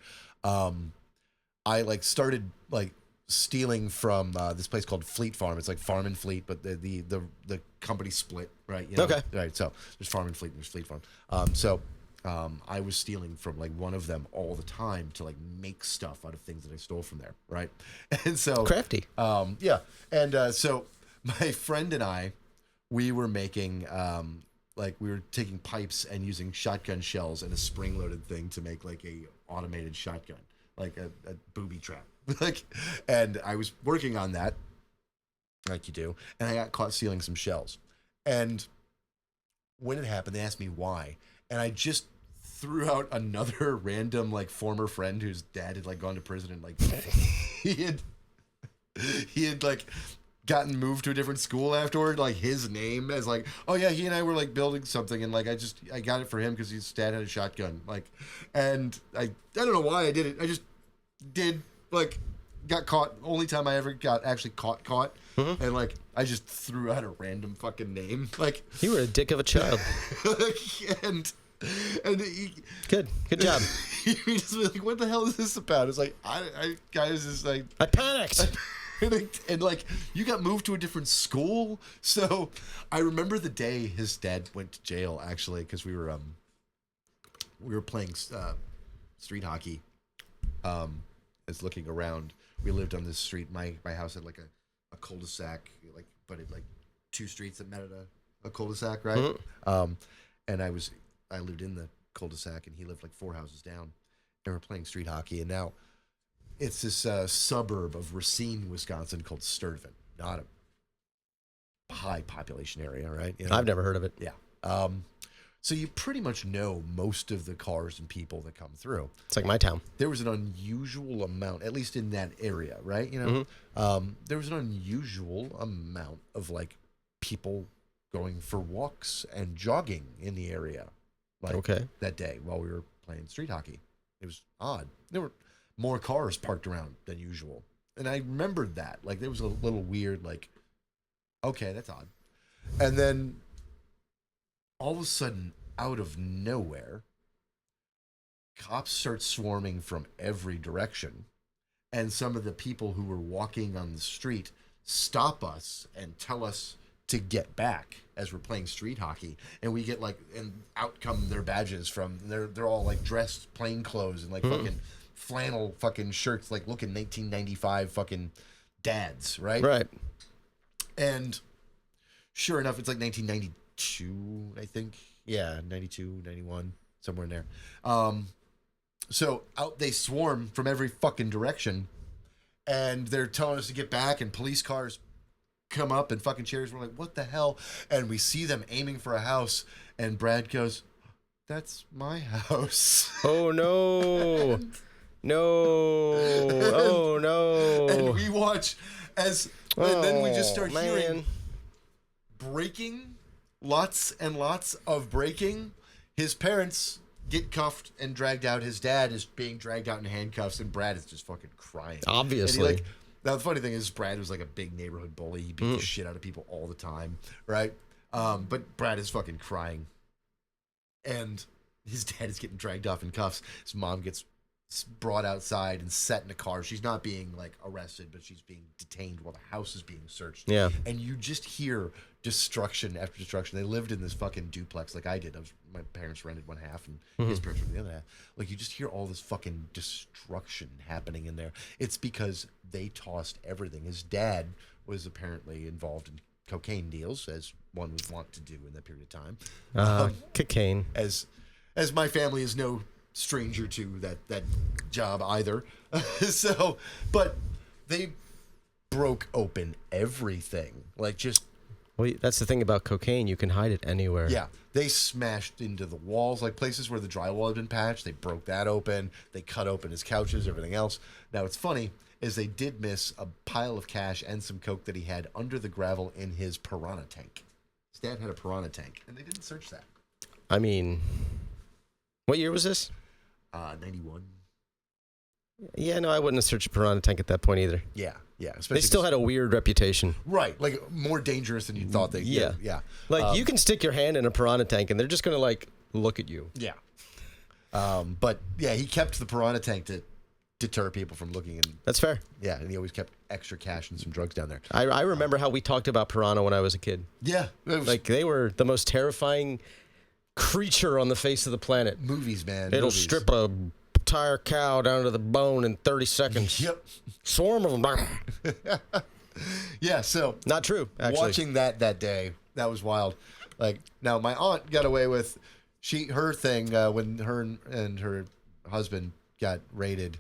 [SPEAKER 3] I like started like stealing from this place called Fleet Farm. It's like Farm and Fleet, but the company split, right? You know?
[SPEAKER 4] Okay.
[SPEAKER 3] Right. So there's Farm and Fleet and there's Fleet Farm. I was stealing from like one of them all the time to like make stuff out of things that I stole from there, right? And so
[SPEAKER 4] Crafty.
[SPEAKER 3] yeah. And so my friend and I, we were making like we were taking pipes and using shotgun shells and a spring-loaded thing to make like a automated shotgun, like a booby trap. Like, and I was working on that, like you do, and I got caught stealing some shells. And when it happened, they asked me why, and I just threw out another random like former friend whose dad had like gone to prison and like he had like gotten moved to a different school afterward, like his name as like, oh yeah, he and I were like building something, and like I got it for him because his dad had a shotgun, like, and I don't know why I did it. I just did, like, got caught. Only time I ever got actually caught, and like I just threw out a random fucking name, like
[SPEAKER 4] You were a dick of a child.
[SPEAKER 3] and he,
[SPEAKER 4] Good job.
[SPEAKER 3] he just was like, what the hell is this about? It's like I guys is like.
[SPEAKER 4] I panicked.
[SPEAKER 3] And like you got moved to a different school, so I remember the day his dad went to jail actually because we were playing street hockey. As looking around, we lived on this street. My house had like a cul-de-sac, like but it like two streets that met at a cul-de-sac, right? And I lived in the cul-de-sac, and he lived like 4 houses down. And we're playing street hockey, and now. It's this suburb of Racine, Wisconsin called Sturtevant. Not a high population area, right? You know?
[SPEAKER 4] I've never heard of it.
[SPEAKER 3] Yeah. So you pretty much know most of the cars and people that come through.
[SPEAKER 4] It's like my town.
[SPEAKER 3] There was an unusual amount, at least in that area, right? You know, there was an unusual amount of like people going for walks and jogging in the area. Like that day while we were playing street hockey. It was odd. There were more cars parked around than usual. And I remembered that. Like, there was a little weird, like, okay, that's odd. And then, all of a sudden, out of nowhere, cops start swarming from every direction. And some of the people who were walking on the street stop us and tell us to get back as we're playing street hockey, and we get like, and out come their badges from, they're all like dressed plain clothes and like fucking flannel fucking shirts, like looking 1995 fucking dads, right?
[SPEAKER 4] Right.
[SPEAKER 3] And sure enough, it's like 1992, I think. Yeah, 92, 91, somewhere in there. So out they swarm from every fucking direction, and they're telling us to get back, and police cars come up and fucking cheers. We're like, what the hell? And we see them aiming for a house, and Brad goes, that's my house.
[SPEAKER 4] Oh, no. No. Oh, no.
[SPEAKER 3] And we watch as, and then we just start
[SPEAKER 4] man.
[SPEAKER 3] hearing breaking, lots and lots of breaking. His parents get cuffed and dragged out. His dad is being dragged out in handcuffs, and Brad is just fucking crying.
[SPEAKER 4] Obviously.
[SPEAKER 3] And now, the funny thing is, Brad was like a big neighborhood bully. He beat the shit out of people all the time, right? But Brad is fucking crying. And his dad is getting dragged off in cuffs. His mom gets brought outside and set in a car. She's not being like arrested, but she's being detained while the house is being searched.
[SPEAKER 4] Yeah.
[SPEAKER 3] And you just hear destruction after destruction. They lived in this fucking duplex like I did. My parents rented one half and his parents rented the other half. Like, you just hear all this fucking destruction happening in there. It's because they tossed everything. His dad was apparently involved in cocaine deals, as one would want to do in that period of time.
[SPEAKER 4] Cocaine.
[SPEAKER 3] As my family is no stranger to that job either. So, but they broke open everything. Like, just...
[SPEAKER 4] Well, that's the thing about cocaine. You can hide it anywhere.
[SPEAKER 3] Yeah. They smashed into the walls, like places where the drywall had been patched. They broke that open. They cut open his couches, everything else. Now, what's funny is they did miss a pile of cash and some coke that he had under the gravel in his Piranha tank. His dad had a Piranha tank, and they didn't search that.
[SPEAKER 4] I mean, what year was this?
[SPEAKER 3] 91.
[SPEAKER 4] Yeah, no, I wouldn't have searched a Piranha tank at that point either.
[SPEAKER 3] Yeah.
[SPEAKER 4] They still had a weird reputation.
[SPEAKER 3] Right, like more dangerous than you thought they did. Yeah.
[SPEAKER 4] Like, you can stick your hand in a Piranha tank, and they're just going to, like, look at you.
[SPEAKER 3] Yeah. But, yeah, he kept the Piranha tank to deter people from looking. And
[SPEAKER 4] That's fair.
[SPEAKER 3] yeah, and he always kept extra cash and some drugs down there.
[SPEAKER 4] I remember how we talked about Piranha when I was a kid.
[SPEAKER 3] Yeah. It was
[SPEAKER 4] Like, they were the most terrifying creature on the face of the planet.
[SPEAKER 3] movies, man.
[SPEAKER 4] It'll
[SPEAKER 3] movies.
[SPEAKER 4] strip a entire cow down to the bone in 30 seconds.
[SPEAKER 3] Yep.
[SPEAKER 4] Swarm of them.
[SPEAKER 3] Yeah, so
[SPEAKER 4] Not true, actually.
[SPEAKER 3] watching that day, that was wild. Like, now my aunt got away with her thing when her and her husband got raided.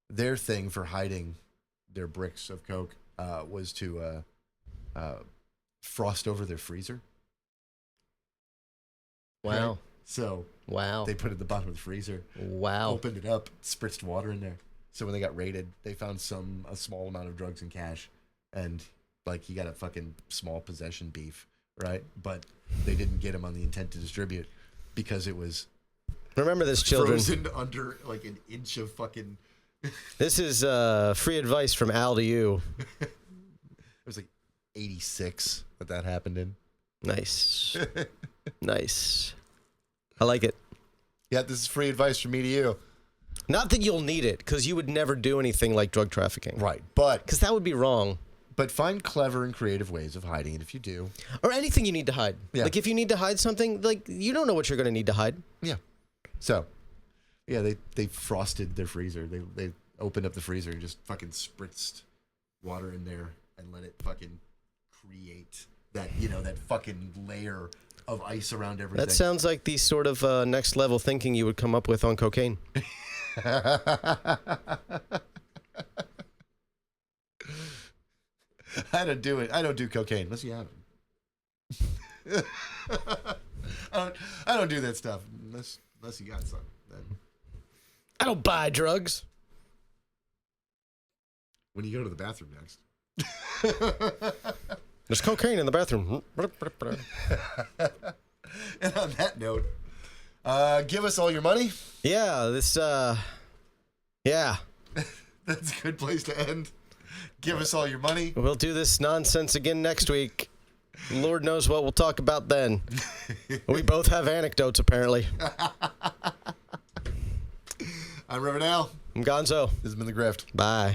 [SPEAKER 3] Their thing for hiding their bricks of coke was to frost over their freezer.
[SPEAKER 4] Wow.
[SPEAKER 3] Right? So
[SPEAKER 4] Wow.
[SPEAKER 3] they put it at the bottom of the freezer,
[SPEAKER 4] Wow.
[SPEAKER 3] opened it up, spritzed water in there. So when they got raided, they found a small amount of drugs and cash, and like he got a fucking small possession beef, right? But they didn't get him on the intent to distribute because it was
[SPEAKER 4] Remember this, children.
[SPEAKER 3] frozen under like an inch of fucking.
[SPEAKER 4] This is free advice from Al to you.
[SPEAKER 3] It was like 86 that happened in.
[SPEAKER 4] Nice. Nice. I like it.
[SPEAKER 3] Yeah, this is free advice from me to you.
[SPEAKER 4] Not that you'll need it, because you would never do anything like drug trafficking.
[SPEAKER 3] Right, but
[SPEAKER 4] Because that would be wrong.
[SPEAKER 3] find clever and creative ways of hiding it if you do.
[SPEAKER 4] Or anything you need to hide.
[SPEAKER 3] Yeah.
[SPEAKER 4] Like, if you need to hide something, like, you don't know what you're going to need to hide.
[SPEAKER 3] Yeah. So, yeah, they frosted their freezer. They opened up the freezer and just fucking spritzed water in there and let it fucking create that, that fucking layer of ice around everything.
[SPEAKER 4] That sounds like the sort of next level thinking you would come up with on cocaine.
[SPEAKER 3] I don't do it. I don't do cocaine unless you have it. I don't do that stuff unless you got some. Then
[SPEAKER 4] I don't buy drugs.
[SPEAKER 3] when you go to the bathroom next.
[SPEAKER 4] There's cocaine in the bathroom.
[SPEAKER 3] And on that note, give us all your money.
[SPEAKER 4] Yeah, yeah.
[SPEAKER 3] That's a good place to end. Give us all your money.
[SPEAKER 4] We'll do this nonsense again next week. Lord knows what we'll talk about then. We both have anecdotes, apparently.
[SPEAKER 3] I'm Riverdale.
[SPEAKER 4] I'm Gonzo.
[SPEAKER 3] This has been The Grift.
[SPEAKER 4] Bye.